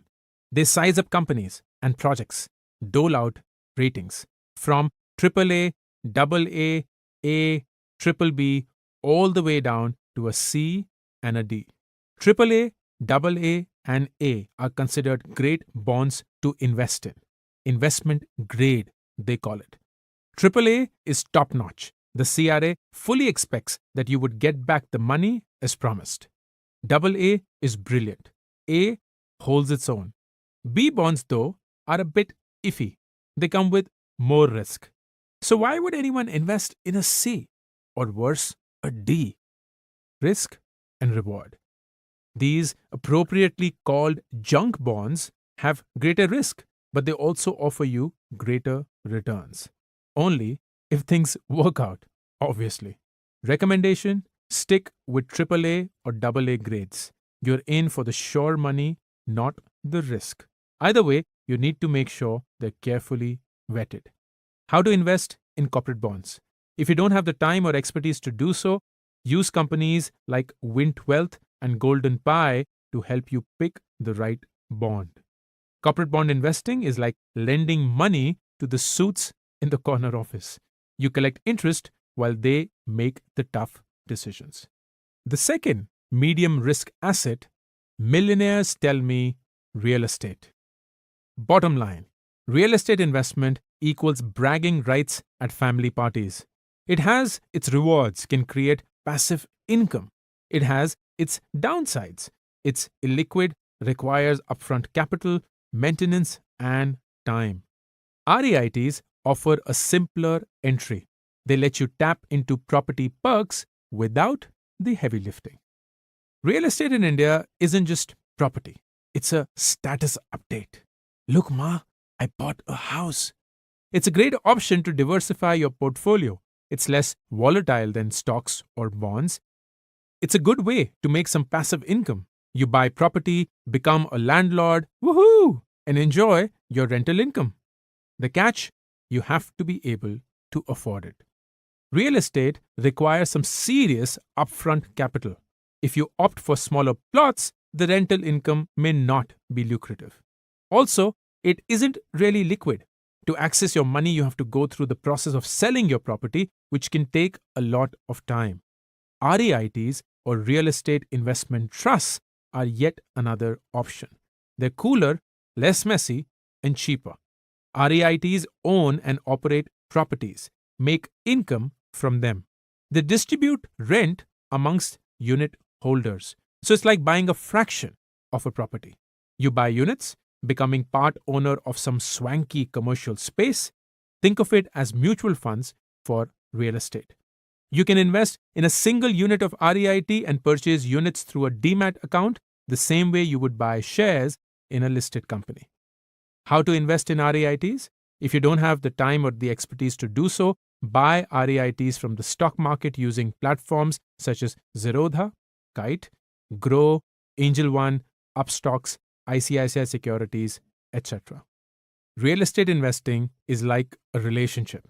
They size up companies and projects, dole out ratings from AAA, AA, A, triple B, all the way down to a C and a D. AAA, AA, and A are considered great bonds to invest in. Investment grade, they call it. AAA is top notch. The CRA fully expects that you would get back the money as promised. AA is brilliant. A holds its own. B bonds, though, are a bit iffy. They come with more risk. So why would anyone invest in a C? Or worse, a D? Risk and reward. These appropriately called junk bonds have greater risk, but they also offer you greater returns. Only if things work out, obviously. Recommendation: stick with AAA or AA grades. You're in for the sure money, not the risk. Either way, you need to make sure they're carefully vetted. How to invest in corporate bonds? If you don't have the time or expertise to do so, use companies like Wint Wealth and Golden Pie to help you pick the right bond. Corporate bond investing is like lending money to the suits in the corner office. You collect interest while they make the tough decisions. The second medium risk asset, millionaires tell me, real estate. Bottom line, real estate investment equals bragging rights at family parties. It has its rewards, can create passive income. It has its downsides. It's illiquid, requires upfront capital, maintenance, and time. REITs offer a simpler entry. They let you tap into property perks without the heavy lifting. Real estate in India isn't just property, it's a status update. Look, Ma, I bought a house. It's a great option to diversify your portfolio. It's less volatile than stocks or bonds. It's a good way to make some passive income. You buy property, become a landlord, woohoo, and enjoy your rental income. The catch: you have to be able to afford it. Real estate requires some serious upfront capital. If you opt for smaller plots, the rental income may not be lucrative. Also, it isn't really liquid. To access your money, you have to go through the process of selling your property, which can take a lot of time. REITs or real estate investment trusts are yet another option. They're cooler, less messy, and cheaper. REITs own and operate properties, make income from them. They distribute rent amongst unit holders. So it's like buying a fraction of a property. You buy units, becoming part owner of some swanky commercial space. Think of it as mutual funds for real estate. You can invest in a single unit of REIT and purchase units through a demat account the same way you would buy shares in a listed company. How to invest in REITs? If you don't have the time or the expertise to do so, buy REITs from the stock market using platforms such as Zerodha, Kite, Grow, Angel One, Upstocks, ICICI Securities, etc. Real estate investing is like a relationship.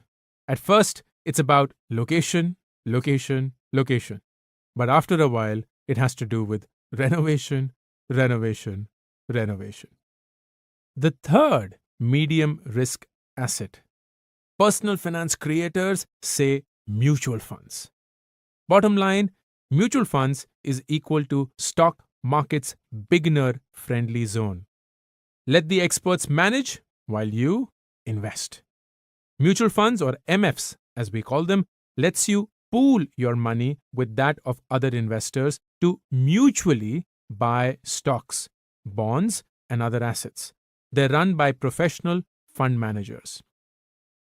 At first, it's about location, location, location. But after a while, it has to do with renovation, renovation, renovation. The third medium risk asset. Personal finance creators say mutual funds. Bottom line, mutual funds is equal to stock market's beginner-friendly zone. Let the experts manage while you invest. Mutual funds, or MFs as we call them, lets you pool your money with that of other investors to mutually buy stocks, bonds, and other assets. They're run by professional fund managers.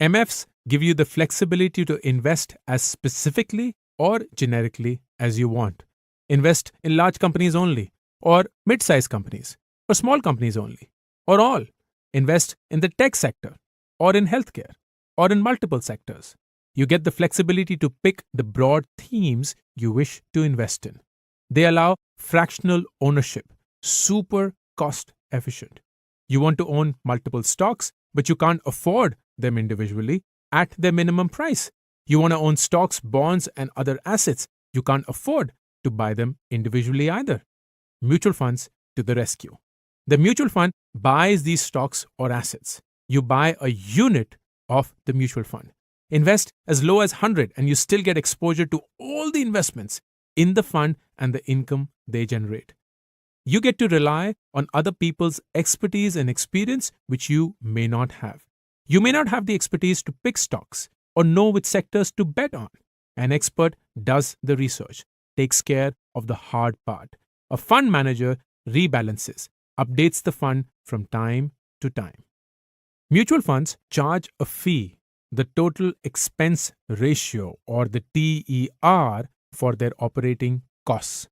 MFs give you the flexibility to invest as specifically or generically as you want. Invest in large companies only, or mid sized companies, or small companies only, or all. Invest in the tech sector, or in healthcare, or in multiple sectors. You get the flexibility to pick the broad themes you wish to invest in. They allow fractional ownership, super cost efficient. You want to own multiple stocks, but you can't afford them individually at their minimum price. You want to own stocks, bonds, and other assets. You can't afford to buy them individually either. Mutual funds to the rescue. The mutual fund buys these stocks or assets. You buy a unit of the mutual fund. Invest as low as 100 and you still get exposure to all the investments in the fund and the income they generate. You get to rely on other people's expertise and experience, which you may not have. You may not have the expertise to pick stocks or know which sectors to bet on. An expert does the research, takes care of the hard part. A fund manager rebalances, updates the fund from time to time. Mutual funds charge a fee, the total expense ratio or the TER, for their operating costs.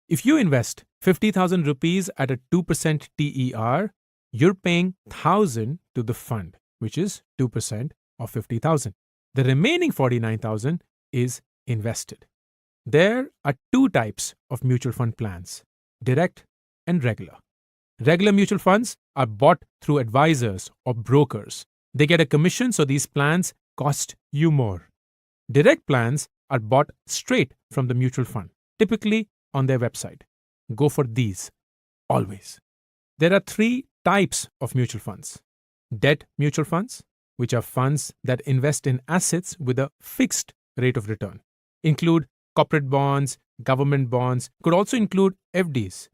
If you invest 50,000 rupees at a 2% TER, you're paying 1,000 to the fund, which is 2% of 50,000. The remaining 49,000 is invested. There are two types of mutual fund plans: direct and regular. Regular mutual funds are bought through advisors or brokers. They get a commission, so these plans cost you more. Direct plans are bought straight from the mutual fund, typically on their website. Go for these, always. There are three types of mutual funds: debt mutual funds, which are funds that invest in assets with a fixed rate of return, include corporate bonds, government bonds, could also include FDs.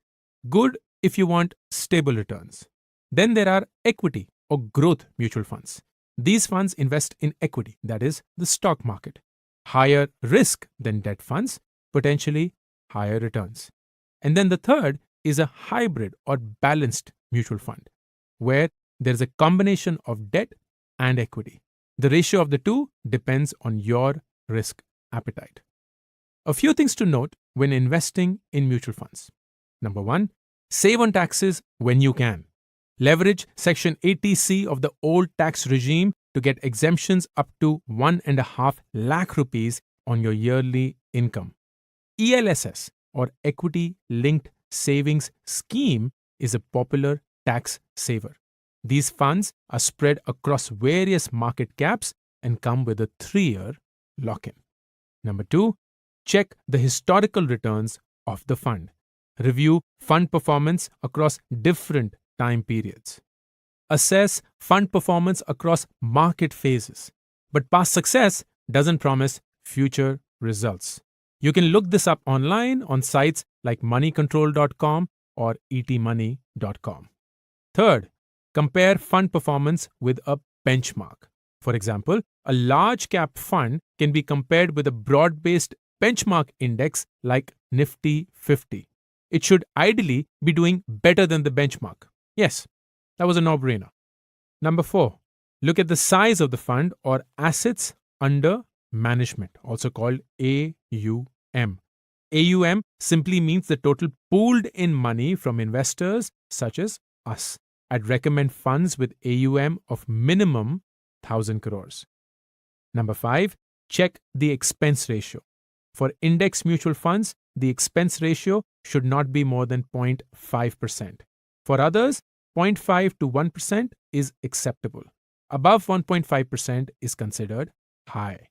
Good if you want stable returns. Then there are equity or growth mutual funds. These funds invest in equity, that is, the stock market. Higher risk than debt funds, potentially higher returns. And then the third is a hybrid or balanced mutual fund, where there's a combination of debt and equity. The ratio of the two depends on your risk appetite. A few things to note when investing in mutual funds. Number one, save on taxes when you can. Leverage Section 80C of the old tax regime to get exemptions up to 1.5 lakh rupees on your yearly income. ELSS or Equity Linked Savings Scheme is a popular tax saver. These funds are spread across various market caps and come with a 3-year lock-in. Number two, check the historical returns of the fund. Review fund performance across different time periods. Assess fund performance across market phases. But past success doesn't promise future results. You can look this up online on sites like moneycontrol.com or etmoney.com. Third, compare fund performance with a benchmark. For example, a large cap fund can be compared with a broad-based benchmark index like Nifty 50. It should ideally be doing better than the benchmark. Yes, that was a no-brainer. Number 4, look at the size of the fund or assets under management, also called AUM. AUM simply means the total pooled in money from investors such as us. I'd recommend funds with AUM of minimum 1,000 crores. Number 5, check the expense ratio. For index mutual funds, the expense ratio should not be more than 0.5%. For others, 0.5 to 1% is acceptable. Above 1.5% is considered high.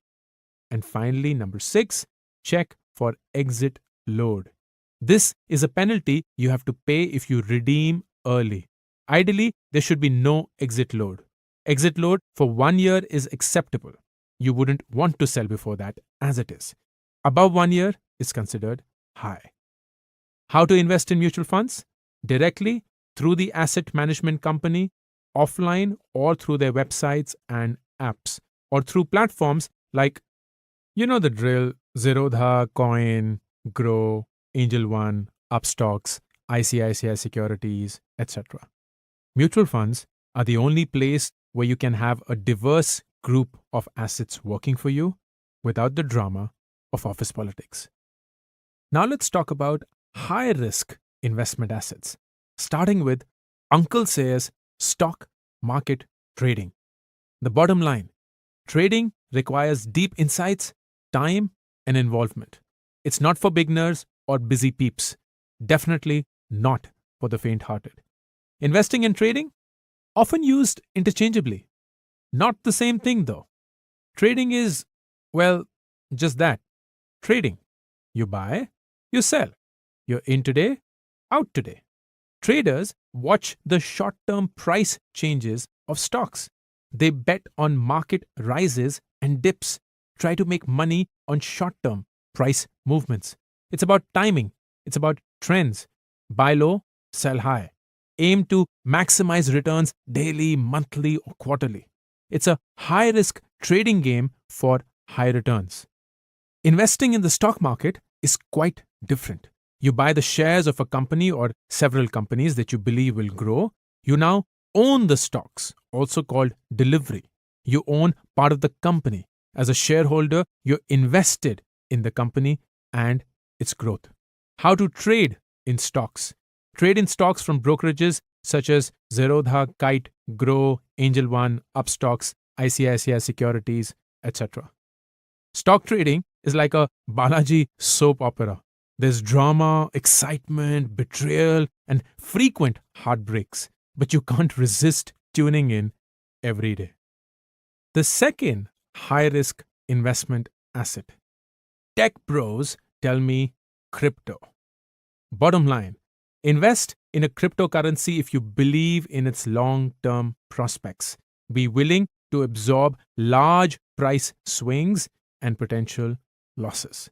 And finally, number 6, check for exit load. This is a penalty you have to pay if you redeem early. Ideally, there should be no exit load. Exit load for 1 year is acceptable. You wouldn't want to sell before that as it is. Above 1 year is considered high. How to invest in mutual funds? Directly through the asset management company, offline or through their websites and apps, or through platforms like, you know the drill, Zerodha, Coin, Grow, Angel One, Upstocks, ICICI Securities, etc. Mutual funds are the only place where you can have a diverse group of assets working for you without the drama of office politics. Now let's talk about high risk investment assets, starting with Uncle Sayers stock market trading. The bottom line: trading requires deep insights, time, and involvement. It's not for beginners or busy peeps. Definitely not for the faint hearted. Investing and trading? Often used interchangeably. Not the same thing though. Trading is, well, just that, trading. You buy, you sell. You're in today, out today. Traders watch the short term price changes of stocks. They bet on market rises and dips, try to make money on short term price movements. It's about timing, it's about trends. Buy low, sell high. Aim to maximize returns daily, monthly, or quarterly. It's a high risk trading game for high returns. Investing in the stock market is quite different. You buy the shares of a company or several companies that you believe will grow. You now own the stocks, also called delivery. You own part of the company. As a shareholder, you're invested in the company and its growth. How to trade in stocks? Trade in stocks from brokerages such as Zerodha, Kite, Grow, Angel One, Upstocks, ICICI Securities, etc. Stock trading is like a Balaji soap opera. There's drama, excitement, betrayal, and frequent heartbreaks, but you can't resist tuning in every day. The second high-risk investment asset. Tech bros tell me crypto. Bottom line, invest in a cryptocurrency if you believe in its long-term prospects. Be willing to absorb large price swings and potential losses.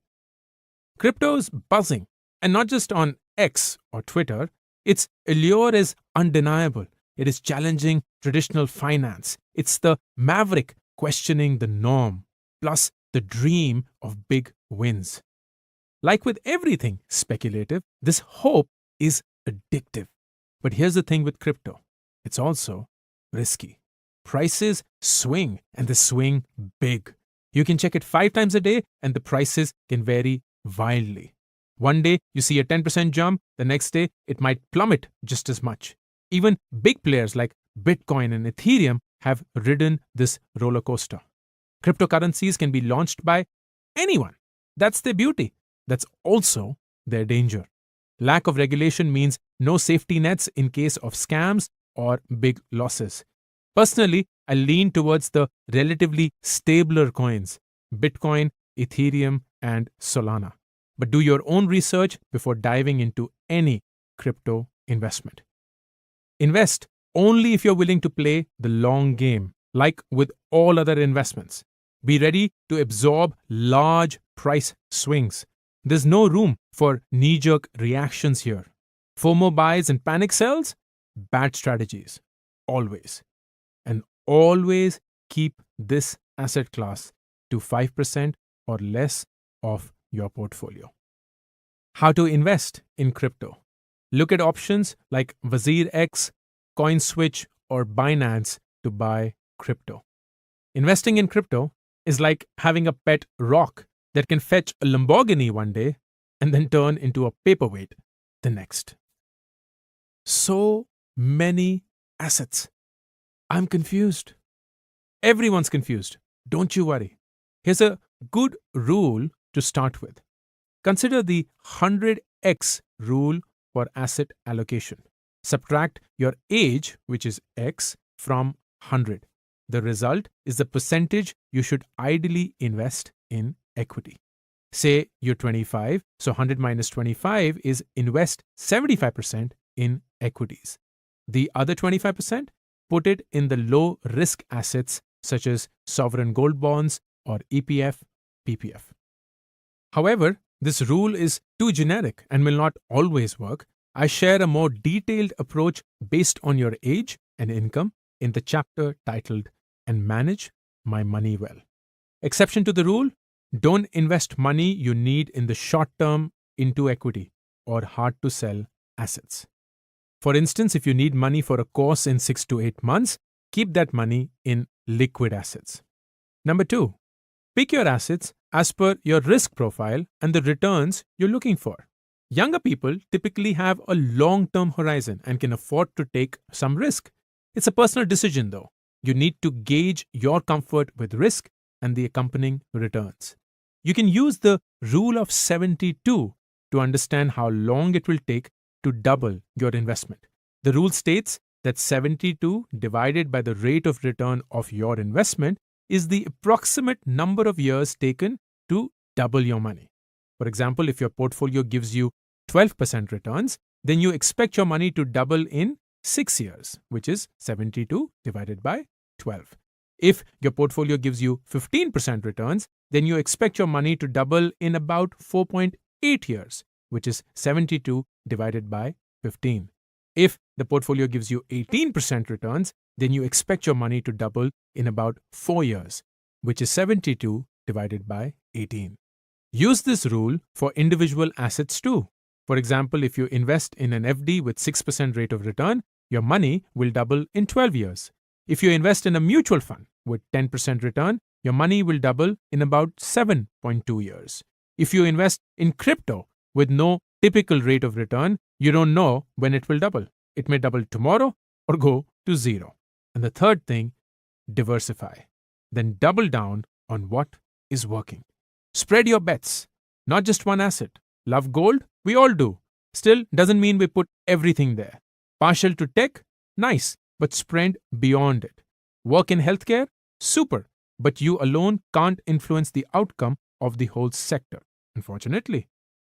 Crypto's buzzing, and not just on X or Twitter. Its allure is undeniable. It is challenging traditional finance. It's the maverick questioning the norm, plus the dream of big wins. Like with everything speculative, this hope is addictive. But here's the thing with crypto: it's also risky. Prices swing, and they swing big. You can check it 5 times a day, and the prices can vary wildly. One day you see a 10% jump, the next day it might plummet just as much. Even big players like Bitcoin and Ethereum have ridden this roller coaster. Cryptocurrencies can be launched by anyone. That's their beauty. That's also their danger. Lack of regulation means no safety nets in case of scams or big losses. Personally, I lean towards the relatively stabler coins: Bitcoin, Ethereum, and Solana. But do your own research before diving into any crypto investment. Invest only if you're willing to play the long game, like with all other investments. Be ready to absorb large price swings. There's no room for knee-jerk reactions here. FOMO buys and panic sells? Bad strategies. Always. And always keep this asset class to 5% or less of your portfolio. How to invest in crypto? Look at options like WazirX, CoinSwitch, or Binance to buy crypto. Investing in crypto is like having a pet rock that can fetch a Lamborghini one day and then turn into a paperweight the next. So many assets. I'm confused. Everyone's confused. Don't you worry. Here's a good rule to start with. Consider the 100x rule for asset allocation. Subtract your age, which is X, from 100. The result is the percentage you should ideally invest in equity. Say you're 25, so 100 minus 25 is invest 75% in equities. The other 25%, put it in the low risk assets such as sovereign gold bonds or EPF, PPF. However, this rule is too generic and will not always work. I share a more detailed approach based on your age and income in the chapter titled "And Manage My Money Well." Exception to the rule: don't invest money you need in the short term into equity or hard to sell assets. For instance, if you need money for a course in 6 to 8 months, keep that money in liquid assets. Number 2, pick your assets as per your risk profile and the returns you're looking for. Younger people typically have a long term horizon and can afford to take some risk. It's a personal decision, though. You need to gauge your comfort with risk and the accompanying returns. You can use the rule of 72 to understand how long it will take to double your investment. The rule states that 72 divided by the rate of return of your investment is the approximate number of years taken to double your money. For example, if your portfolio gives you 12% returns, then you expect your money to double in 6 years, which is 72 divided by 12. If your portfolio gives you 15% returns, then you expect your money to double in about 4.8 years, which is 72 divided by 15. If the portfolio gives you 18% returns, then you expect your money to double in about 4 years, which is 72 divided by 18. Use this rule for individual assets too. For example, if you invest in an FD with 6% rate of return, your money will double in 12 years. If you invest in a mutual fund with 10% return, your money will double in about 7.2 years. If you invest in crypto with no typical rate of return, you don't know when it will double. It may double tomorrow or go to zero. And the third thing, diversify. Then double down on what is working. Spread your bets, not just one asset. Love gold? We all do. Still, doesn't mean we put everything there. Partial to tech? Nice, but spread beyond it. Work in healthcare? Super, but you alone can't influence the outcome of the whole sector, unfortunately.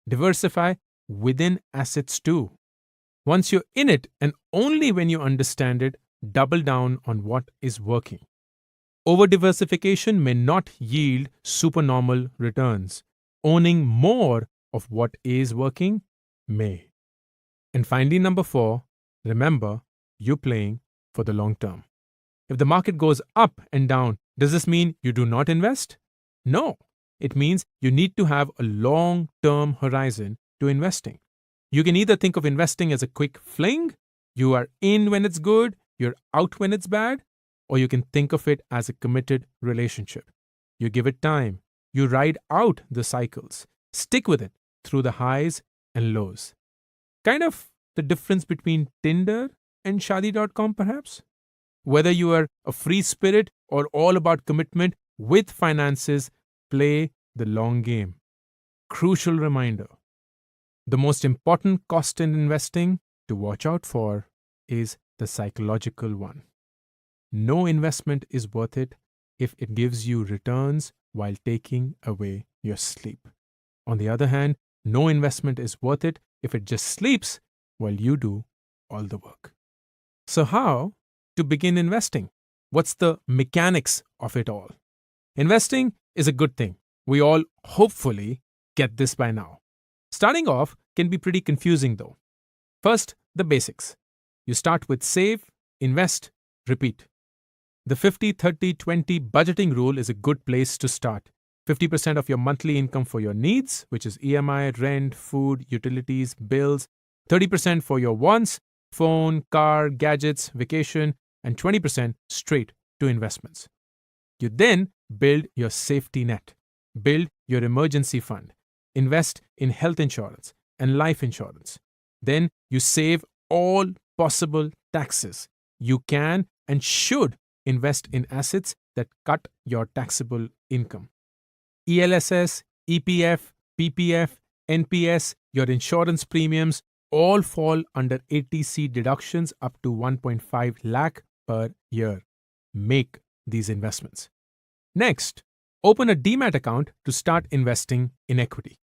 Diversify within assets too. Once you're in it, and only when you understand it, double down on what is working. Over-diversification may not yield supernormal returns. Owning more of what is working may. And finally, number 4, remember, you're playing for the long term. If the market goes up and down, does this mean you do not invest? No. It means you need to have a long-term horizon to investing. You can either think of investing as a quick fling, you are in when it's good, you're out when it's bad, or you can think of it as a committed relationship. You give it time, you ride out the cycles, stick with it through the highs and lows. Kind of the difference between Tinder and Shadi.com, perhaps? Whether you are a free spirit or all about commitment with finances, play the long game. Crucial reminder. The most important cost in investing to watch out for is the psychological one. No investment is worth it if it gives you returns while taking away your sleep. On the other hand, no investment is worth it if it just sleeps while you do all the work. So how to begin investing? What's the mechanics of it all? Investing is a good thing. We all hopefully get this by now. Starting off can be pretty confusing though. First, the basics. You start with save, invest, repeat. The 50-30-20 budgeting rule is a good place to start. 50% of your monthly income for your needs, which is EMI, rent, food, utilities, bills. 30% for your wants, phone, car, gadgets, vacation, and 20% straight to investments. You then build your safety net. Build your emergency fund. Invest in health insurance and life insurance. Then you save all possible taxes. You can and should invest in assets that cut your taxable income. ELSS, EPF, PPF, NPS, your insurance premiums all fall under ATC deductions up to 1.5 lakh per year. Make these investments. Next, open a demat account to start investing in equity.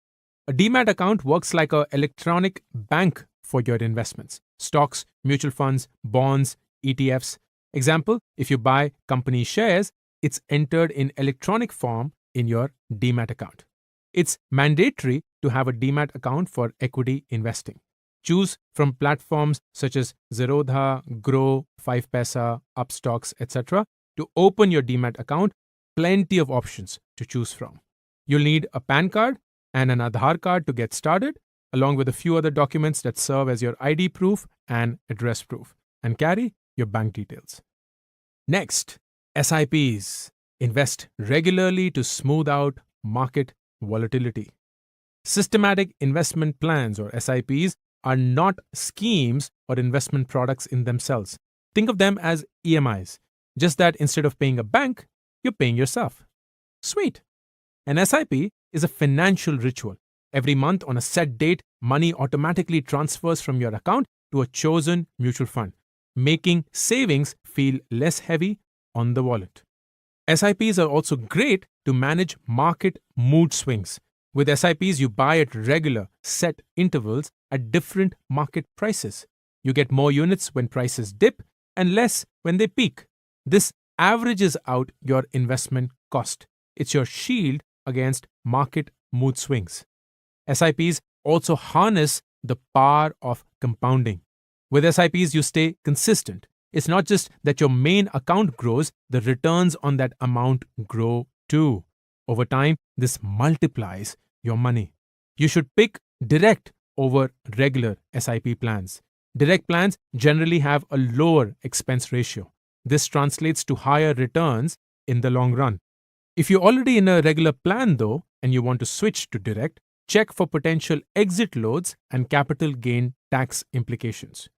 A demat account works like an electronic bank for your investments. Stocks, mutual funds, bonds, ETFs. Example, if you buy company shares, it's entered in electronic form in your demat account. It's mandatory to have a demat account for equity investing. Choose from platforms such as Zerodha, Grow, 5paisa, Upstocks, etc. to open your demat account. Plenty of options to choose from. You'll need a PAN card and an Aadhaar card to get started, along with a few other documents that serve as your ID proof and address proof, and carry your bank details. Next, SIPs. Invest regularly to smooth out market volatility. Systematic investment plans, or SIPs, are not schemes or investment products in themselves. Think of them as EMIs, just that instead of paying a bank, you're paying yourself. Sweet. An SIP is a financial ritual. Every month on a set date, money automatically transfers from your account to a chosen mutual fund, making savings feel less heavy on the wallet. SIPs are also great to manage market mood swings. With SIPs, you buy at regular, set intervals at different market prices. You get more units when prices dip and less when they peak. This averages out your investment cost. It's your shield against market mood swings. SIPs also harness the power of compounding. With SIPs, you stay consistent. It's not just that your main account grows, the returns on that amount grow too. Over time, this multiplies your money. You should pick direct over regular SIP plans. Direct plans generally have a lower expense ratio. This translates to higher returns in the long run. If you're already in a regular plan, though, and you want to switch to direct, check for potential exit loads and capital gain tax implications.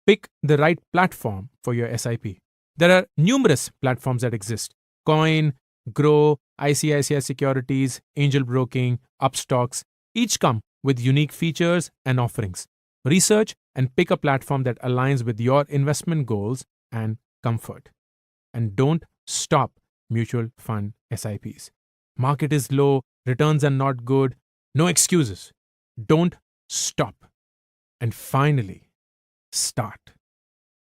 Pick the right platform for your SIP. There are numerous platforms that exist: Coin, Grow, ICICI Securities, Angel Broking, Upstocks. Each come with unique features and offerings. Research and pick a platform that aligns with your investment goals and comfort. And don't stop mutual fund SIPs. Market is low, returns are not good. No excuses. Don't stop. And finally, start.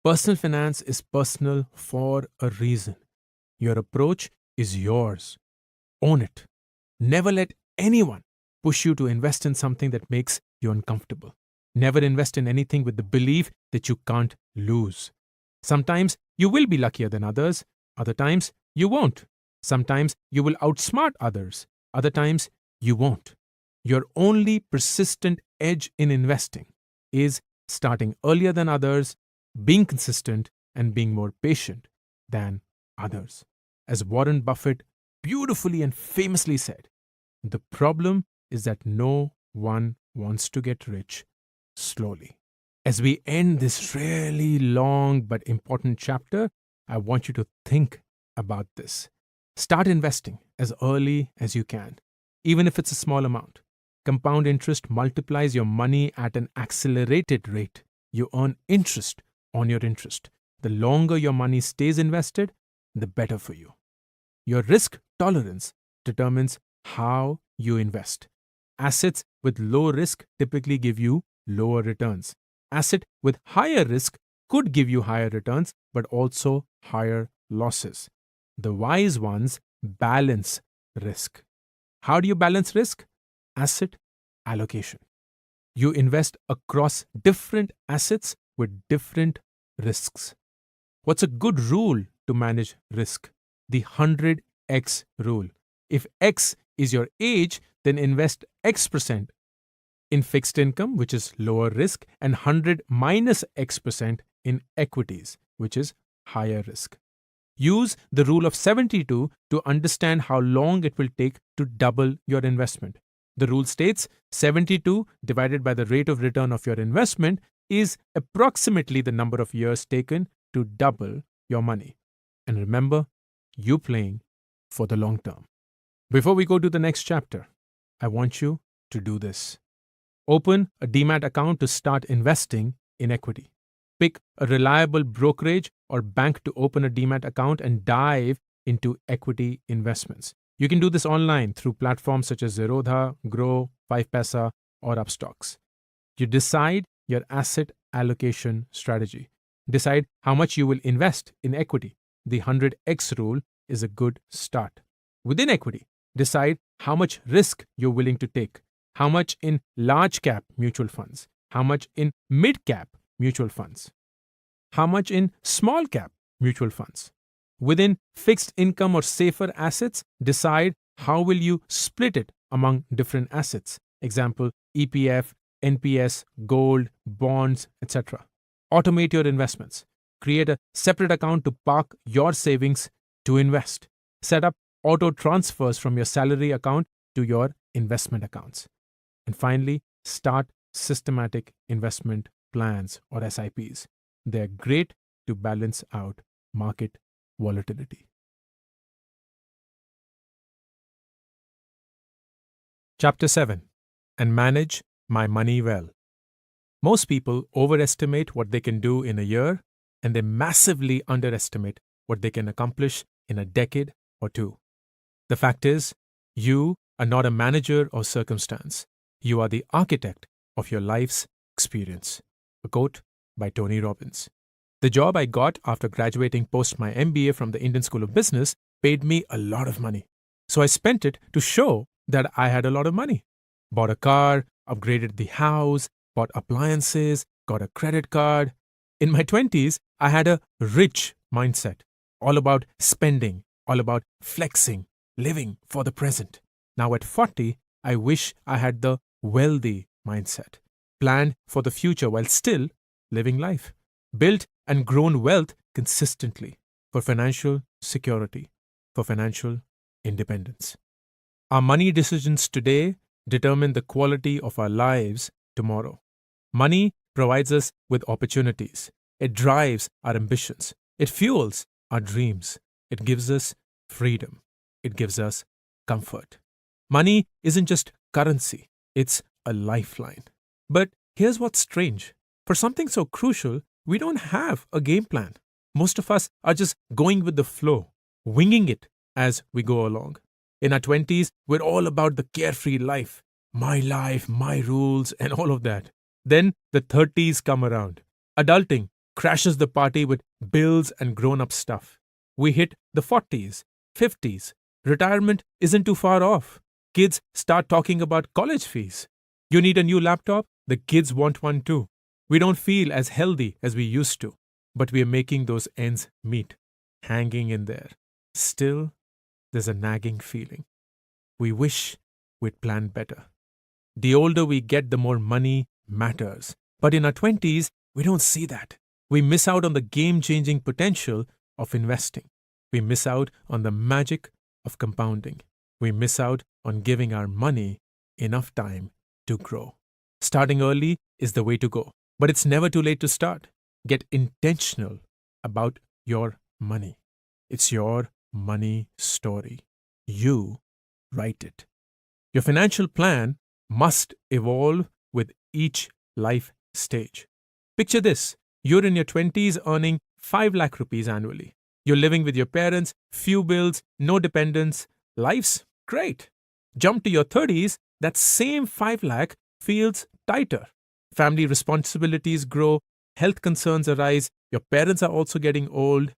Personal finance is personal for a reason. Your approach is yours. Own it. Never let anyone push you to invest in something that makes you uncomfortable. Never invest in anything with the belief that you can't lose. Sometimes you will be luckier than others. Other times you won't. Sometimes you will outsmart others. Other times you won't. Your only persistent edge in investing is starting earlier than others, being consistent, and being more patient than others. As Warren Buffett beautifully and famously said, the problem is that no one wants to get rich slowly. As we end this really long but important chapter, I want you to think about this. Start investing as early as you can, even if it's a small amount. Compound interest multiplies your money at an accelerated rate. You earn interest on your interest. The longer your money stays invested, the better for you. Your risk tolerance determines how you invest. Assets with low risk typically give you lower returns. Assets with higher risk could give you higher returns, but also higher losses. The wise ones balance risk. How do you balance risk? Asset allocation. You invest across different assets with different risks. What's a good rule to manage risk? The 100x rule. If X is your age, then invest X% in fixed income, which is lower risk, and 100 minus X% in equities, which is higher risk. Use the rule of 72 to understand how long it will take to double your investment. The rule states 72 divided by the rate of return of your investment is approximately the number of years taken to double your money. And remember, you're playing for the long term. Before we go to the next chapter, I want you to do this. Open a demat account to start investing in equity. Pick a reliable brokerage or bank to open a demat account and dive into equity investments. You can do this online through platforms such as Zerodha, Grow, 5paisa, or Upstocks. You decide your asset allocation strategy. Decide how much you will invest in equity. The 100x rule is a good start. Within equity, decide how much risk you're willing to take. How much in large cap mutual funds? How much in mid cap mutual funds? How much in small cap mutual funds? Within fixed income or safer assets, decide how will you split it among different assets. Example, EPF, NPS, gold, bonds, etc. Automate your investments. Create a separate account to park your savings to invest. Set up auto transfers from your salary account to your investment accounts. And finally, start systematic investment plans or SIPs. They're great to balance out market volatility. Chapter 7. And manage my money well. Most people overestimate what they can do in a year, and they massively underestimate what they can accomplish in a decade or two. The fact is, you are not a manager of circumstance. You are the architect of your life's experience. A quote by Tony Robbins. The job I got after graduating post my MBA from the Indian School of Business paid me a lot of money. So I spent it to show that I had a lot of money. Bought a car, upgraded the house, bought appliances, got a credit card. In my 20s, I had a rich mindset, all about spending, all about flexing, living for the present. Now at 40, I wish I had the wealthy mindset, planned for the future while still living life, built and grown wealth consistently for financial security, for financial independence. Our money decisions today determine the quality of our lives tomorrow. Money provides us with opportunities. It drives our ambitions. It fuels our dreams. It gives us freedom. It gives us comfort. Money isn't just currency, it's a lifeline. But here's what's strange. For something so crucial, we don't have a game plan. Most of us are just going with the flow, winging it as we go along. In our 20s, we're all about the carefree life, my rules, and all of that. Then the 30s come around. Adulting crashes the party with bills and grown-up stuff. We hit the 40s, 50s. Retirement isn't too far off. Kids start talking about college fees. You need a new laptop? The kids want one too. We don't feel as healthy as we used to, but we are making those ends meet, hanging in there. Still, there's a nagging feeling. We wish we'd planned better. The older we get, the more money matters. But in our 20s, we don't see that. We miss out on the game-changing potential of investing. We miss out on the magic of compounding. We miss out on giving our money enough time to grow. Starting early is the way to go, but it's never too late to start. Get intentional about your money. It's your money story. You write it. Your financial plan must evolve with each life stage. Picture this. You're in your 20s earning 5 lakh rupees annually. You're living with your parents, few bills, no dependents. Life's great. Jump to your 30s, that same 5 lakh feels tighter. Family responsibilities grow, health concerns arise, your parents are also getting old.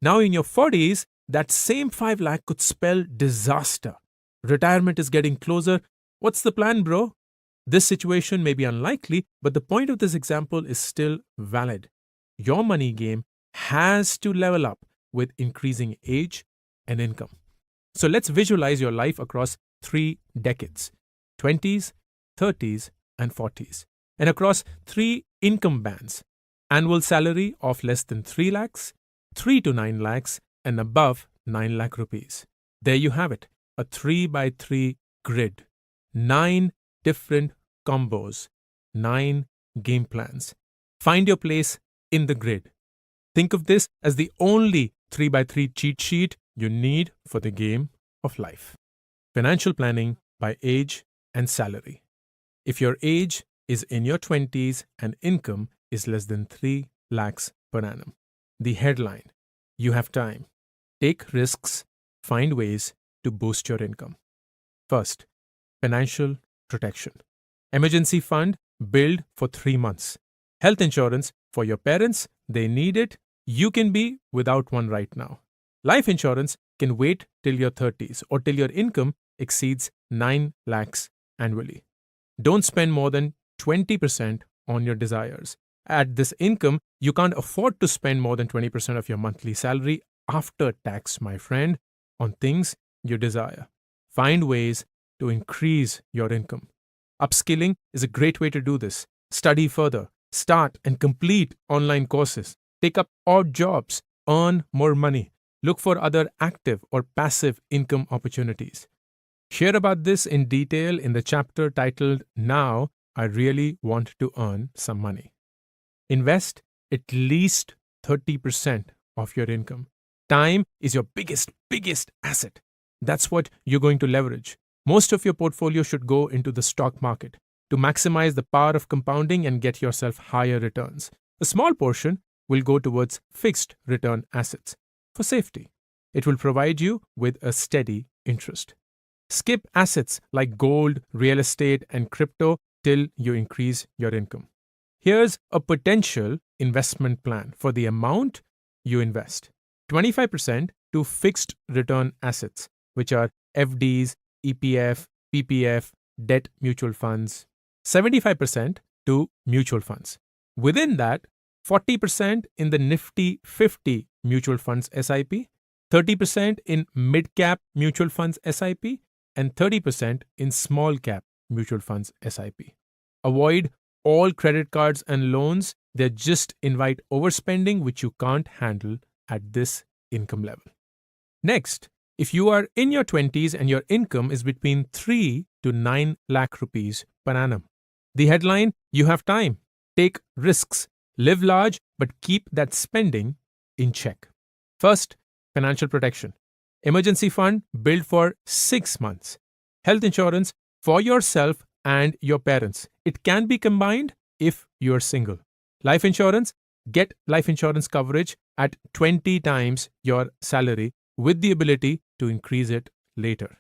Now in your 40s, that same 5 lakh could spell disaster. Retirement is getting closer. What's the plan, bro? This situation may be unlikely, but the point of this example is still valid. Your money game has to level up with increasing age and income. So let's visualize your life across 3 decades, 20s, 30s, and 40s, and across 3 income bands, annual salary of less than 3 lakhs, 3 to 9 lakhs, and above 9 lakh rupees. There you have it, a 3 by 3 grid, 9 different combos, 9 game plans. Find your place in the grid. Think of this as the only 3 by 3 cheat sheet you need for the game of life. Financial planning by age and salary. If your age is in your 20s and income is less than 3 lakhs per annum. The headline, you have time. Take risks, find ways to boost your income. First, financial protection. Emergency fund, build for 3 months. Health insurance for your parents, they need it. You can be without one right now. Life insurance can wait till your 30s or till your income exceeds 9 lakhs annually. Don't spend more than 20% on your desires. At this income, you can't afford to spend more than 20% of your monthly salary after tax, my friend, on things you desire. Find ways to increase your income. Upskilling is a great way to do this. Study further. Start and complete online courses. Take up odd jobs. Earn more money. Look for other active or passive income opportunities. Share about this in detail in the chapter titled Now I Really Want to Earn Some Money. Invest at least 30% of your income. Time is your biggest asset. That's what you're going to leverage. Most of your portfolio should go into the stock market to maximize the power of compounding and get yourself higher returns. A small portion will go towards fixed return assets for safety. It will provide you with a steady interest. Skip assets like gold, real estate, and crypto till you increase your income. Here's a potential investment plan for the amount you invest. 25% to fixed return assets, which are FDs, EPF, PPF, debt mutual funds. 75% to mutual funds. Within that, 40% in the Nifty 50 mutual funds SIP, 30% in mid-cap mutual funds SIP, and 30% in small-cap mutual funds SIP. Avoid all credit cards and loans. They just invite overspending, which you can't handle at this income level. Next, if you are in your 20s and your income is between 3 to 9 lakh rupees per annum, the headline, you have time. Take risks, live large, but keep that spending in check. First, financial protection. Emergency fund built for 6 months. Health insurance for yourself and your parents. It can be combined if you're single. Life insurance, get life insurance coverage at 20 times your salary with the ability to increase it later.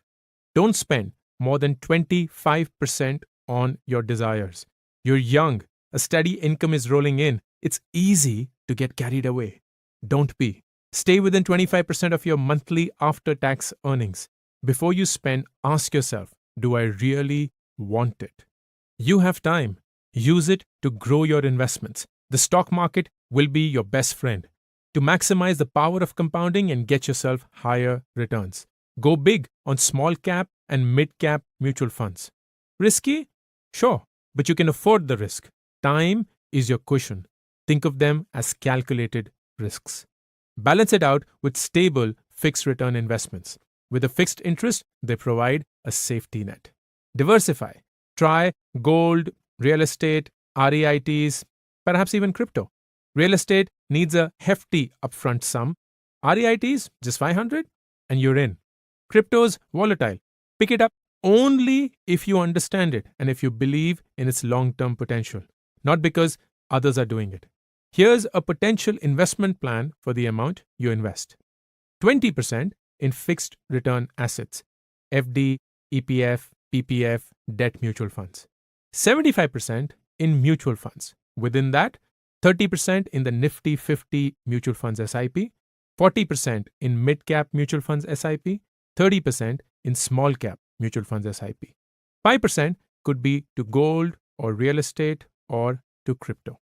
Don't spend more than 25% on your desires. You're young, a steady income is rolling in. It's easy to get carried away. Don't be. Stay within 25% of your monthly after-tax earnings. Before you spend, ask yourself, do I really want it? You have time. Use it to grow your investments. The stock market will be your best friend to maximize the power of compounding and get yourself higher returns. Go big on small cap and mid cap mutual funds. Risky? Sure, but you can afford the risk. Time is your cushion. Think of them as calculated risks. Balance it out with stable fixed return investments. With a fixed interest, they provide a safety net. Diversify. Try gold, real estate, REITs, perhaps even crypto. Real estate needs a hefty upfront sum. REITs, just 500 and you're in. Crypto's volatile. Pick it up only if you understand it and if you believe in its long-term potential, not because others are doing it. Here's a potential investment plan for the amount you invest. 20% in fixed return assets, FD, EPF, PPF, debt mutual funds. 75% in mutual funds. Within that, 30% in the Nifty 50 mutual funds SIP, 40% in mid-cap mutual funds SIP, 30% in small-cap mutual funds SIP. 5% could be to gold or real estate or to crypto.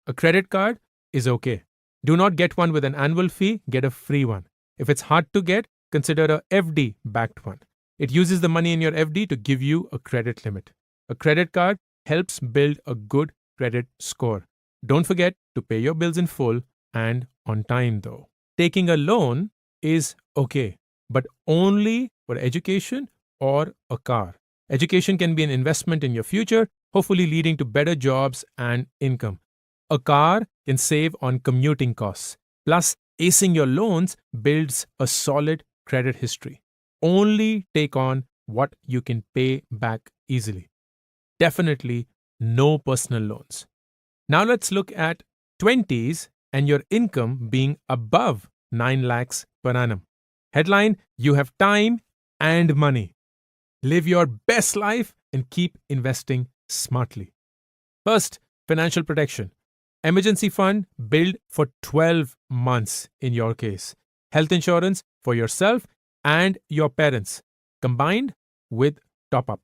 A credit card is okay. Do not get one with an annual fee, get a free one. If it's hard to get, consider a FD-backed one. It uses the money in your FD to give you a credit limit. A credit card helps build a good credit score. Don't forget to pay your bills in full and on time though. Taking a loan is okay, but only for education or a car. Education can be an investment in your future, hopefully leading to better jobs and income. A car can save on commuting costs. Plus, acing your loans builds a solid credit history. Only take on what you can pay back easily. Definitely no personal loans. Now let's look at 20s and your income being above 9 lakhs per annum. Headline, you have time and money. Live your best life and keep investing smartly. First, financial protection. Emergency fund built for 12 months in your case. Health insurance for yourself and your parents, combined with top-up.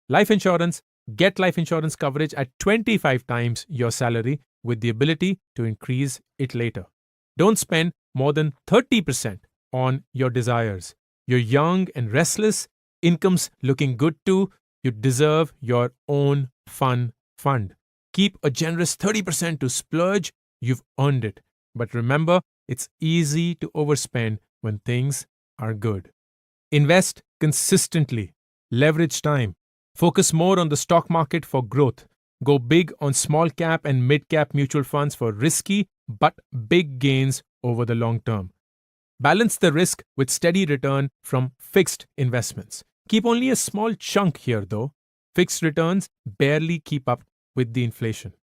Life insurance, get life insurance coverage at 25 times your salary with the ability to increase it later. Don't spend more than 30% on your desires. You're young and restless, income's looking good too, you deserve your own fun fund. Keep a generous 30% to splurge, you've earned it. But remember, it's easy to overspend when things are good. Invest consistently. Leverage time. Focus more on the stock market for growth. Go big on small cap and mid cap mutual funds for risky but big gains over the long term. Balance the risk with steady return from fixed investments. Keep only a small chunk here though. Fixed returns barely keep up with the inflation.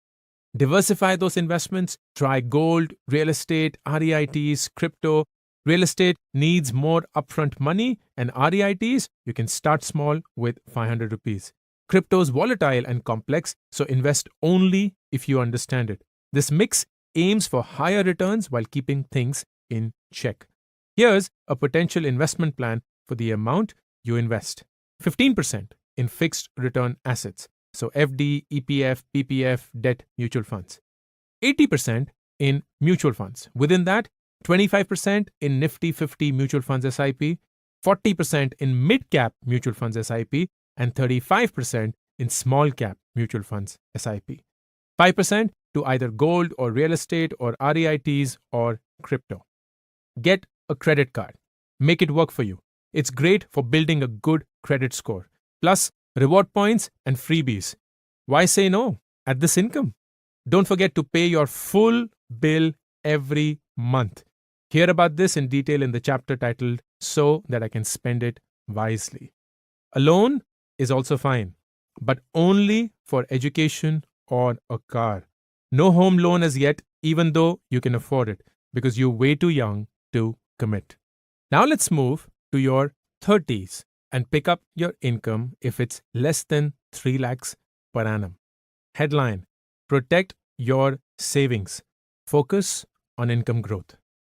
Diversify those investments. Try gold, real estate, REITs, crypto. Real estate needs more upfront money, and REITs, you can start small with 500 rupees. Crypto is volatile and complex, so invest only if you understand it. This mix aims for higher returns while keeping things in check. Here's a potential investment plan for the amount you invest. 15% in fixed return assets, so FD, EPF, PPF, debt mutual funds. 80% in mutual funds. Within that, 25% in Nifty 50 mutual funds SIP, 40% in mid-cap mutual funds SIP, and 35% in small-cap mutual funds SIP. 5% to either gold or real estate or REITs or crypto. Get a credit card. Make it work for you. It's great for building a good credit score. Plus, reward points and freebies. Why say no at this income? Don't forget to pay your full bill every month. Hear about this in detail in the chapter titled So That I Can Spend It Wisely. A loan is also fine, but only for education or a car. No home loan as yet, even though you can afford it, because you're way too young to commit. Now let's move to your 30s and pick up your income if it's less than 3 lakhs per annum. Headline: Protect your savings. Focus on income growth.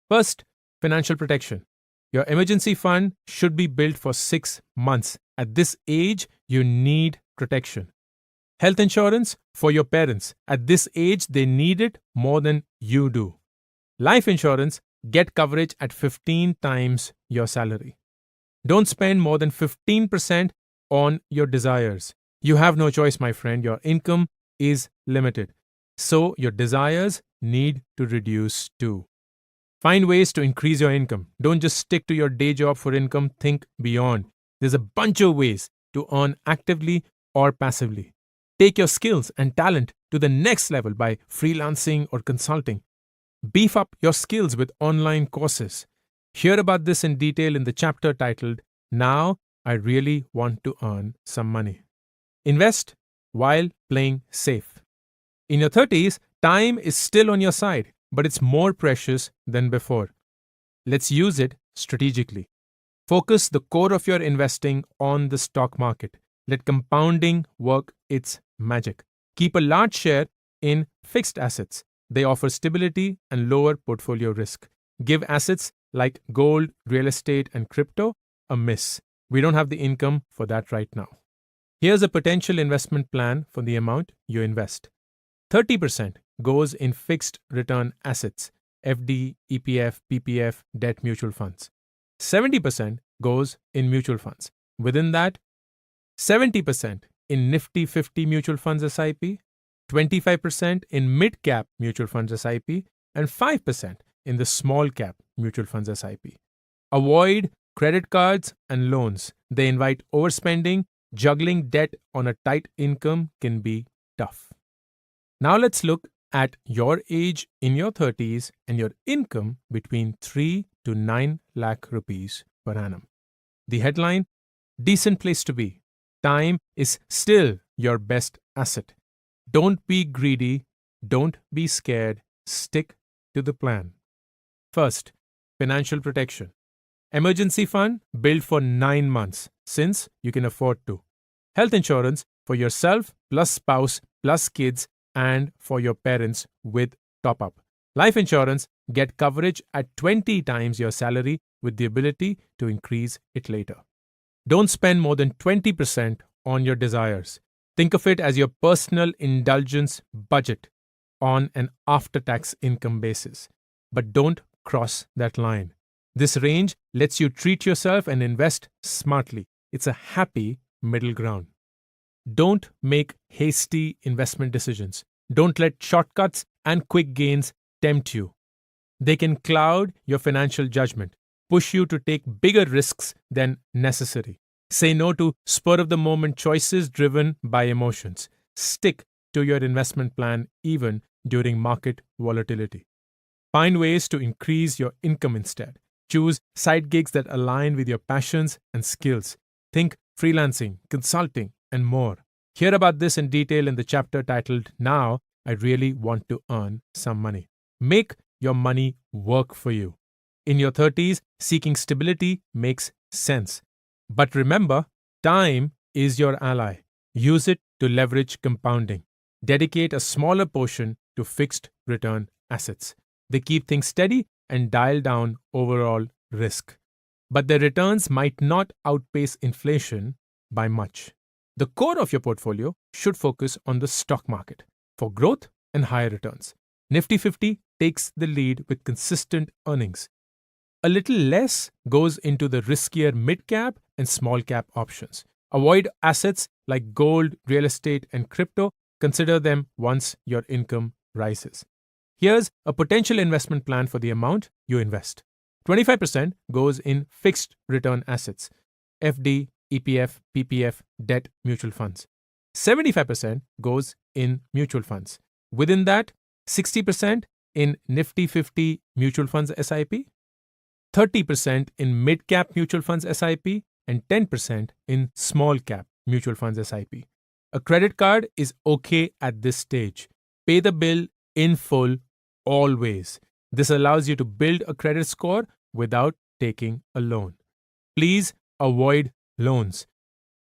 First, financial protection. Your emergency fund should be built for 6 months. At this age, you need protection. Health insurance for your parents. At this age, they need it more than you do. Life insurance, get coverage at 15 times your salary. Don't spend more than 15% on your desires. You have no choice, my friend. Your income is limited. So your desires need to reduce too. Find ways to increase your income. Don't just stick to your day job for income. Think beyond. There's a bunch of ways to earn actively or passively. Take your skills and talent to the next level by freelancing or consulting. Beef up your skills with online courses. Hear about this in detail in the chapter titled, Now I Really Want to Earn Some Money. Invest while playing safe. In your 30s, time is still on your side, but it's more precious than before. Let's use it strategically. Focus the core of your investing on the stock market. Let compounding work its magic. Keep a large share in fixed assets. They offer stability and lower portfolio risk. Give assets like gold, real estate, and crypto a miss. We don't have the income for that right now. Here's a potential investment plan for the amount you invest. 30% goes in fixed return assets, FD, EPF, PPF, debt mutual funds. 70% goes in mutual funds. Within that, 70% in Nifty 50 mutual funds SIP, 25% in mid-cap mutual funds SIP, and 5% in the small-cap mutual funds SIP. Avoid credit cards and loans. They invite overspending. Juggling debt on a tight income can be tough. Now let's look at your age in your 30s and your income between 3 to 9 lakh rupees per annum. The headline: Decent place to be. Time is still your best asset. Don't be greedy. Don't be scared. Stick to the plan. First, financial protection. Emergency fund built for 9 months, since you can afford to. Health insurance for yourself plus spouse plus kids and for your parents with top-up. Life insurance, get coverage at 20 times your salary with the ability to increase it later. Don't spend more than 20% on your desires. Think of it as your personal indulgence budget on an after-tax income basis. But don't cross that line. This range lets you treat yourself and invest smartly. It's a happy middle ground. Don't make hasty investment decisions. Don't let shortcuts and quick gains tempt you. They can cloud your financial judgment, push you to take bigger risks than necessary. Say no to spur of the moment choices driven by emotions. Stick to your investment plan even during market volatility. Find ways to increase your income instead. Choose side gigs that align with your passions and skills. Think freelancing, consulting, and more. Hear about this in detail in the chapter titled Now I Really Want to Earn Some Money. Make your money work for you. In your 30s, seeking stability makes sense. But remember, time is your ally. Use it to leverage compounding. Dedicate a smaller portion to fixed return assets. They keep things steady and dial down overall risk. But their returns might not outpace inflation by much. The core of your portfolio should focus on the stock market for growth and higher returns. Nifty 50 takes the lead with consistent earnings. A little less goes into the riskier mid-cap and small-cap options. Avoid assets like gold, real estate, and crypto. Consider them once your income rises. Here's a potential investment plan for the amount you invest. 25% goes in fixed return assets, FD, EPF, PPF, debt, mutual funds. 75% goes in mutual funds. Within that, 60% in Nifty 50 mutual funds SIP, 30% in mid-cap mutual funds SIP, and 10% in small-cap mutual funds SIP. A credit card is okay at this stage. Pay the bill in full always. This allows you to build a credit score without taking a loan. Please avoid loans.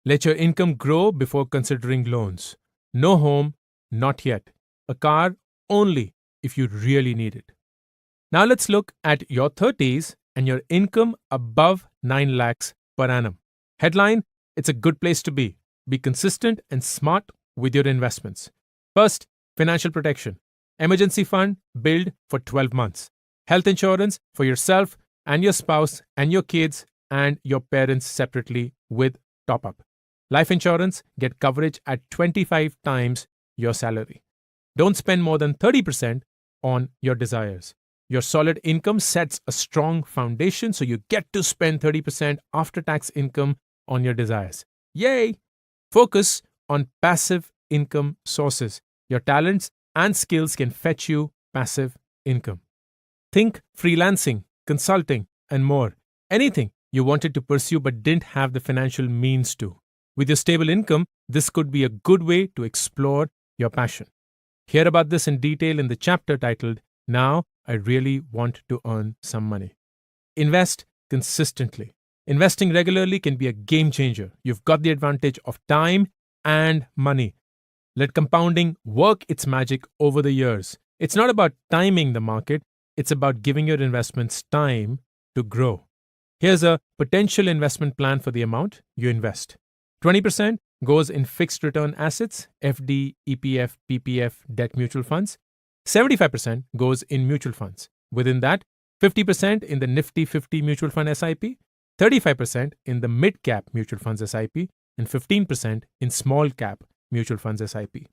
Let your income grow before considering loans. No home, not yet. A car only if you really need it. Now let's look at your 30s and your income above 9 lakhs per annum. Headline, it's a good place to be. Be consistent and smart with your investments. First, financial protection. Emergency fund, build for 12 months. Health insurance for yourself and your spouse and your kids and your parents separately with top-up. Life insurance, get coverage at 25 times your salary. Don't spend more than 30% on your desires. Your solid income sets a strong foundation, so you get to spend 30% after-tax income on your desires. Yay! Focus on passive income sources. Your talents and skills can fetch you passive income. Think freelancing, consulting, and more. Anything you wanted to pursue but didn't have the financial means to. With your stable income, this could be a good way to explore your passion. Hear about this in detail in the chapter titled, Now I Really Want to Earn Some Money. Invest consistently. Investing regularly can be a game changer. You've got the advantage of time and money. Let compounding work its magic over the years. It's not about timing the market, it's about giving your investments time to grow. Here's a potential investment plan for the amount you invest. 20% goes in fixed return assets, FD, EPF, PPF, debt mutual funds. 75% goes in mutual funds. Within that, 50% in the Nifty 50 mutual fund SIP, 35% in the mid-cap mutual funds SIP, and 15% in small-cap mutual funds SIP.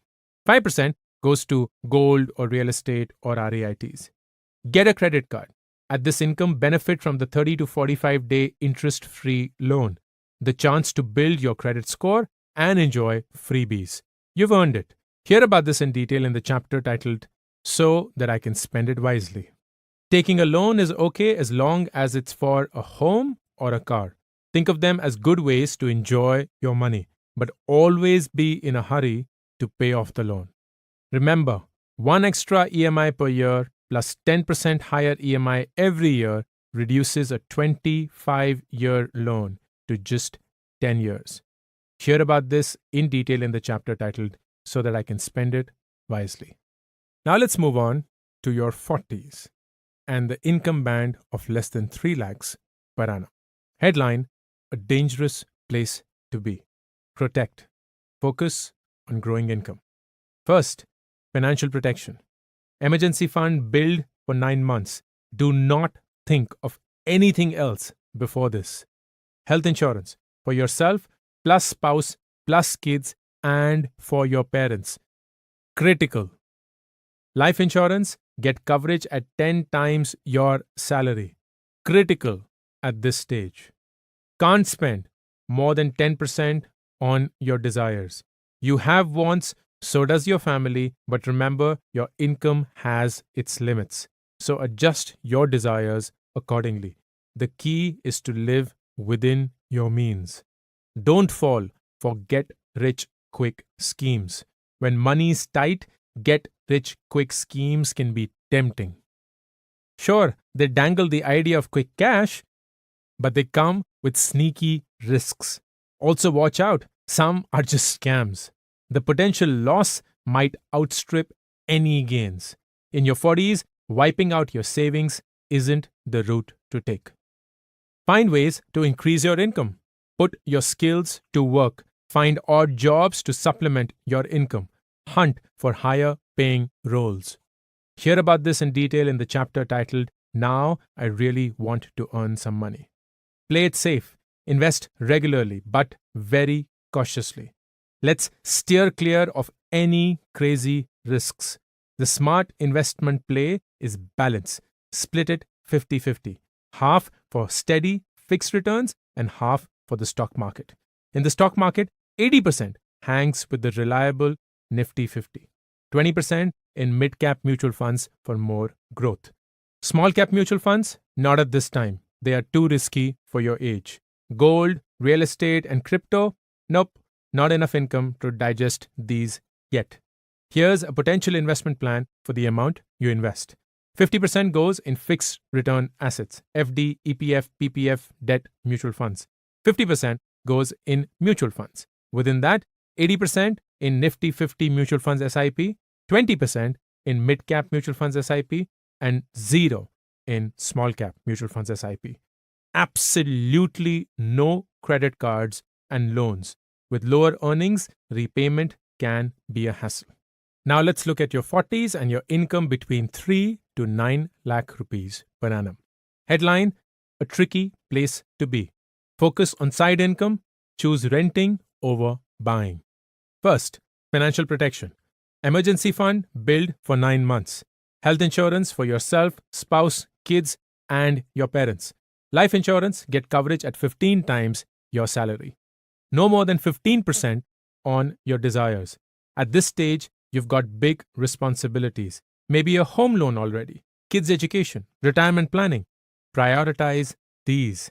5% goes to gold or real estate or REITs. Get a credit card. At this income, benefit from the 30 to 45-day interest-free loan, the chance to build your credit score, and enjoy freebies. You've earned it. Hear about this in detail in the chapter titled, So That I Can Spend It Wisely. Taking a loan is okay as long as it's for a home or a car. Think of them as good ways to enjoy your money, but always be in a hurry to pay off the loan. Remember, one extra EMI per year plus 10% higher EMI every year reduces a 25-year loan to just 10 years. Hear about this in detail in the chapter titled, So That I Can Spend It Wisely. Now let's move on to your 40s and the income band of less than 3 lakhs per annum. Headline, a dangerous place to be. Protect. Focus on growing income. First, financial protection. Emergency fund build for 9 months. Do not think of anything else before this. Health insurance for yourself, plus spouse, plus kids, and for your parents. Critical. Life insurance, get coverage at 10 times your salary. Critical at this stage. Can't spend more than 10% on your desires. You have wants, so does your family, but remember your income has its limits. So adjust your desires accordingly. The key is to live within your means. Don't fall for get rich quick schemes. When money is tight, get rich quick schemes can be tempting. Sure, they dangle the idea of quick cash, but they come with sneaky risks. Also, watch out, some are just scams. The potential loss might outstrip any gains. In your 40s, wiping out your savings isn't the route to take. Find ways to increase your income. Put your skills to work. Find odd jobs to supplement your income. Hunt for higher paying roles. Hear about this in detail in the chapter titled, Now I Really Want to Earn Some Money. Play it safe. Invest regularly, but very cautiously. Let's steer clear of any crazy risks. The smart investment play is balance. Split it 50-50. Half for steady, fixed returns and half for the stock market. In the stock market, 80% hangs with the reliable Nifty 50. 20% in mid-cap mutual funds for more growth. Small-cap mutual funds? Not at this time. They are too risky for your age. Gold, real estate, and crypto? Nope, not enough income to digest these yet. Here's a potential investment plan for the amount you invest. 50% goes in fixed return assets, FD, EPF, PPF, debt, mutual funds. 50% goes in mutual funds. Within that, 80% in Nifty 50 mutual funds SIP, 20% in mid-cap mutual funds SIP, and 0 in small-cap mutual funds SIP. Absolutely no credit cards and loans. With lower earnings, repayment can be a hassle. Now let's look at your 40s and your income between 3 to 9 lakh rupees per annum. Headline, a tricky place to be. Focus on side income, choose renting over buying. First, financial protection. Emergency fund, build for 9 months. Health insurance for yourself, spouse, kids, and your parents. Life insurance, get coverage at 15 times your salary. No more than 15% on your desires. At this stage, you've got big responsibilities. Maybe a home loan already, kids' education, retirement planning. Prioritize these.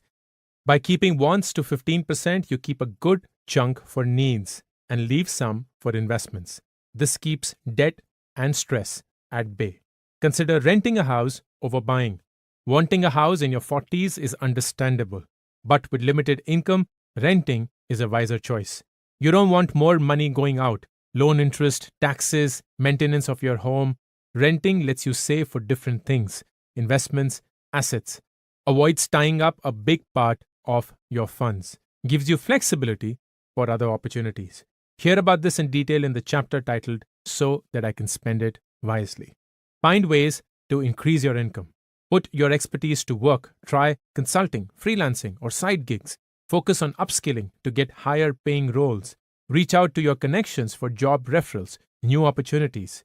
By keeping wants to 15%, you keep a good chunk for needs and leave some for investments. This keeps debt and stress at bay. Consider renting a house over buying. Wanting a house in your 40s is understandable, but with limited income, renting is a wiser choice. You don't want more money going out. Loan interest, taxes, maintenance of your home. Renting lets you save for different things, investments, assets. Avoids tying up a big part of your funds. Gives you flexibility for other opportunities. Hear about this in detail in the chapter titled, So That I Can Spend It Wisely. Find ways to increase your income. Put your expertise to work. Try consulting, freelancing, or side gigs. Focus on upskilling to get higher paying roles. Reach out to your connections for job referrals, new opportunities.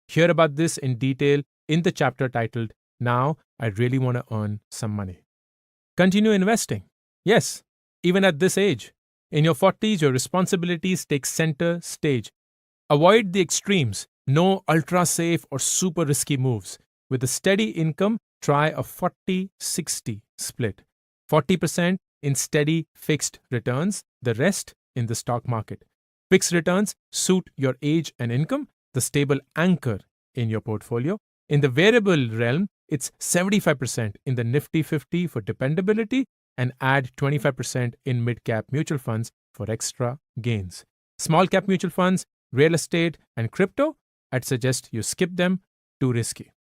Hear about this in detail in the chapter titled, Now I Really Want to Earn Some Money. Continue investing. Yes, even at this age. In your 40s, your responsibilities take center stage. Avoid the extremes. No ultra safe or super risky moves. With a steady income, try a 40-60 split. 40% in steady fixed returns, the rest in the stock market. Fixed returns suit your age and income, the stable anchor in your portfolio. In the variable realm, it's 75% in the Nifty 50 for dependability and add 25% in mid-cap mutual funds for extra gains. Small-cap mutual funds, real estate, and crypto, I'd suggest you skip them, too risky.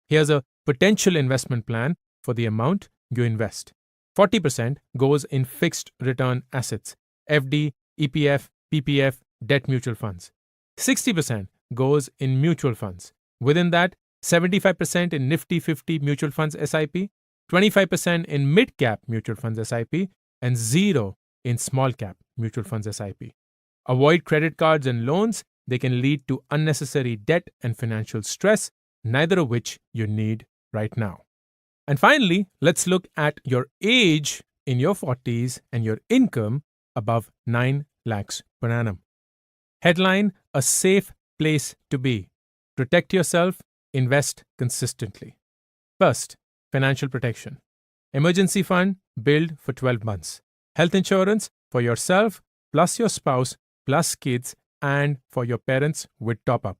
Here's a potential investment plan for the amount you invest. 40% goes in fixed return assets, FD, EPF, PPF, debt mutual funds. 60% goes in mutual funds. Within that, 75% in Nifty 50 mutual funds SIP, 25% in mid-cap mutual funds SIP, and 0 in small-cap mutual funds SIP. Avoid credit cards and loans. They can lead to unnecessary debt and financial stress, neither of which you need right now. And finally, let's look at your age in your 40s and your income above 9 lakhs per annum. Headline: a safe place to be. Protect yourself, invest consistently. First, financial protection. Emergency fund, build for 12 months. Health insurance for yourself, plus your spouse, plus kids, and for your parents with top up.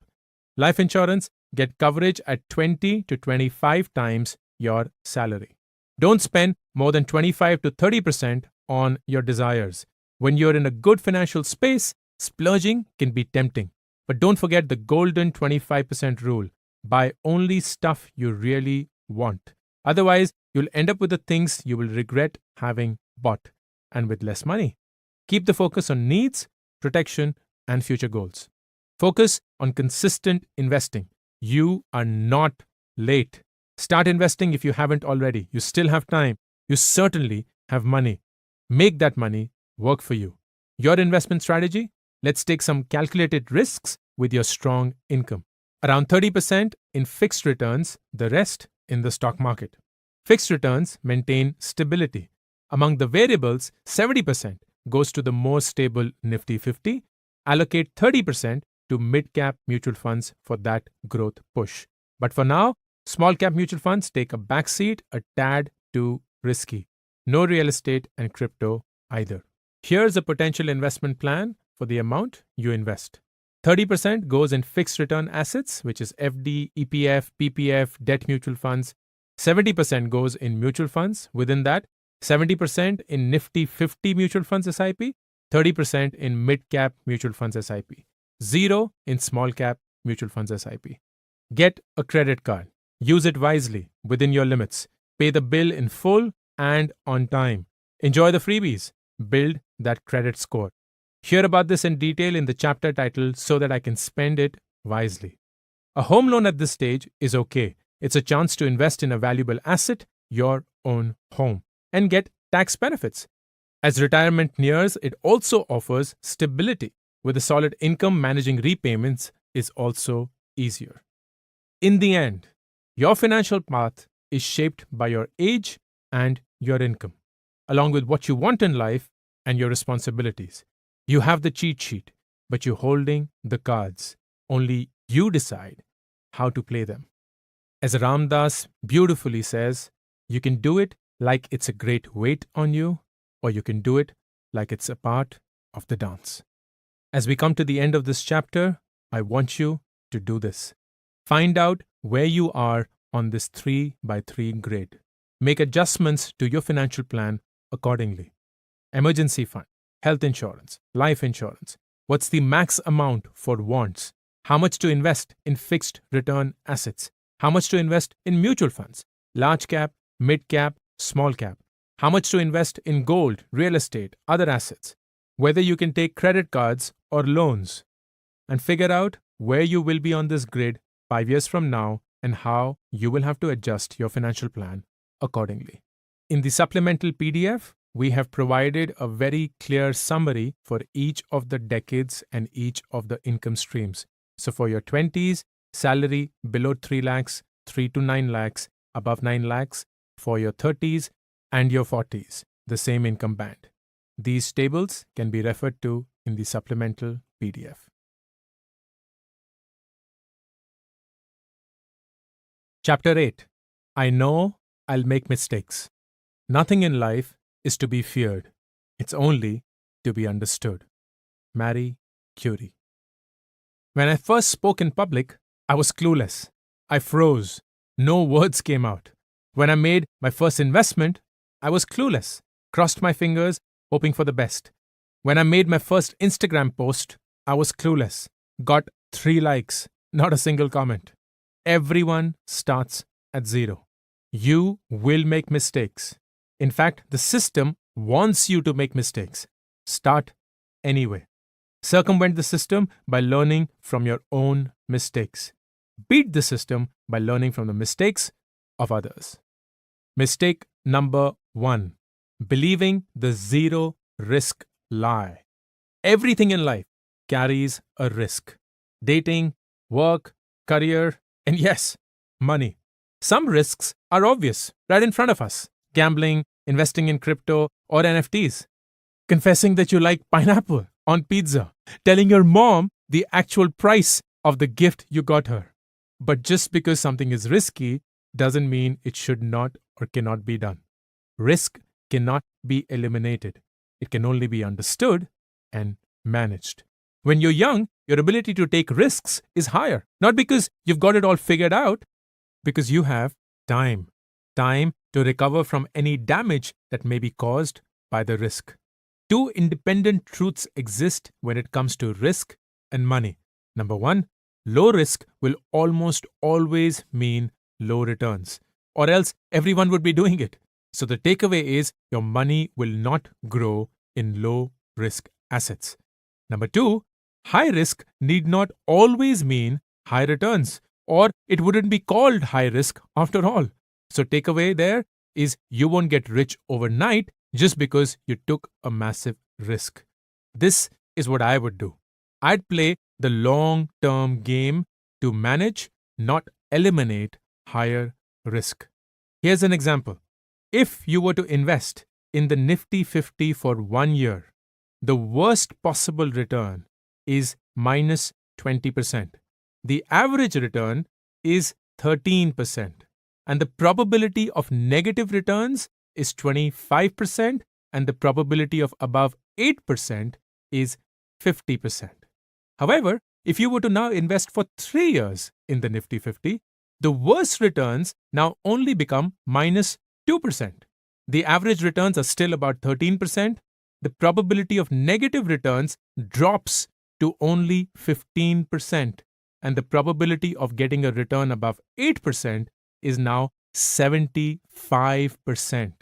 Life insurance, get coverage at 20 to 25 times your salary. Don't spend more than 25 to 30% on your desires. When you're in a good financial space, splurging can be tempting. But don't forget the golden 25% rule. Buy only stuff you really want. Otherwise, you'll end up with the things you will regret having bought, and with less money. Keep the focus on needs, protection, and future goals. Focus on consistent investing. You are not late. Start investing if you haven't already. You still have time. You certainly have money. Make that money work for you. Your investment strategy? Let's take some calculated risks with your strong income. Around 30% in fixed returns, the rest in the stock market. Fixed returns maintain stability. Among the variables, 70% goes to the more stable Nifty 50. Allocate 30% to mid-cap mutual funds for that growth push. But for now, small-cap mutual funds take a backseat, a tad too risky. No real estate and crypto either. Here's a potential investment plan for the amount you invest. 30% goes in fixed return assets, which is FD, EPF, PPF, debt mutual funds. 70% goes in mutual funds. Within that, 70% in Nifty 50 mutual funds SIP, 30% in mid-cap mutual funds SIP, 0 in small-cap mutual funds SIP. Get a credit card. Use it wisely, within your limits. Pay the bill in full and on time. Enjoy the freebies. Build that credit score. Hear about this in detail in the chapter titled So That I Can Spend It Wisely. A home loan at this stage is okay. It's a chance to invest in a valuable asset, your own home, and get tax benefits. As retirement nears, it also offers stability. With a solid income, managing repayments is also easier. In the end, your financial path is shaped by your age and your income, along with what you want in life and your responsibilities. You have the cheat sheet, but you're holding the cards. Only you decide how to play them. As Ram Dass beautifully says, you can do it like it's a great weight on you, or you can do it like it's a part of the dance. As we come to the end of this chapter, I want you to do this. Find out where you are on this 3x3 grid. Make adjustments to your financial plan accordingly. Emergency fund, health insurance, life insurance. What's the max amount for wants? How much to invest in fixed return assets? How much to invest in mutual funds? Large cap, mid cap, small cap. How much to invest in gold, real estate, other assets? Whether you can take credit cards or loans. And figure out where you will be on this grid 5 years from now and how you will have to adjust your financial plan accordingly. In the supplemental PDF, we have provided a very clear summary for each of the decades and each of the income streams. So for your 20s, salary below 3 lakhs, 3 to 9 lakhs, above 9 lakhs. For your 30s and your 40s, the same income band. These tables can be referred to in the supplemental PDF. Chapter 8. I know I'll make mistakes. Nothing in life is to be feared. It's only to be understood. Marie Curie. When I first spoke in public, I was clueless. I froze. No words came out. When I made my first investment, I was clueless. Crossed my fingers, hoping for the best. When I made my first Instagram post, I was clueless. Got 3 likes, not a single comment. Everyone starts at 0. You will make mistakes. In fact, the system wants you to make mistakes. Start anyway. Circumvent the system by learning from your own mistakes. Beat the system by learning from the mistakes of others. Mistake number 1. Believing the zero risk lie. Everything in life carries a risk. Dating, work, career, and yes, money. Some risks are obvious, right in front of us. Gambling, investing in crypto, or NFTs. confessing that you like pineapple on pizza, telling your mom the actual price of the gift you got her. But just because something is risky doesn't mean it should not or cannot be done. Risk cannot be eliminated. It can only be understood and managed. When you're young, your ability to take risks is higher, not because you've got it all figured out, because you have time. Time to recover from any damage that may be caused by the risk. Two independent truths exist when it comes to risk and money. Number one, low risk will almost always mean low returns, or else everyone would be doing it. So the takeaway is your money will not grow in low risk assets. Number two, high risk need not always mean high returns, or it wouldn't be called high risk after all. So takeaway there is you won't get rich overnight just because you took a massive risk. This is what I would do. I'd play the long-term game to manage, not eliminate higher risk. Here's an example. If you were to invest in the Nifty 50 for 1 year, the worst possible return is minus 20%. The average return is 13%. And the probability of negative returns is 25%, and the probability of above 8% is 50%. However, if you were to now invest for 3 years in the Nifty 50, the worst returns now only become minus 2%. The average returns are still about 13%. The probability of negative returns drops to only 15%. And the probability of getting a return above 8% is now 75%.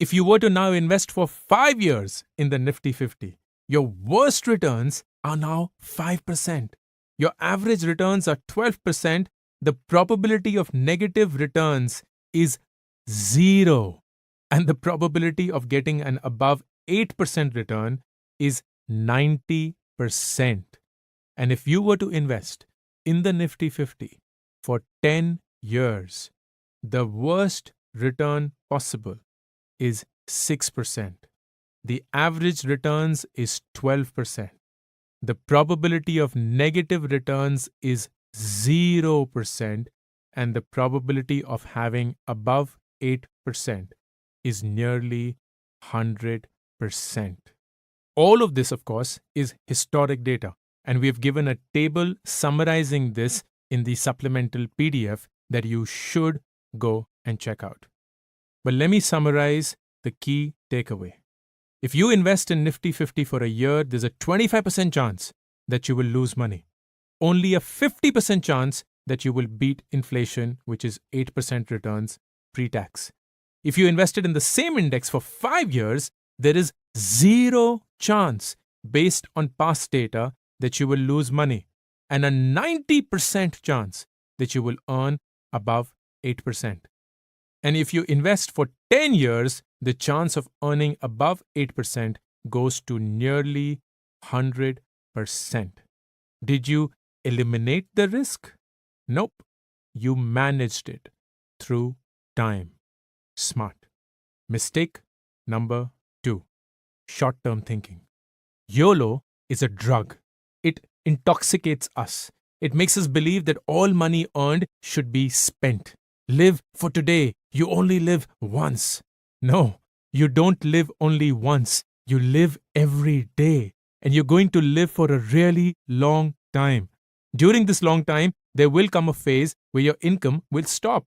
If you were to now invest for 5 years in the Nifty 50, your worst returns are now 5%. Your average returns are 12%. The probability of negative returns is 0. And the probability of getting an above 8% return is 90%. And if you were to invest in the Nifty 50 for 10 years, the worst return possible is 6%. The average returns is 12%. The probability of negative returns is 0%, and the probability of having above 8% is nearly 100%. All of this, of course, is historic data, and we have given a table summarizing this in the supplemental PDF that you should go and check out. But let me summarize the key takeaway. If you invest in Nifty 50 for a year, there's a 25% chance that you will lose money. Only a 50% chance that you will beat inflation, which is 8% returns pre-tax. If you invested in the same index for 5 years, there is 0 chance based on past data that you will lose money, and a 90% chance that you will earn above 8%. And if you invest for 10 years, the chance of earning above 8% goes to nearly 100%. Did you eliminate the risk? Nope. You managed it through time. Smart. Mistake number 2. Short-term thinking. YOLO is a drug. It intoxicates us. It makes us believe that all money earned should be spent. Live for today. You only live once. No, you don't live only once. You live every day. And you're going to live for a really long time. During this long time, there will come a phase where your income will stop.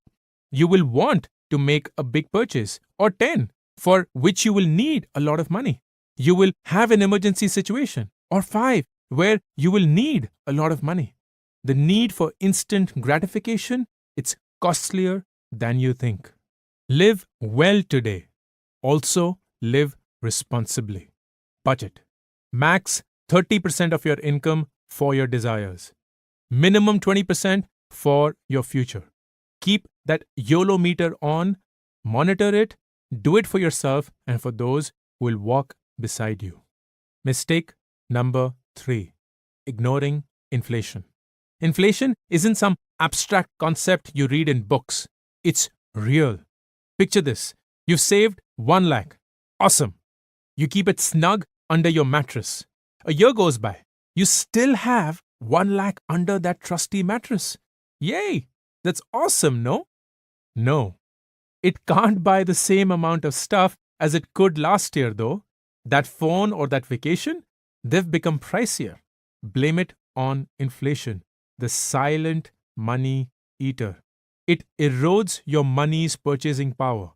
You will want to make a big purchase, or 10, for which you will need a lot of money. You will have an emergency situation, or 5, where you will need a lot of money. The need for instant gratification, it's costlier than you think. Live well today. Also, live responsibly. Budget. Max 30% of your income for your desires. Minimum 20% for your future. Keep that YOLO meter on, monitor it, do it for yourself and for those who will walk beside you. Mistake number 3. Ignoring inflation. Inflation isn't some abstract concept you read in books. It's real. Picture this. You've saved 1 lakh. Awesome. You keep it snug under your mattress. A year goes by. You still have 1 lakh under that trusty mattress. Yay! That's awesome, no? No. It can't buy the same amount of stuff as it could last year, though. That phone or that vacation, they've become pricier. Blame it on inflation, the silent money eater. It erodes your money's purchasing power,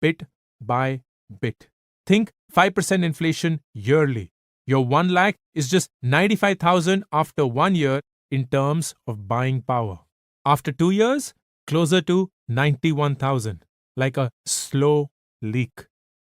bit by bit. Think 5% inflation yearly. Your 1 lakh is just 95,000 after 1 year in terms of buying power. After 2 years, closer to 91,000, like a slow leak.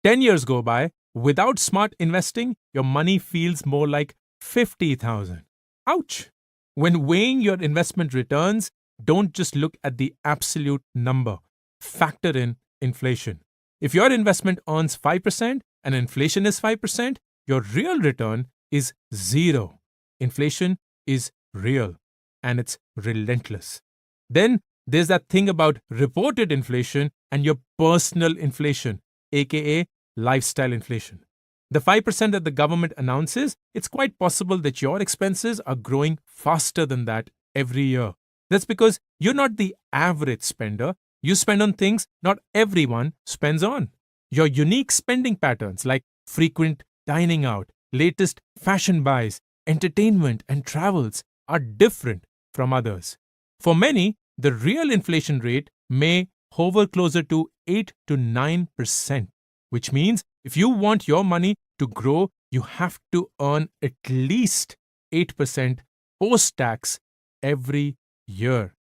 10 years go by, without smart investing, your money feels more like 50,000. Ouch! When weighing your investment returns, don't just look at the absolute number. Factor in inflation. If your investment earns 5% and inflation is 5%, your real return is 0. Inflation is real and it's relentless. Then there's that thing about reported inflation and your personal inflation, aka lifestyle inflation. The 5% that the government announces, it's quite possible that your expenses are growing faster than that every year. That's because you're not the average spender. You spend on things not everyone spends on. Your unique spending patterns like frequent dining out, latest fashion buys, entertainment, and travels are different from others. For many, the real inflation rate may hover closer to 8 to 9%, which means if you want your money to grow, you have to earn at least 8% post-tax every year.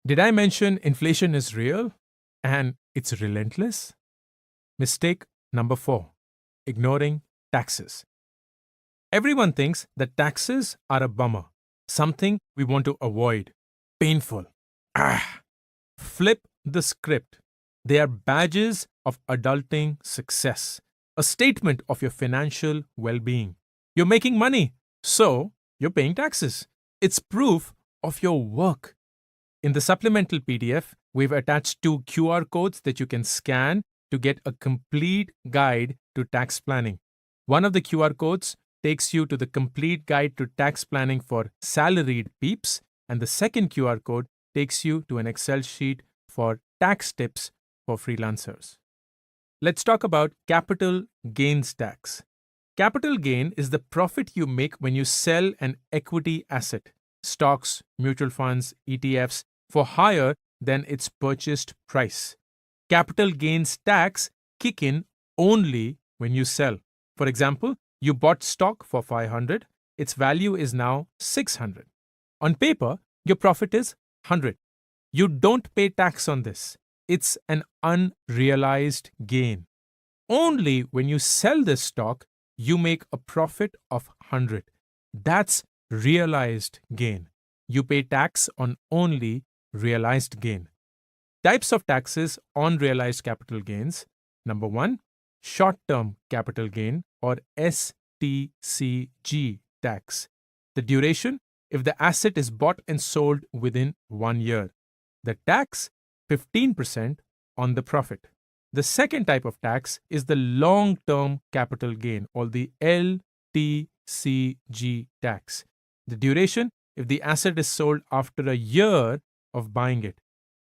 Did I mention inflation is real and it's relentless? Mistake number 4, ignoring taxes. Everyone thinks that taxes are a bummer, something we want to avoid, painful. Flip the script. They are badges of adulting success, a statement of your financial well-being. You're making money, so you're paying taxes. It's proof of your work. In the supplemental PDF, we've attached 2 QR codes that you can scan to get a complete guide to tax planning. One of the QR codes takes you to the complete guide to tax planning for salaried peeps, and the second QR code takes you to an Excel sheet for tax tips for freelancers. Let's talk about capital gains tax. Capital gain is the profit you make when you sell an equity asset, stocks, mutual funds, ETFs, for higher than its purchased price. Capital gains tax kick in only when you sell. For example, you bought stock for 500, its value is now 600. On paper, your profit is 100. You don't pay tax on this. It's an unrealized gain. Only when you sell this stock, you make a profit of 100. That's realized gain. You pay tax on only realized gain. Types of taxes on realized capital gains. Number 1, short-term capital gain or STCG tax. The duration, if the asset is bought and sold within 1 year. The tax, 15% on the profit. The second type of tax is the long-term capital gain or the LTCG tax. The duration, if the asset is sold after a year of buying it.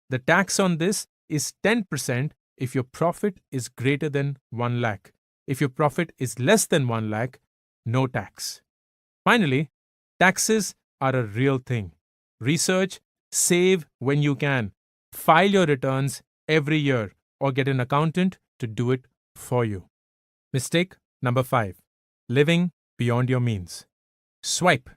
The tax on this is 10% if your profit is greater than 1 lakh. If your profit is less than 1 lakh, no tax. Finally, taxes are a real thing. Research, save when you can. File your returns every year or get an accountant to do it for you. Mistake number 5, living beyond your means. Swipe,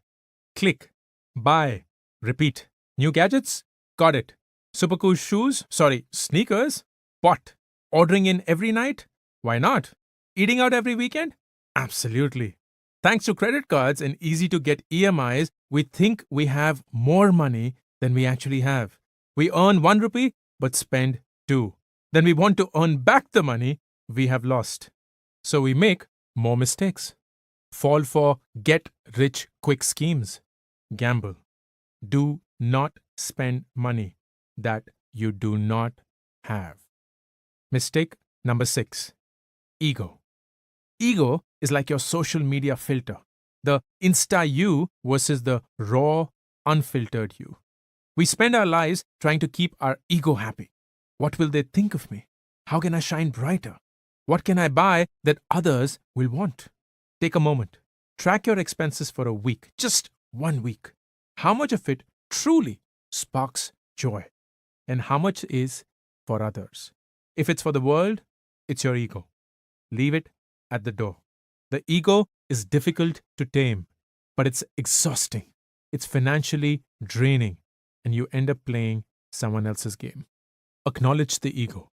click, buy, repeat. New gadgets? Got it. Super cool sneakers? Bought. Ordering in every night? Why not? Eating out every weekend? Absolutely. Thanks to credit cards and easy-to-get EMIs, we think we have more money than we actually have. We earn 1 rupee but spend 2. Then we want to earn back the money we have lost. So we make more mistakes. Fall for get-rich-quick schemes. Gamble. Do not spend money that you do not have. Mistake number 6. Ego. Ego is like your social media filter, the Insta you versus the raw, unfiltered you. We spend our lives trying to keep our ego happy. What will they think of me? How can I shine brighter? What can I buy that others will want? Take a moment. Track your expenses for a week, just 1 week. How much of it truly sparks joy? And how much is for others? If it's for the world, it's your ego. Leave it at the door. The ego is difficult to tame, but it's exhausting. It's financially draining, and you end up playing someone else's game. Acknowledge the ego.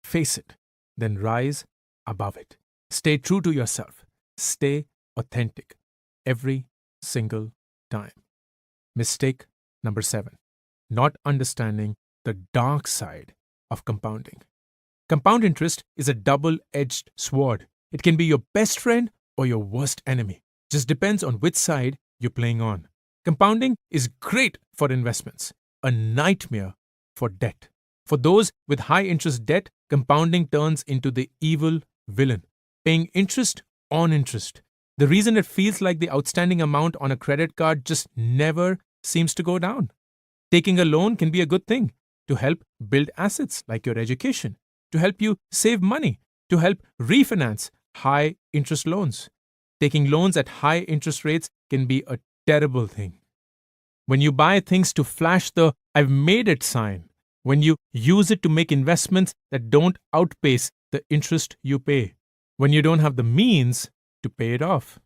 Face it, then rise above it. Stay true to yourself. Stay authentic every single time. Mistake number 7. Not understanding the dark side of compounding. Compound interest is a double-edged sword. It can be your best friend or your worst enemy. Just depends on which side you're playing on. Compounding is great for investments, a nightmare for debt. For those with high interest debt, compounding turns into the evil villain, paying interest on interest. The reason it feels like the outstanding amount on a credit card just never seems to go down. Taking a loan can be a good thing to help build assets like your education, to help you save money, to help refinance high interest loans. Taking loans at high interest rates can be a terrible thing. When you buy things to flash the "I've made it" sign, when you use it to make investments that don't outpace the interest you pay, when you don't have the means to pay it off.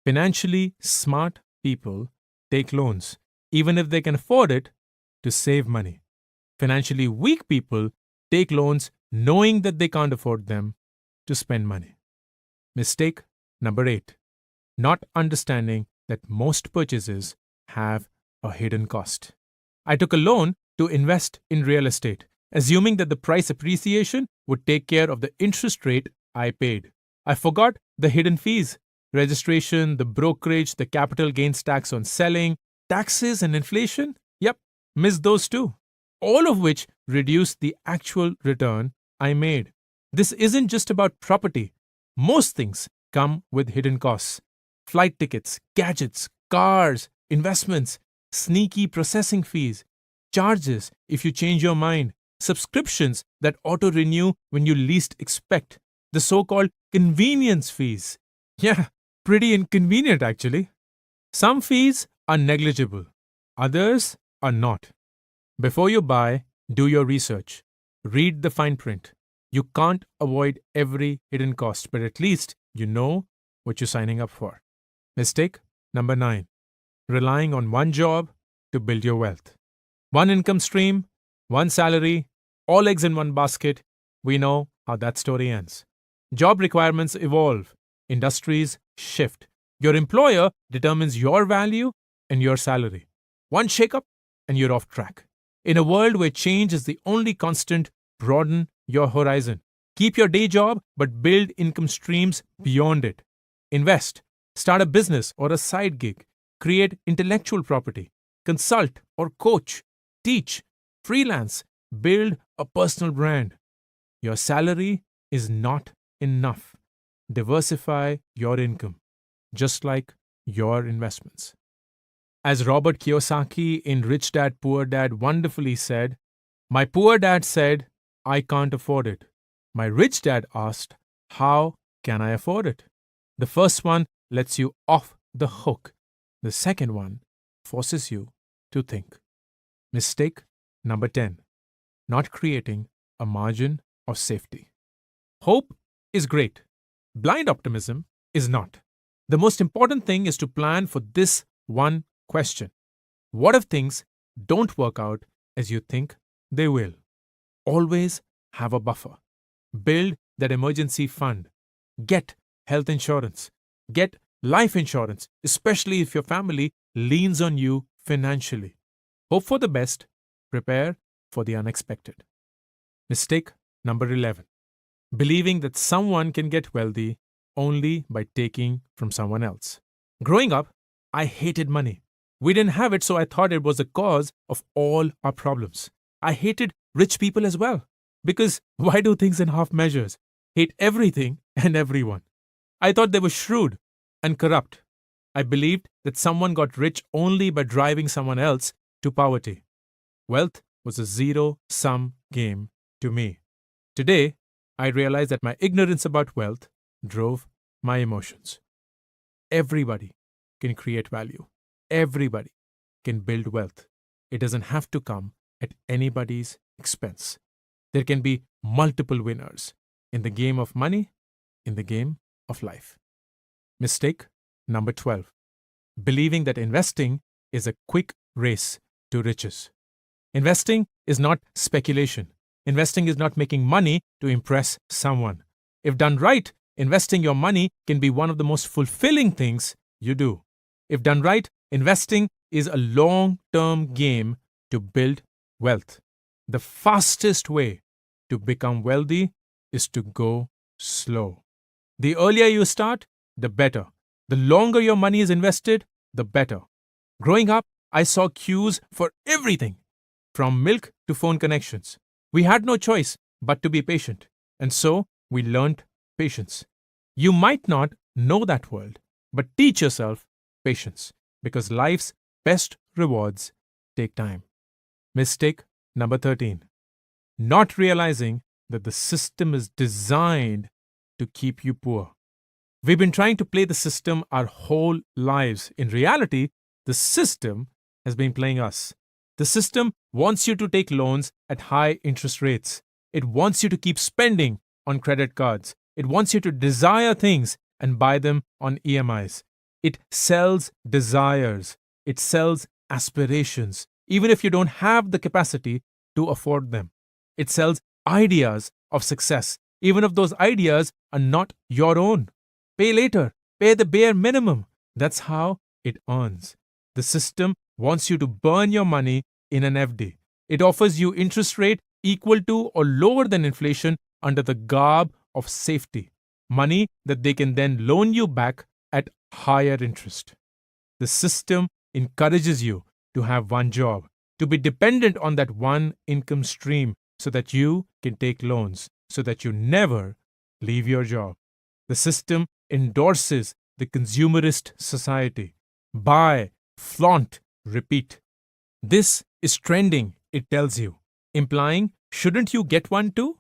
Financially smart people take loans, even if they can afford it, to save money. Financially weak people take loans knowing that they can't afford them, to spend money. Mistake number 8. Not understanding that most purchases have a hidden cost. I took a loan to invest in real estate, assuming that the price appreciation would take care of the interest rate I paid. I forgot the hidden fees: registration, the brokerage, the capital gains tax on selling, taxes and inflation. Yep, missed those too. All of which reduced the actual return I made. This isn't just about property. Most things come with hidden costs. Flight tickets, gadgets, cars, investments, sneaky processing fees, charges if you change your mind, subscriptions that auto-renew when you least expect, the so-called convenience fees. Yeah, pretty inconvenient actually. Some fees are negligible, others are not. Before you buy, do your research. Read the fine print. You can't avoid every hidden cost, but at least you know what you're signing up for. Mistake number 9. Relying on one job to build your wealth. One income stream, one salary, all eggs in one basket. We know how that story ends. Job requirements evolve. Industries shift. Your employer determines your value and your salary. One shakeup and you're off track. In a world where change is the only constant, broaden your horizon. Keep your day job, but build income streams beyond it. Invest. Start a business or a side gig. Create intellectual property. Consult or coach. Teach. Freelance. Build a personal brand. Your salary is not enough. Diversify your income, just like your investments. As Robert Kiyosaki in Rich Dad, Poor Dad wonderfully said, "My poor dad said, I can't afford it. My rich dad asked, how can I afford it?" The first one lets you off the hook. The second one forces you to think. Mistake number 10. Not creating a margin of safety. Hope is great. Blind optimism is not. The most important thing is to plan for this one question. What if things don't work out as you think they will? Always have a buffer. Build that emergency fund. Get health insurance. Get life insurance, especially if your family leans on you financially. Hope for the best. Prepare for the unexpected. Mistake number 11. Believing that someone can get wealthy only by taking from someone else. Growing up, I hated money. We didn't have it, so I thought it was the cause of all our problems. I hated rich people as well. Because why do things in half measures? Hate everything and everyone. I thought they were shrewd and corrupt. I believed that someone got rich only by driving someone else to poverty. Wealth was a zero-sum game to me. Today, I realize that my ignorance about wealth drove my emotions. Everybody can create value. Everybody can build wealth. It doesn't have to come at anybody's expense. There can be multiple winners in the game of money, in the game of life. Mistake number 12. Believing that investing is a quick race to riches. Investing is not speculation. Investing is not making money to impress someone. If done right, investing your money can be one of the most fulfilling things you do. If done right, investing is a long-term game to build wealth. The fastest way to become wealthy is to go slow. The earlier you start, the better. The longer your money is invested, the better. Growing up, I saw queues for everything, from milk to phone connections. We had no choice but to be patient, and so we learnt patience. You might not know that world, but teach yourself patience, because life's best rewards take time. Mistake number 13. Not realizing that the system is designed to keep you poor. We've been trying to play the system our whole lives. In reality, the system has been playing us. The system wants you to take loans at high interest rates. It wants you to keep spending on credit cards. It wants you to desire things and buy them on EMIs. It sells desires. It sells aspirations, even if you don't have the capacity to afford them. It sells ideas of success, even if those ideas are not your own. Pay later. Pay the bare minimum. That's how it earns. The system wants you to burn your money in an FD. It offers you interest rate equal to or lower than inflation under the garb of safety. Money that they can then loan you back at higher interest. The system encourages you to have one job, to be dependent on that one income stream so that you can take loans, so that you never leave your job. The system endorses the consumerist society. Buy, flaunt, repeat. This is trending, it tells you, implying, shouldn't you get one too?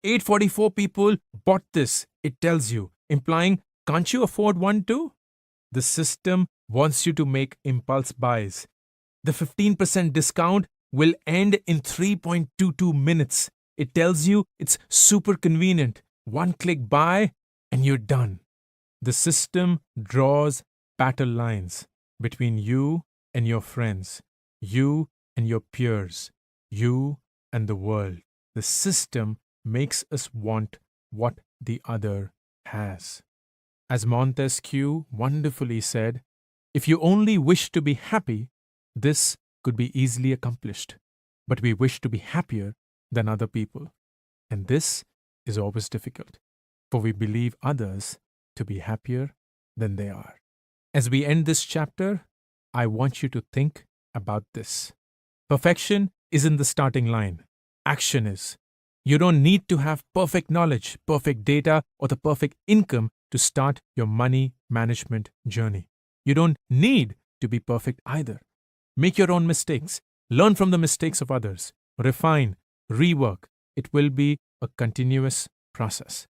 844 people bought this, it tells you, implying, can't you afford one too? The system wants you to make impulse buys. The 15% discount will end in 3.22 minutes. It tells you it's super convenient. One click buy and you're done. The system draws battle lines between you and your friends, you and your peers, you and the world. The system makes us want what the other has. As Montesquieu wonderfully said, if you only wish to be happy, this could be easily accomplished. But we wish to be happier than other people. And this is always difficult, for we believe others to be happier than they are. As we end this chapter, I want you to think about this. Perfection isn't the starting line. Action is. You don't need to have perfect knowledge, perfect data, or the perfect income to start your money management journey. You don't need to be perfect either. Make your own mistakes. Learn from the mistakes of others. Refine, rework. It will be a continuous process.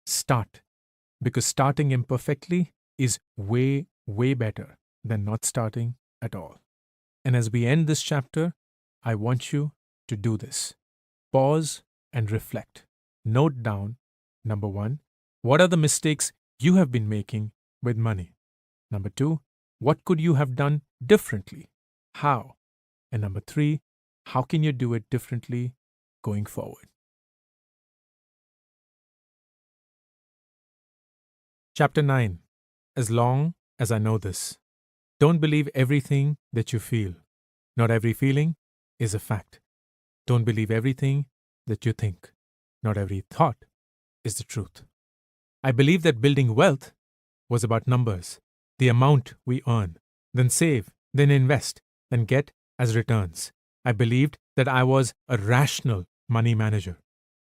Start. Because starting imperfectly is way, way better than not starting at all. And as we end this chapter, I want you to do this. Pause and reflect. Note down, number 1, what are the mistakes you have been making with money? Number 2, what could you have done differently? How? And number 3, how can you do it differently going forward? Chapter 9. As long as I know this. Don't believe everything that you feel. Not every feeling is a fact. Don't believe everything that you think. Not every thought is the truth. I believe that building wealth was about numbers, the amount we earn, then save, then invest, then get as returns. I believed that I was a rational money manager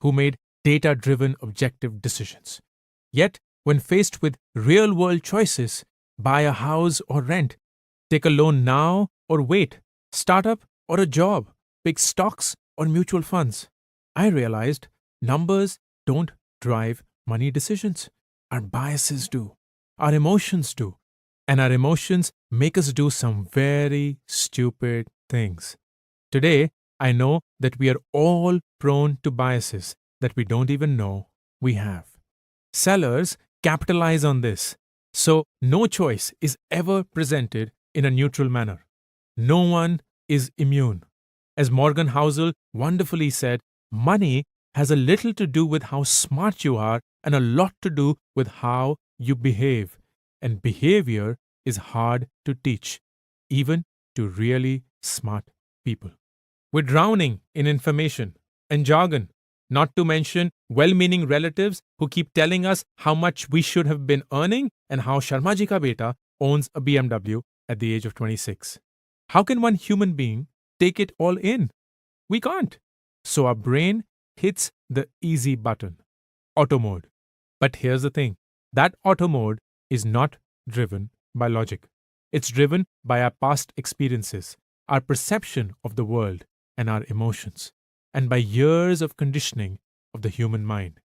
who made data-driven objective decisions. Yet, When faced with real world choices, buy a house or rent, take a loan now or wait, startup or a job, pick stocks or mutual funds, I realized numbers don't drive money decisions. Our biases do, our emotions do, and our emotions make us do some very stupid things. Today, I know that we are all prone to biases that we don't even know we have. Sellers capitalize on this, so no choice is ever presented in a neutral manner. No one is immune. As Morgan Housel wonderfully said, money has a little to do with how smart you are and a lot to do with how you behave. And behavior is hard to teach, even to really smart people. We're drowning in information and jargon, not to mention well meaning relatives who keep telling us how much we should have been earning and how Sharmaji ka beta owns a BMW at the age of 26. How can one human being take it all in? We can't. So our brain hits the easy button, auto mode. But here's the thing, that auto mode is not driven by logic. It's driven by our past experiences, our perception of the world, and our emotions, and by years of conditioning of the human mind.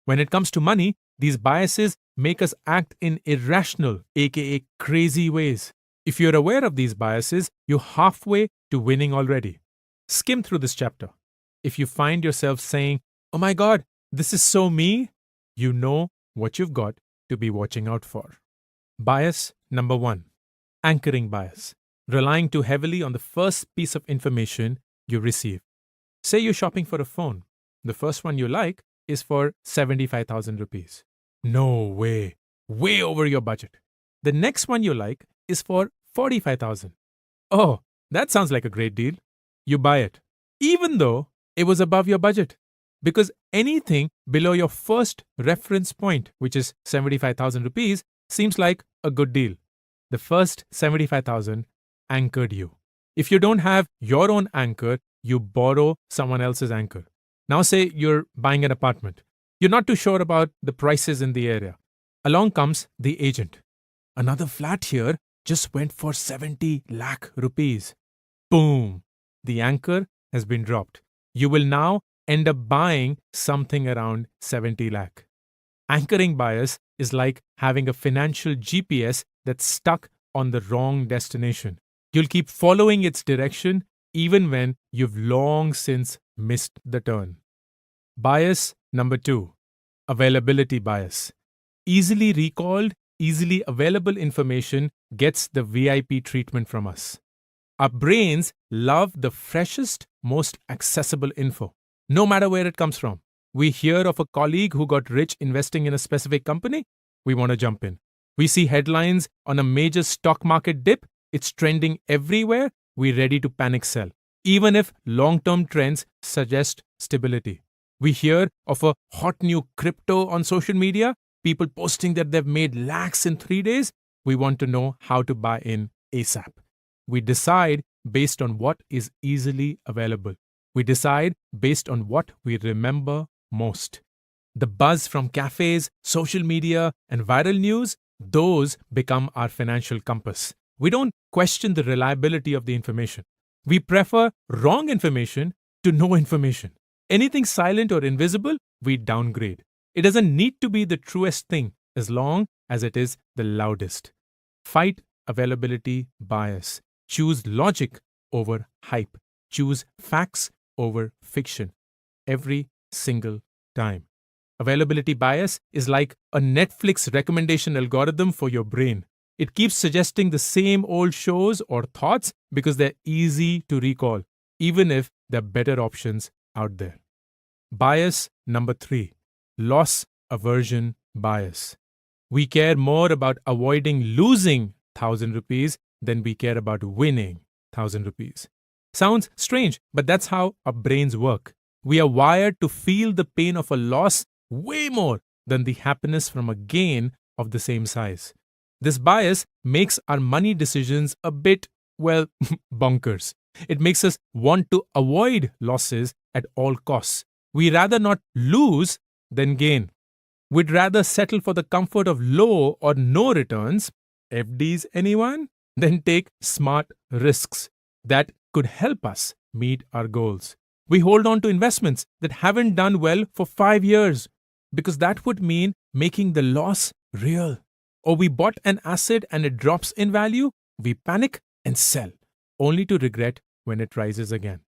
When it comes to money, these biases make us act in irrational, aka crazy ways. If you're aware of these biases, you're halfway to winning already. Skim through this chapter. If you find yourself saying, "Oh my God, this is so me," you know what you've got to be watching out for. Bias number 1, anchoring bias, relying too heavily on the first piece of information you receive. Say you're shopping for a phone. The first one you like is for 75,000 rupees. No way. Way over your budget. The next one you like is for 45,000. Oh, that sounds like a great deal. You buy it, even though it was above your budget. Because anything below your first reference point, which is 75,000 rupees, seems like a good deal. The first 75,000 anchored you. If you don't have your own anchor, you borrow someone else's anchor. Now, say you're buying an apartment. You're not too sure about the prices in the area. Along comes the agent. Another flat here just went for 70 lakh rupees. Boom! The anchor has been dropped. You will now end up buying something around 70 lakh. Anchoring bias is like having a financial GPS that's stuck on the wrong destination. You'll keep following its direction even when you've long since missed the turn. Bias number 2, availability bias. Easily recalled, easily available information gets the VIP treatment from us. Our brains love the freshest, most accessible info, no matter where it comes from. We hear of a colleague who got rich investing in a specific company, we want to jump in. We see headlines on a major stock market dip, it's trending everywhere, we're ready to panic sell, even if long-term trends suggest stability. We hear of a hot new crypto on social media, people posting that they've made lakhs in 3 days. We want to know how to buy in ASAP. We decide based on what is easily available. We decide based on what we remember most. The buzz from cafes, social media, and viral news, those become our financial compass. We don't question the reliability of the information. We prefer wrong information to no information. Anything silent or invisible, we downgrade. It doesn't need to be the truest thing as long as it is the loudest. Fight availability bias. Choose logic over hype. Choose facts over fiction. Every single time. Availability bias is like a Netflix recommendation algorithm for your brain. It keeps suggesting the same old shows or thoughts because they're easy to recall, even if there are better options out there. Bias number 3, loss aversion bias. We care more about avoiding losing 1,000 rupees than we care about winning 1,000 rupees. Sounds strange, but that's how our brains work. We are wired to feel the pain of a loss way more than the happiness from a gain of the same size. This bias makes our money decisions a bit, well, bonkers. It makes us want to avoid losses at all costs. We rather not lose than gain. We'd rather settle for the comfort of low or no returns, FDs anyone, than take smart risks that could help us meet our goals. We hold on to investments that haven't done well for 5 years because that would mean making the loss real. Or we bought an asset and it drops in value, we panic and sell, only to regret when it rises again.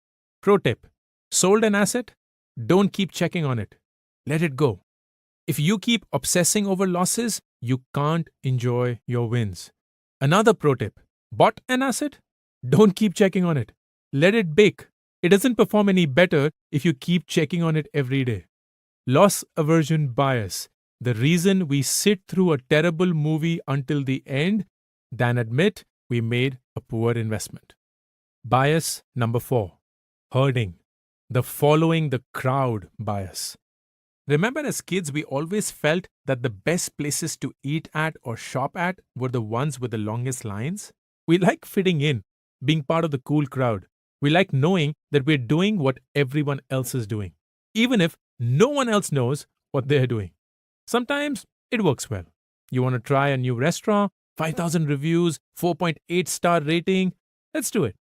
Pro tip: sold an asset? Don't keep checking on it. Let it go. If you keep obsessing over losses, you can't enjoy your wins. Another pro tip: bought an asset? Don't keep checking on it. Let it bake. It doesn't perform any better if you keep checking on it every day. Loss aversion bias: the reason we sit through a terrible movie until the end than admit we made a poor investment. Bias number 4: herding, the following the crowd bias. Remember, as kids, we always felt that the best places to eat at or shop at were the ones with the longest lines? We like fitting in, being part of the cool crowd. We like knowing that we're doing what everyone else is doing, even if no one else knows what they're doing. Sometimes it works well. You want to try a new restaurant, 5,000 reviews, 4.8 star rating, let's do it.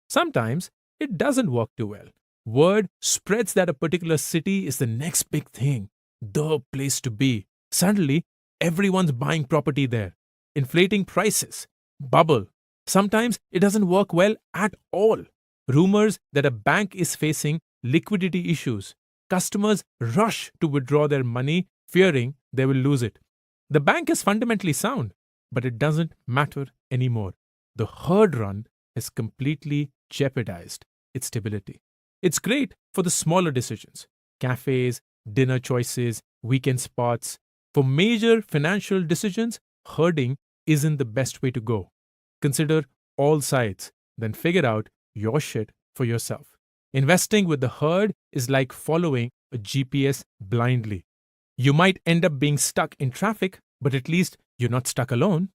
Sometimes it doesn't work too well. Word spreads that a particular city is the next big thing, the place to be. Suddenly, everyone's buying property there, inflating prices, bubble. Sometimes it doesn't work well at all. Rumors that a bank is facing liquidity issues. Customers rush to withdraw their money, fearing they will lose it. The bank is fundamentally sound, but it doesn't matter anymore. The herd run has completely jeopardized its stability. It's great for the smaller decisions: cafes, dinner choices, weekend spots. For major financial decisions, herding isn't the best way to go. Consider all sides, then figure out your shit for yourself. Investing with the herd is like following a GPS blindly. You might end up being stuck in traffic, but at least you're not stuck alone.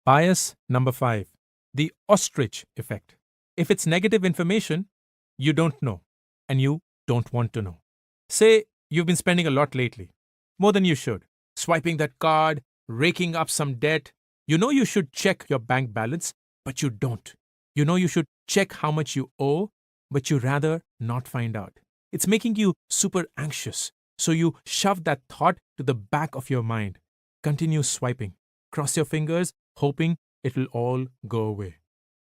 Bias number 5: the ostrich effect. If it's negative information, you don't know, and you don't want to know. Say you've been spending a lot lately, more than you should, swiping that card, raking up some debt. You know you should check your bank balance, but you don't. You know you should check how much you owe, but you rather not find out. It's making you super anxious, so you shove that thought to the back of your mind. Continue swiping. Cross your fingers, hoping it will all go away.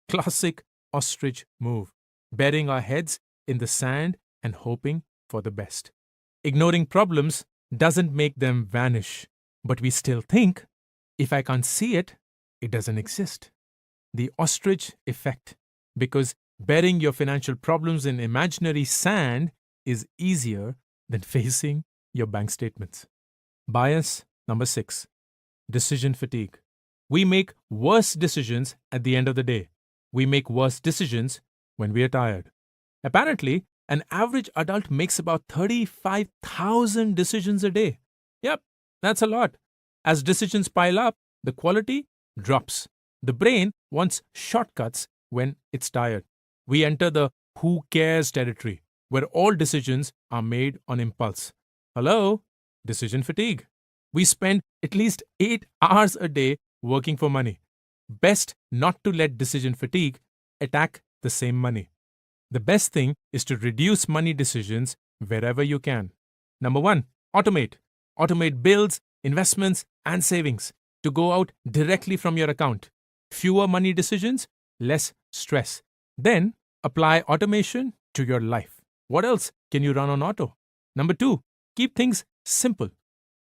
Classic ostrich move, burying our heads in the sand and hoping for the best. Ignoring problems doesn't make them vanish, but we still think, if I can't see it, it doesn't exist. The ostrich effect, because burying your financial problems in imaginary sand is easier than facing your bank statements. Bias number 6: decision fatigue. We make worse decisions at the end of the day. We make worse decisions when we are tired. Apparently, an average adult makes about 35,000 decisions a day. Yep, that's a lot. As decisions pile up, the quality drops. The brain wants shortcuts when it's tired. We enter the who cares territory, where all decisions are made on impulse. Hello? Decision fatigue. We spend at least 8 hours a day working for money. Best not to let decision fatigue attack the same money. The best thing is to reduce money decisions wherever you can. Number 1, automate. Automate bills, investments, and savings to go out directly from your account. Fewer money decisions, less stress. Then apply automation to your life. What else can you run on auto? Number 2, keep things simple.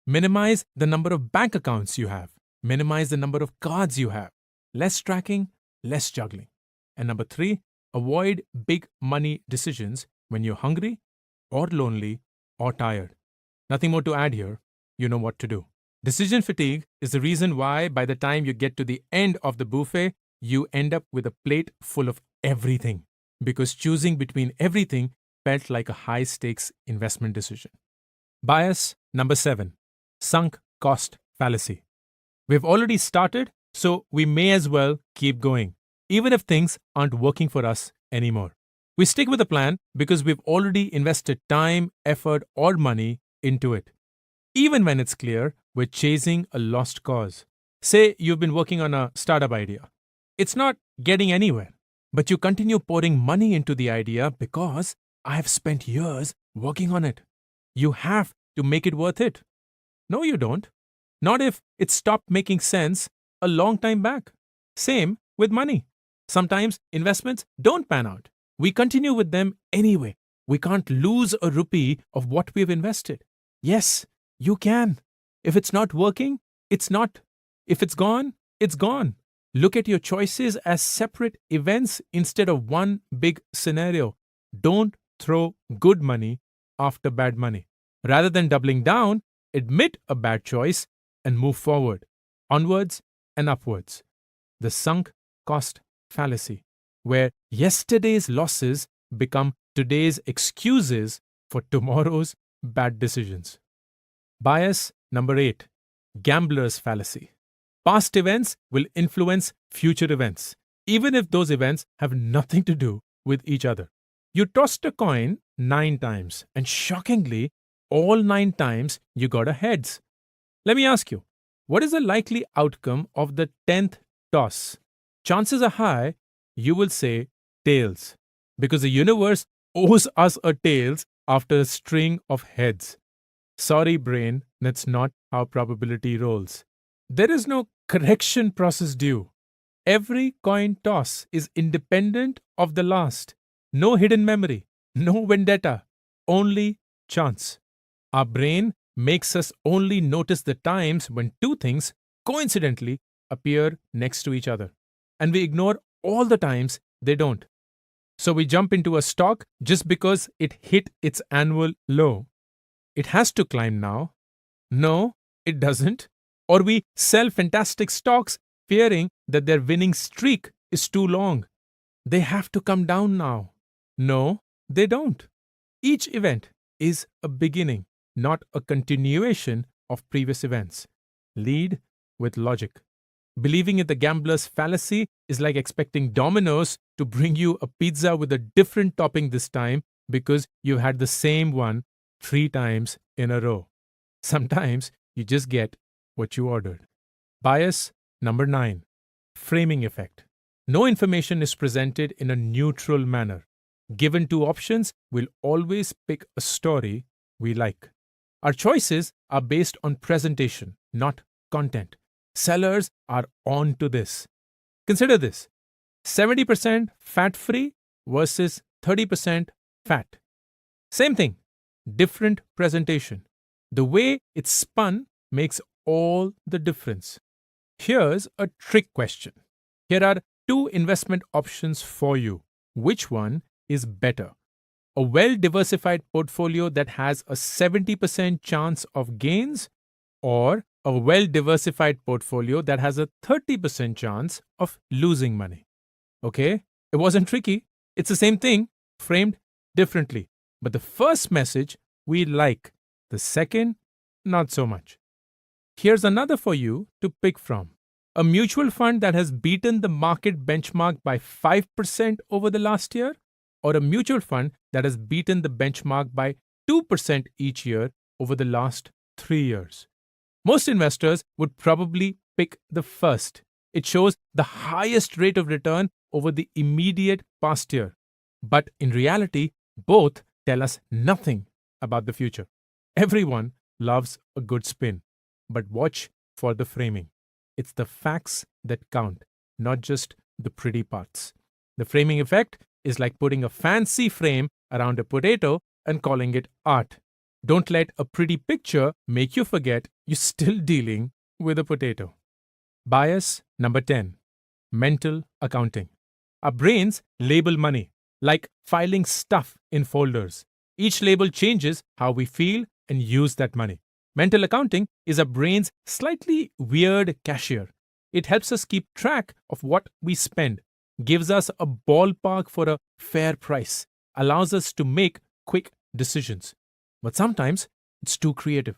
Minimize the number of bank accounts you have. Minimize the number of cards you have. Less tracking, less juggling. And number 3, avoid big money decisions when you're hungry or lonely or tired. Nothing more to add here. You know what to do. Decision fatigue is the reason why by the time you get to the end of the buffet, you end up with a plate full of everything, because choosing between everything felt like a high-stakes investment decision. Bias number 7, sunk cost fallacy. We've already started, so we may as well keep going, even if things aren't working for us anymore. We stick with the plan because we've already invested time, effort, or money into it. Even when it's clear we're chasing a lost cause. Say you've been working on a startup idea. It's not getting anywhere, but you continue pouring money into the idea because I have spent years working on it. You have to make it worth it. No, you don't. Not if it stopped making sense a long time back. Same with money. Sometimes investments don't pan out. We continue with them anyway. We can't lose a rupee of what we've invested. Yes, you can. If it's not working, it's not. If it's gone, it's gone. Look at your choices as separate events instead of one big scenario. Don't throw good money after bad money. Rather than doubling down, admit a bad choice and move forward, onwards and upwards. The sunk cost fallacy, where yesterday's losses become today's excuses for tomorrow's bad decisions. Bias number 8, gambler's fallacy. Past events will influence future events, even if those events have nothing to do with each other. You tossed a coin 9 times, and shockingly, all 9 times you got a heads. Let me ask you, what is the likely outcome of the 10th toss? Chances are high you will say tails, because the universe owes us a tails after a string of heads. Sorry, brain, that's not how probability rolls. There is no correction process due. Every coin toss is independent of the last. No hidden memory, no vendetta, only chance. Our brain makes us only notice the times when 2 things coincidentally appear next to each other, and we ignore all the times they don't. So we jump into a stock just because it hit its annual low. It has to climb now. No, it doesn't. Or we sell fantastic stocks fearing that their winning streak is too long. They have to come down now. No, they don't. Each event is a beginning, not a continuation of previous events. Lead with logic. Believing in the gambler's fallacy is like expecting Domino's to bring you a pizza with a different topping this time because you had the same one 3 times in a row. Sometimes you just get what you ordered. Bias number 9, framing effect. No information is presented in a neutral manner. Given 2 options, we'll always pick a story we like. Our choices are based on presentation, not content. Sellers are on to this. Consider this: 70% fat-free versus 30% fat. Same thing, different presentation. The way it's spun makes all the difference. Here's a trick question. Here are 2 investment options for you. Which one is better? A well-diversified portfolio that has a 70% chance of gains, or a well-diversified portfolio that has a 30% chance of losing money? Okay, it wasn't tricky. It's the same thing, framed differently. But the first message we like, the second, not so much. Here's another for you to pick from. A mutual fund that has beaten the market benchmark by 5% over the last year, or a mutual fund that has beaten the benchmark by 2% each year over the last 3 years. Most investors would probably pick the first. It shows the highest rate of return over the immediate past year. But in reality, both tell us nothing about the future. Everyone loves a good spin, but watch for the framing. It's the facts that count, not just the pretty parts. The framing effect is like putting a fancy frame around a potato and calling it art. Don't let a pretty picture make you forget you're still dealing with a potato. Bias number 10, mental accounting. Our brains label money like filing stuff in folders. Each label changes how we feel and use that money. Mental accounting is our brain's slightly weird cashier. It helps us keep track of what we spend, gives us a ballpark for a fair price, allows us to make quick decisions. But sometimes it's too creative.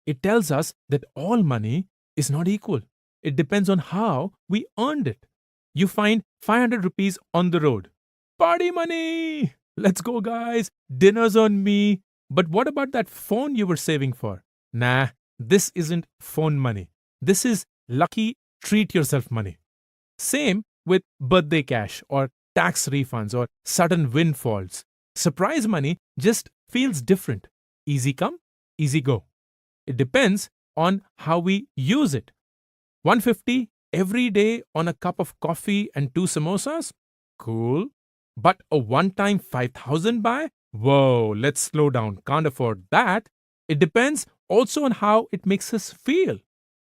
It tells us that all money is not equal. It depends on how we earned it. You find 500 rupees on the road. Party money! Let's go, guys. Dinner's on me. But what about that phone you were saving for? Nah, This isn't phone money. This is lucky treat yourself money. Same with birthday cash or tax refunds or sudden windfalls. Surprise money just feels different. Easy come, easy go. It depends on how we use it. 150 every day on a cup of coffee and two samosas? Cool. But a one-time 5,000 buy? Whoa, let's slow down. Can't afford that. It depends also on how it makes us feel.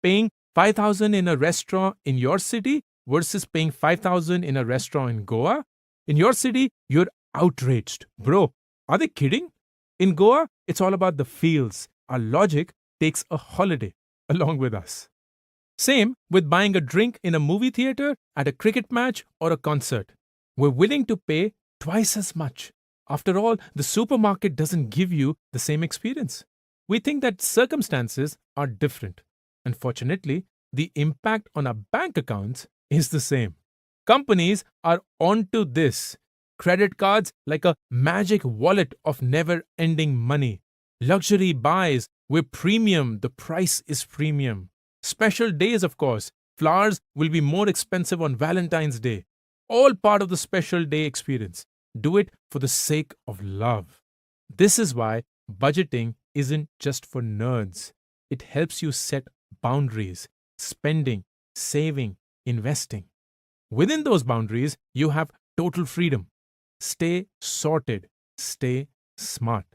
Paying 5,000 in a restaurant in your city versus paying 5,000 in a restaurant in Goa. In your city, you're outraged. Bro, are they kidding? In Goa, it's all about the feels. Our logic takes a holiday along with us. Same with buying a drink in a movie theater, at a cricket match, or a concert. We're willing to pay twice as much. After all, the supermarket doesn't give you the same experience. We think that circumstances are different. Unfortunately, the impact on our bank accounts is the same. Companies are onto this. Credit cards like a magic wallet of never ending money. Luxury buys where premium, the price is premium. Special days, of course. Flowers will be more expensive on Valentine's Day. All part of the special day experience. Do it for the sake of love. This is why budgeting isn't just for nerds. It helps you set boundaries, spending, saving, investing. Within those boundaries, you have total freedom. Stay sorted, stay smart.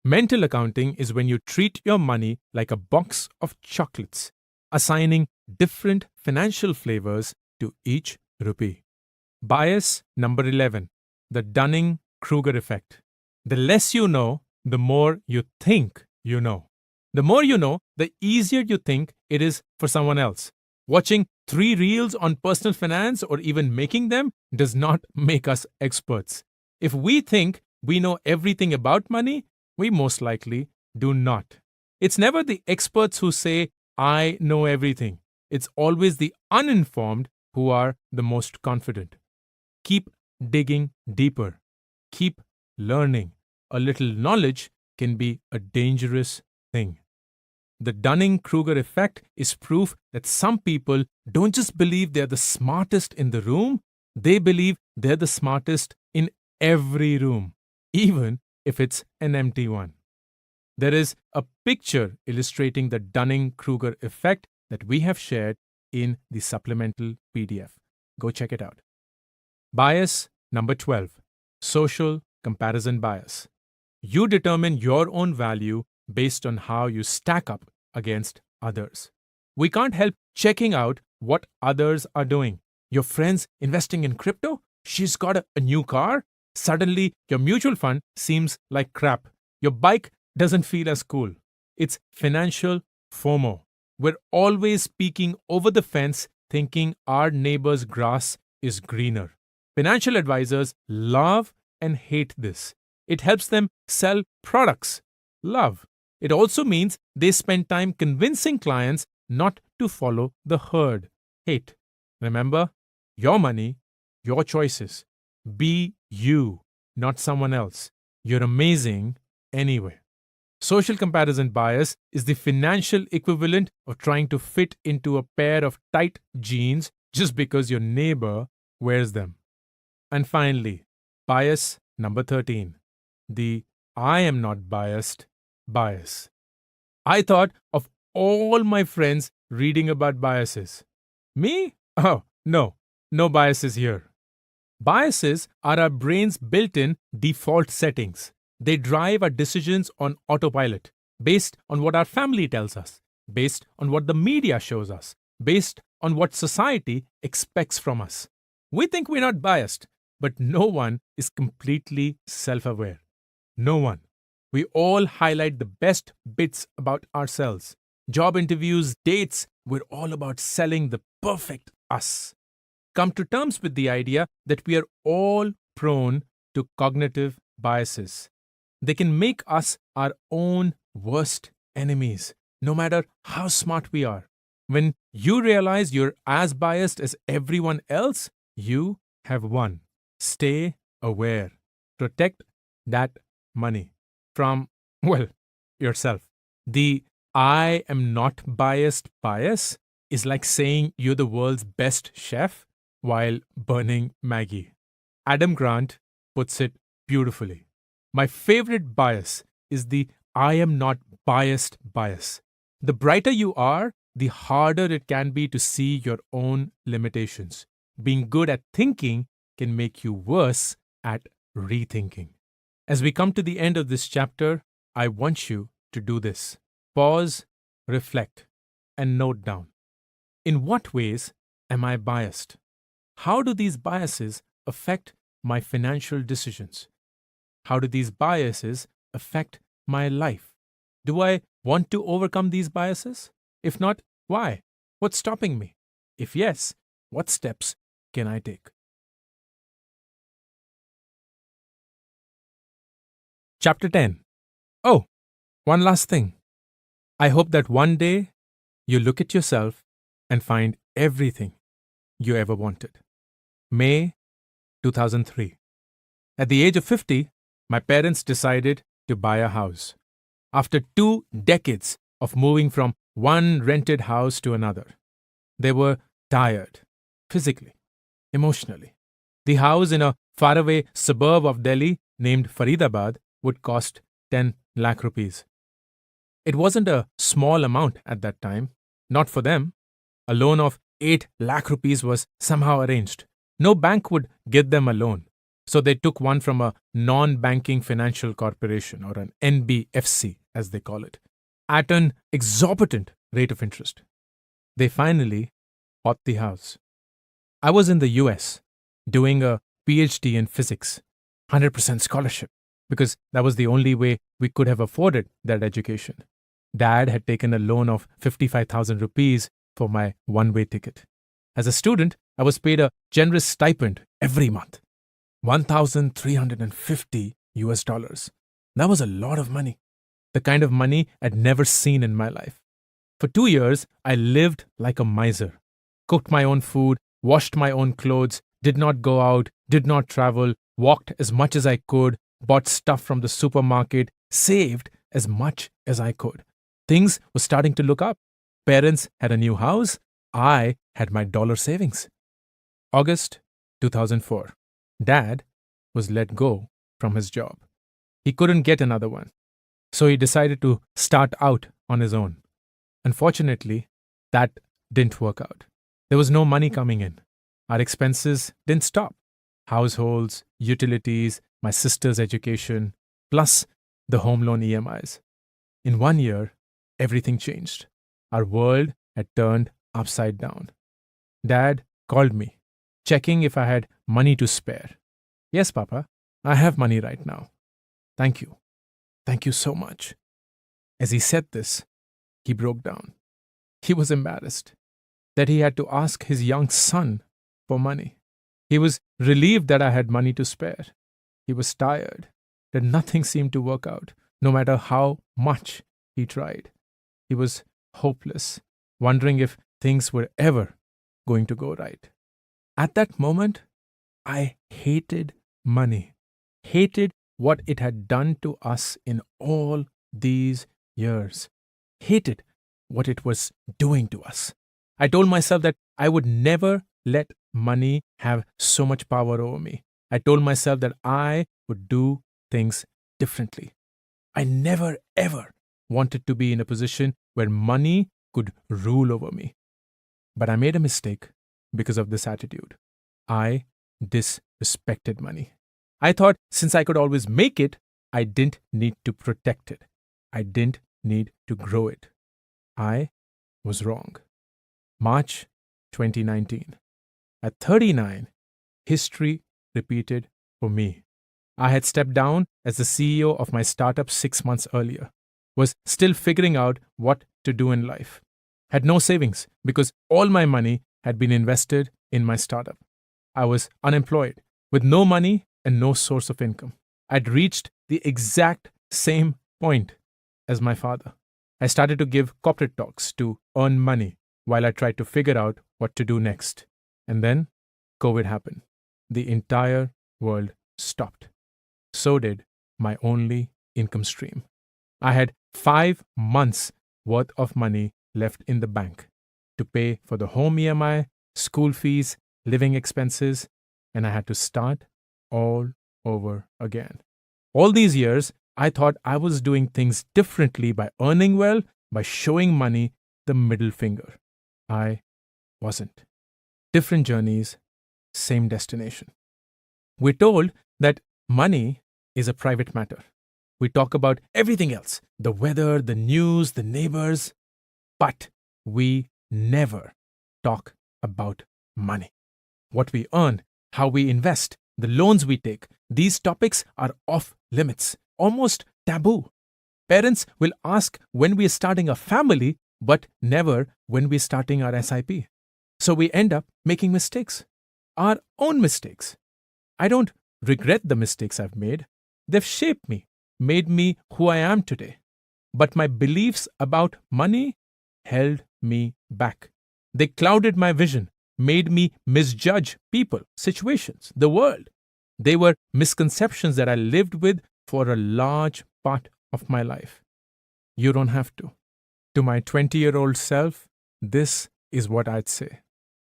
Mental accounting is when you treat your money like a box of chocolates, assigning different financial flavors to each rupee. Bias number 11, the Dunning-Kruger effect. The less you know, the more you think you know. The more you know, the easier you think it is for someone else. Watching 3 reels on personal finance or even making them does not make us experts. If we think we know everything about money, we most likely do not. It's never the experts who say, I know everything. It's always the uninformed who are the most confident. Keep digging deeper. Keep learning. A little knowledge can be a dangerous thing. The Dunning-Kruger effect is proof that some people don't just believe they're the smartest in the room, they believe they're the smartest in every room, even if it's an empty one. There is a picture illustrating the Dunning-Kruger effect that we have shared in the supplemental PDF. Go check it out. Bias number 12, social comparison bias. You determine your own value based on how you stack up against others. We can't help checking out what others are doing. Your friend's investing in crypto? She's got a new car? Suddenly, your mutual fund seems like crap. Your bike doesn't feel as cool. It's financial FOMO. We're always peeking over the fence thinking our neighbor's grass is greener. Financial advisors love and hate this. It helps them sell products. Love. It also means they spend time convincing clients not to follow the herd. Hate. Remember, your money, your choices. Be you, not someone else. You're amazing anyway. Social comparison bias is the financial equivalent of trying to fit into a pair of tight jeans just because your neighbor wears them. And finally, bias number 13, the I am not biased bias. I thought of all my friends reading about biases. Me? Oh, no biases here. Biases are our brain's built-in default settings. They drive our decisions on autopilot, based on what our family tells us, based on what the media shows us, based on what society expects from us. We think we're not biased, but no one is completely self-aware. No one. We all highlight the best bits about ourselves. Job interviews, dates, we're all about selling the perfect us. Come to terms with the idea that we are all prone to cognitive biases. They can make us our own worst enemies, no matter how smart we are. When you realize you're as biased as everyone else, you have won. Stay aware. Protect that money from, well, yourself. The I am not biased bias is like saying you're the world's best chef while burning Maggie. Adam Grant puts it beautifully. My favorite bias is the I am not biased bias. The brighter you are, the harder it can be to see your own limitations. Being good at thinking can make you worse at rethinking. As we come to the end of this chapter, I want you to do this. Pause, reflect, and note down. In what ways am I biased? How do these biases affect my financial decisions? How do these biases affect my life? Do I want to overcome these biases? If not, why? What's stopping me? If yes, what steps can I take? Chapter 10. Oh, one last thing. I hope that one day you look at yourself and find everything you ever wanted. May 2003. At the age of 50, my parents decided to buy a house. After 2 decades of moving from one rented house to another, they were tired, physically, emotionally. The house in a faraway suburb of Delhi named Faridabad would cost 10 lakh rupees. It wasn't a small amount at that time, not for them. A loan of 8 lakh rupees was somehow arranged. No bank would give them a loan, so they took one from a non-banking financial corporation, or an NBFC as they call it, at an exorbitant rate of interest. They finally bought the house. I was in the US doing a PhD in physics, 100% scholarship, because that was the only way we could have afforded that education. Dad had taken a loan of 55,000 rupees for my one-way ticket. As a student, I was paid a generous stipend every month, 1,350 US dollars. That was a lot of money, the kind of money I'd never seen in my life. For 2 years, I lived like a miser, cooked my own food, washed my own clothes, did not go out, did not travel, walked as much as I could, bought stuff from the supermarket, saved as much as I could. Things were starting to look up. Parents had a new house. I had my dollar savings. August 2004. Dad was let go from his job. He couldn't get another one, so he decided to start out on his own. Unfortunately, that didn't work out. There was no money coming in. Our expenses didn't stop. Households, utilities, my sister's education, plus the home loan EMIs. In 1 year, everything changed. Our world had turned upside down. Dad called me, checking if I had money to spare. Yes, Papa, I have money right now. Thank you. Thank you so much. As he said this, he broke down. He was embarrassed that he had to ask his young son for money. He was relieved that I had money to spare. He was tired, that nothing seemed to work out, no matter how much he tried. He was hopeless, wondering if things were ever going to go right. At that moment, I hated money, hated what it had done to us in all these years, hated what it was doing to us. I told myself that I would never let money have so much power over me. I told myself that I would do things differently. I never ever wanted to be in a position where money could rule over me. But I made a mistake because of this attitude. I disrespected money. I thought since I could always make it, I didn't need to protect it. I didn't need to grow it. I was wrong. March 2019. At 39, history repeated for me. I had stepped down as the CEO of my startup 6 months earlier, was still figuring out what to do in life, had no savings because all my money had been invested in my startup. I was unemployed, with no money and no source of income. I'd reached the exact same point as my father. I started to give corporate talks to earn money while I tried to figure out what to do next. And then COVID happened. The entire world stopped. So did my only income stream. I had 5 months worth of money left in the bank to pay for the home EMI, school fees, living expenses, and I had to start all over again. All these years, I thought I was doing things differently by earning well, by showing money the middle finger. I wasn't. Different journeys, same destination. We're told that money is a private matter. We talk about everything else, the weather, the news, the neighbors, but we never talk about money. What we earn, how we invest, the loans we take, these topics are off limits, almost taboo. Parents will ask when we are starting a family, but never when we're starting our SIP. So we end up making mistakes, our own mistakes. I don't regret the mistakes I've made. They've shaped me, made me who I am today. But my beliefs about money held me back. They clouded my vision, made me misjudge people, situations, the world. They were misconceptions that I lived with for a large part of my life. You don't have to. To my 20-year-old self, this is what I'd say.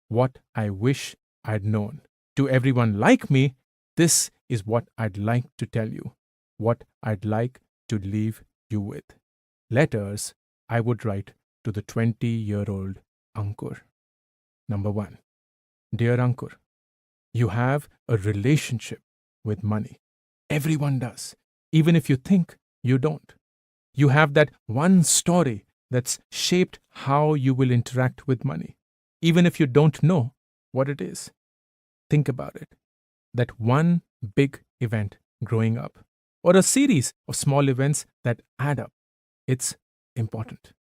What I wish I'd known. To everyone like me, this is what I'd like to tell you. What I'd like to leave you with. Letters I would write to the 20-year-old Ankur. Number 1. Dear Ankur, you have a relationship with money. Everyone does, even if you think you don't. You have that one story that's shaped how you will interact with money, even if you don't know what it is. Think about it. That one big event growing up, or a series of small events that add up. It's important.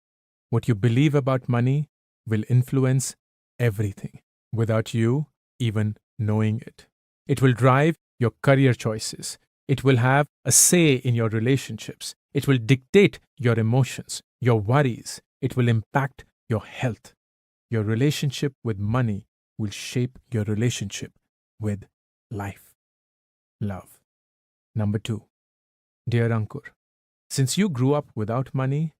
What you believe about money will influence everything without you even knowing it. It will drive your career choices. It will have a say in your relationships. It will dictate your emotions, your worries. It will impact your health. Your relationship with money will shape your relationship with life. Love. Number 2. Dear Ankur, since you grew up without money,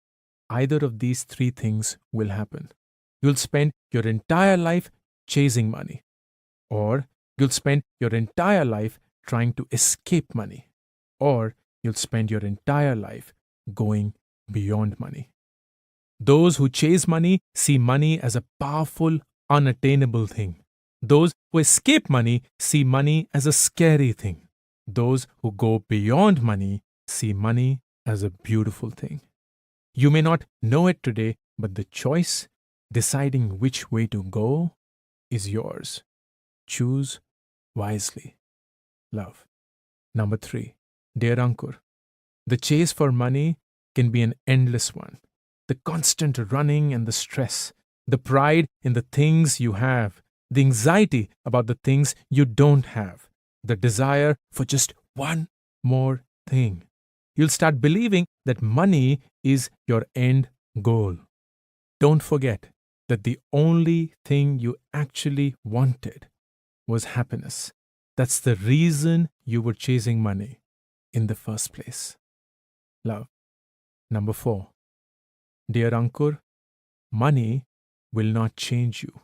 either of these 3 things will happen. You'll spend your entire life chasing money, or you'll spend your entire life trying to escape money, or you'll spend your entire life going beyond money. Those who chase money see money as a powerful, unattainable thing. Those who escape money see money as a scary thing. Those who go beyond money see money as a beautiful thing. You may not know it today, but the choice, deciding which way to go, is yours. Choose wisely. Love. Number 3. Dear Ankur, the chase for money can be an endless one. The constant running and the stress, the pride in the things you have, the anxiety about the things you don't have, the desire for just one more thing. You'll start believing that money is your end goal. Don't forget that the only thing you actually wanted was happiness. That's the reason you were chasing money in the first place. Love. Number 4. Dear Ankur, money will not change you.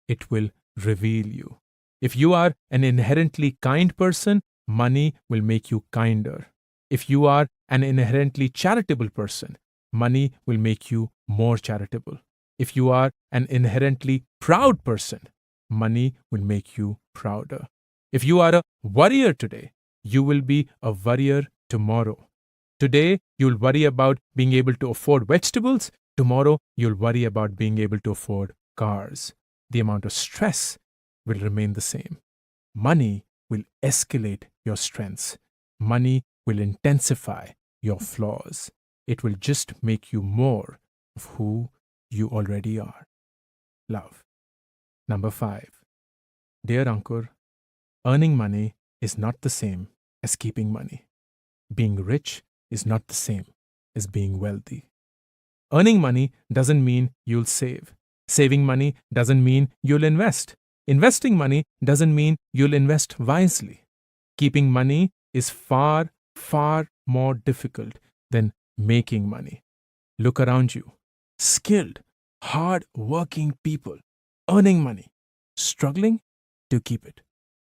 It will reveal you. If you are an inherently kind person, money will make you kinder. If you are an inherently charitable person, money will make you more charitable. If you are an inherently proud person, money will make you prouder. If you are a worrier today, you will be a worrier tomorrow. Today, you'll worry about being able to afford vegetables. Tomorrow, you'll worry about being able to afford cars. The amount of stress will remain the same. Money will escalate your strengths. Money will intensify your flaws. It will just make you more of who you already are. Love. Number 5. Dear Ankur, earning money is not the same as keeping money. Being rich is not the same as being wealthy. Earning money doesn't mean you'll save. Saving money doesn't mean you'll invest. Investing money doesn't mean you'll invest wisely. Keeping money is far, far more difficult than making money. Look around you. skilled, hard-working people, earning money, struggling to keep it,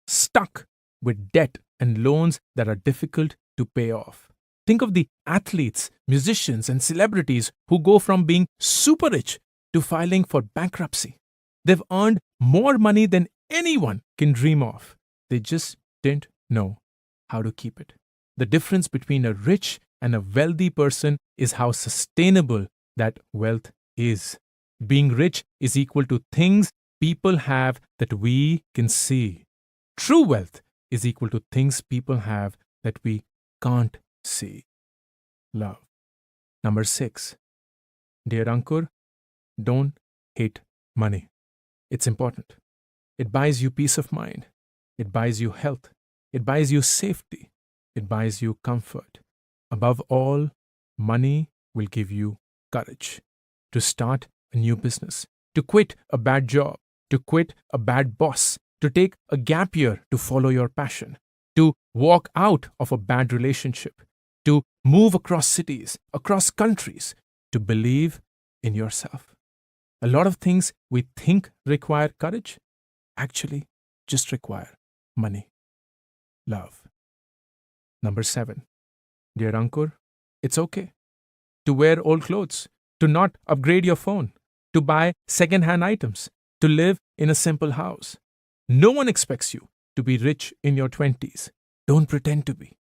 stuck with debt and loans that are difficult to pay off. Think of the athletes, musicians, and celebrities who go from being super rich to filing for bankruptcy. They've earned more money than anyone can dream of. They just didn't know how to keep it. The difference between a rich and a wealthy person is how sustainable that wealth is. Being rich is equal to things people have that we can see. True wealth is equal to things people have that we can't see. Love. Number 6. Dear Ankur, don't hate money. It's important. It buys you peace of mind. It buys you health. It buys you safety. It buys you comfort. Above all, money will give you courage to start a new business, to quit a bad job, to quit a bad boss, to take a gap year to follow your passion, to walk out of a bad relationship, to move across cities, across countries, to believe in yourself. A lot of things we think require courage actually just require money. Love. Number 7. Dear Ankur, it's okay to wear old clothes, to not upgrade your phone, to buy second-hand items, to live in a simple house. No one expects you to be rich in your 20s. Don't pretend to be.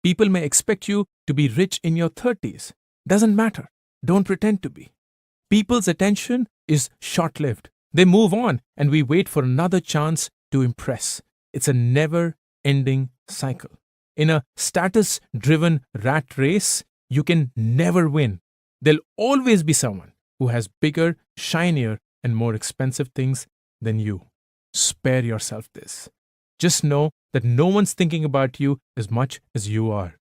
People may expect you to be rich in your 30s. Doesn't matter. Don't pretend to be. People's attention is short-lived. They move on and we wait for another chance to impress. It's a never-ending cycle. In a status-driven rat race, you can never win. There'll always be someone who has bigger, shinier, and more expensive things than you. Spare yourself this. Just know that no one's thinking about you as much as you are.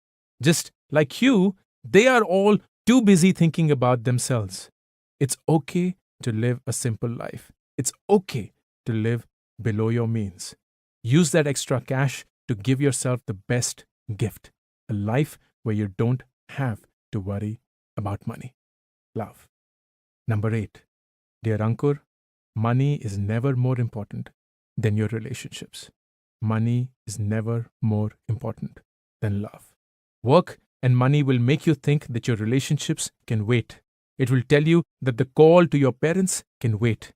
Just like you, they are all too busy thinking about themselves. It's okay to live a simple life. It's okay to live below your means. Use that extra cash to give yourself the best gift, a life where you don't have to worry about money. Love. Number 8. Dear Ankur, money is never more important than your relationships. Money is never more important than love. Work and money will make you think that your relationships can wait. It will tell you that the call to your parents can wait.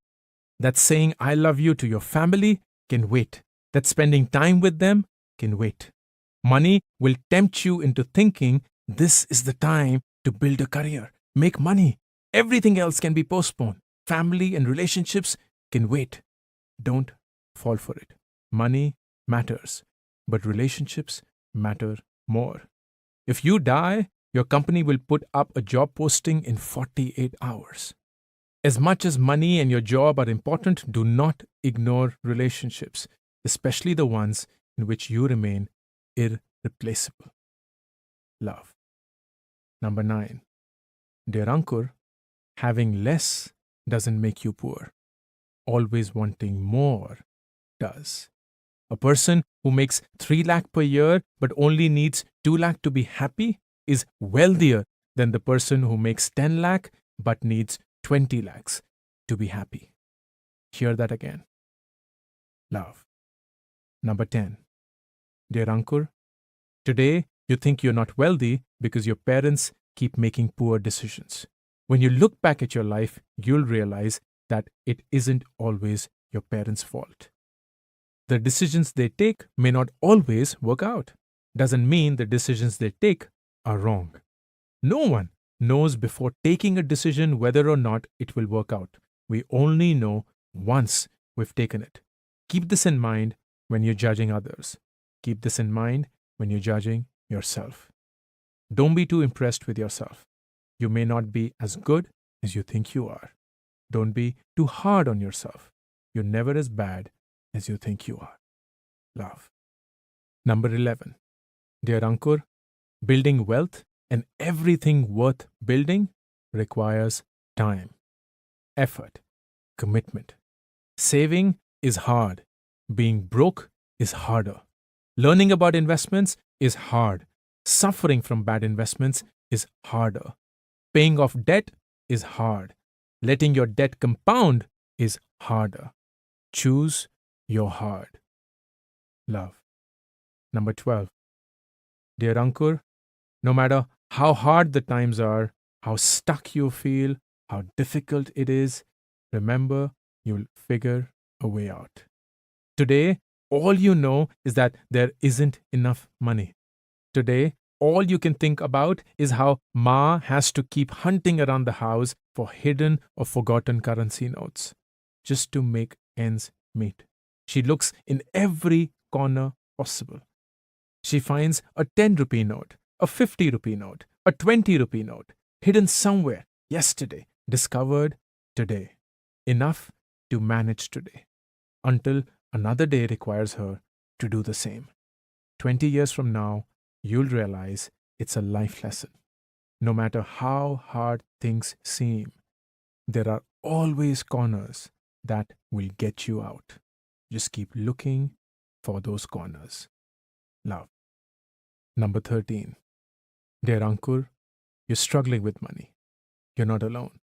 That saying I love you to your family can wait. That spending time with them can wait. Money will tempt you into thinking this is the time to build a career, make money. Everything else can be postponed. Family and relationships can wait. Don't fall for it. Money matters, but relationships matter more. If you die, your company will put up a job posting in 48 hours. As much as money and your job are important, do not ignore relationships, especially the ones in which you remain irreplaceable. Love. Number 9. Dear Ankur, having less doesn't make you poor. Always wanting more does. A person who makes 3 lakh per year but only needs 2 lakh to be happy is wealthier than the person who makes 10 lakh but needs 20 lakhs to be happy. Hear that again. Love. Number 10. Dear Ankur, today you think you're not wealthy because your parents keep making poor decisions. When you look back at your life, you'll realize that it isn't always your parents' fault. The decisions they take may not always work out. Doesn't mean the decisions they take are wrong. No one knows before taking a decision whether or not it will work out. We only know once we've taken it. Keep this in mind when you're judging others. Keep this in mind when you're judging yourself. Don't be too impressed with yourself. You may not be as good as you think you are. Don't be too hard on yourself. You're never as bad as you think you are. Love. Number 11. Dear Ankur, building wealth and everything worth building requires time, effort, commitment. Saving is hard. Being broke is harder. Learning about investments is hard. Suffering from bad investments is harder. Paying off debt is hard. Letting your debt compound is harder. Choose your hard. Love. Number 12. Dear Ankur, no matter how hard the times are, how stuck you feel, how difficult it is, remember you'll figure a way out. Today, all you know is that there isn't enough money. Today, all you can think about is how Ma has to keep hunting around the house for hidden or forgotten currency notes just to make ends meet. She looks in every corner possible. She finds a 10 rupee note, a 50 rupee note, a 20 rupee note, hidden somewhere yesterday, discovered today. Enough to manage today, until another day requires her to do the same. 20 years from now, you'll realize it's a life lesson. No matter how hard things seem, there are always corners that will get you out. Just keep looking for those corners. Love. Number 13. Dear Ankur, you're struggling with money. You're not alone.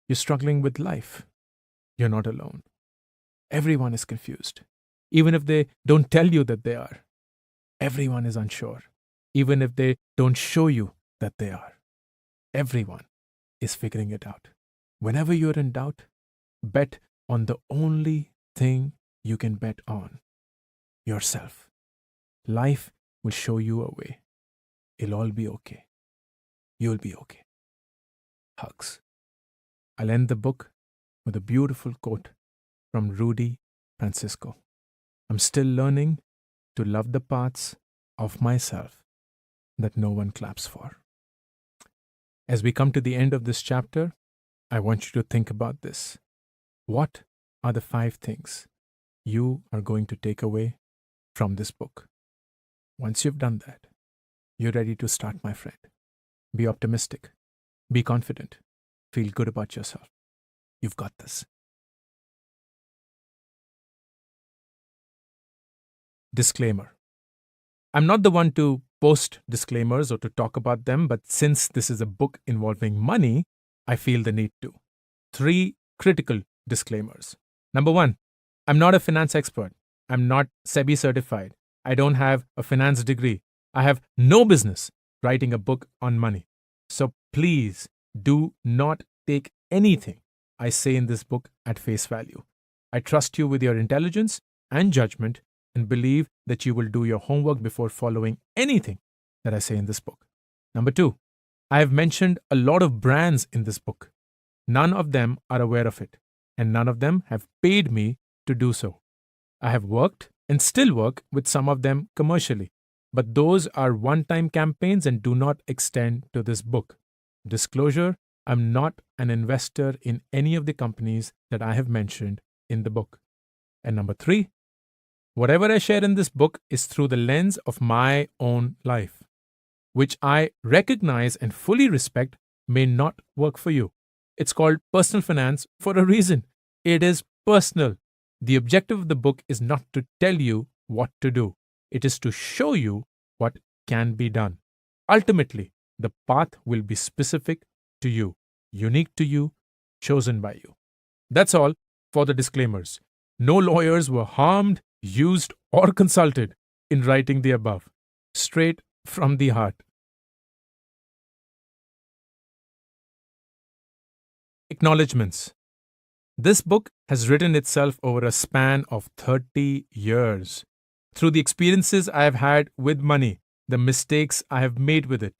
You're struggling with life. You're not alone. Everyone is confused, even if they don't tell you that they are. Everyone is unsure, even if they don't show you that they are. Everyone is figuring it out. Whenever you're in doubt, bet on the only thing you can bet on: yourself. Life will show you a way. It'll all be okay. You'll be okay. Hugs. I'll end the book with a beautiful quote from Rudy Francisco. I'm still learning to love the parts of myself that no one claps for. As we come to the end of this chapter, I want you to think about this. What are the 5 things you are going to take away from this book? Once you've done that, you're ready to start, my friend. Be optimistic. Be confident. Feel good about yourself. You've got this. Disclaimer. I'm not the one to post disclaimers or to talk about them, but since this is a book involving money, I feel the need to. 3 critical disclaimers. Number 1, I'm not a finance expert. I'm not SEBI certified. I don't have a finance degree. I have no business writing a book on money. So please do not take anything I say in this book at face value. I trust you with your intelligence and judgment and believe that you will do your homework before following anything that I say in this book. Number 2, I have mentioned a lot of brands in this book. None of them are aware of it, and none of them have paid me to do so. I have worked and still work with some of them commercially, but those are one-time campaigns and do not extend to this book. Disclosure, I'm not an investor in any of the companies that I have mentioned in the book. And number 3, whatever I share in this book is through the lens of my own life, which I recognize and fully respect may not work for you. It's called personal finance for a reason. It is personal. The objective of the book is not to tell you what to do. It is to show you what can be done. Ultimately, the path will be specific to you, unique to you, chosen by you. That's all for the disclaimers. No lawyers were harmed, used, or consulted in writing the above. Straight from the heart. Acknowledgements. This book has written itself over a span of 30 years. Through the experiences I have had with money, the mistakes I have made with it,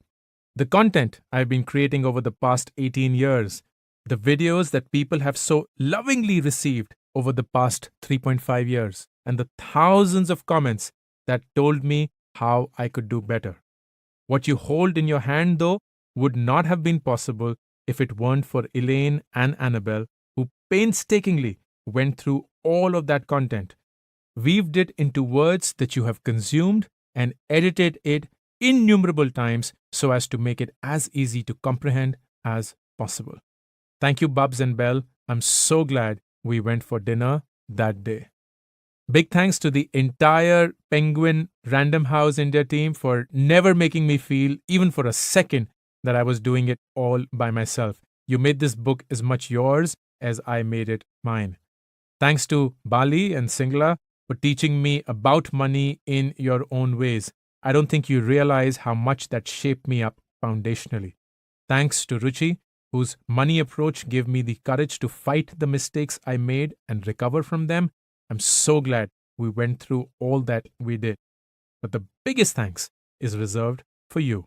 the content I have been creating over the past 18 years, the videos that people have so lovingly received over the past 3.5 years, and the thousands of comments that told me how I could do better. What you hold in your hand, though, would not have been possible if it weren't for Elaine and Annabelle, who painstakingly went through all of that content, weaved it into words that you have consumed, and edited it innumerable times so as to make it as easy to comprehend as possible. Thank you, Bubs and Belle. I'm so glad we went for dinner that day. Big thanks to the entire Penguin Random House India team for never making me feel, even for a second, that I was doing it all by myself. You made this book as much yours as I made it mine. Thanks to Bali and Singla for teaching me about money in your own ways. I don't think you realize how much that shaped me up foundationally. Thanks to Ruchi, whose money approach gave me the courage to fight the mistakes I made and recover from them. I'm so glad we went through all that we did. But the biggest thanks is reserved for you,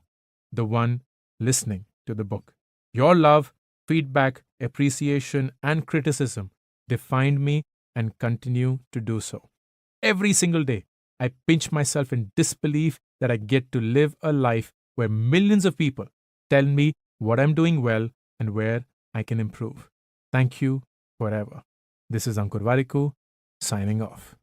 the one listening to the book. Your love, feedback, appreciation, and criticism defined me and continue to do so. Every single day, I pinch myself in disbelief that I get to live a life where millions of people tell me what I'm doing well and where I can improve. Thank you forever. This is Ankur Variku, signing off.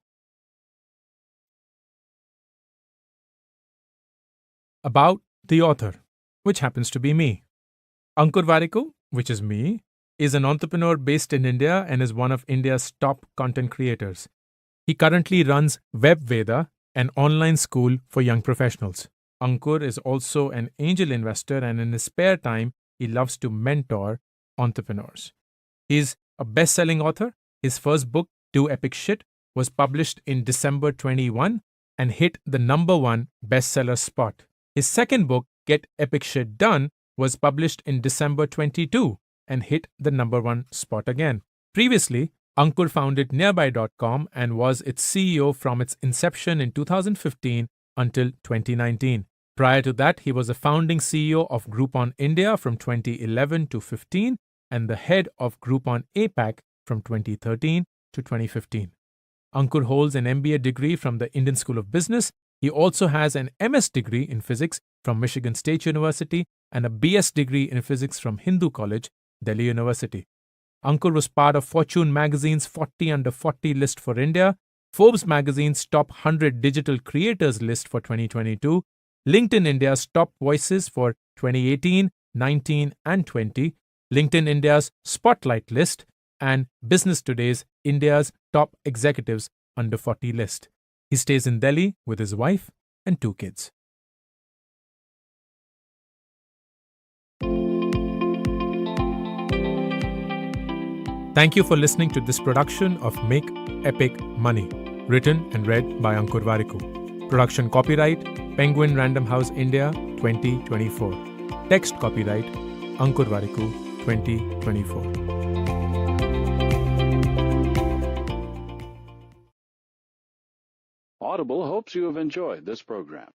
About the author, which happens to be me. Ankur Variku, which is me, is an entrepreneur based in India and is one of India's top content creators. He currently runs WebVeda, an online school for young professionals. Ankur is also an angel investor, and in his spare time, he loves to mentor entrepreneurs. He's a best-selling author. His first book, Do Epic Shit, was published in December 21 and hit the #1 bestseller spot. His second book, Get Epic Shit Done, was published in December 22 and hit the #1 spot again. Previously, Ankur founded Nearby.com and was its CEO from its inception in 2015 until 2019. Prior to that, he was a founding CEO of Groupon India from 2011 to 15 and the head of Groupon APAC from 2013 to 2015. Ankur holds an MBA degree from the Indian School of Business. He also has an MS degree in physics from Michigan State University and a BS degree in physics from Hindu College, Delhi University. Ankur was part of Fortune magazine's 40 Under 40 list for India, Forbes magazine's top 100 digital creators list for 2022, LinkedIn India's top voices for 2018, 19, and 20, LinkedIn India's Spotlight list, and Business Today's India's top executives under 40 list. He stays in Delhi with his wife and 2 kids. Thank you for listening to this production of Make Epic Money, written and read by Ankur Variku. Production copyright, Penguin Random House India 2024. Text copyright, Ankur Variku 2024. Audible hopes you have enjoyed this program.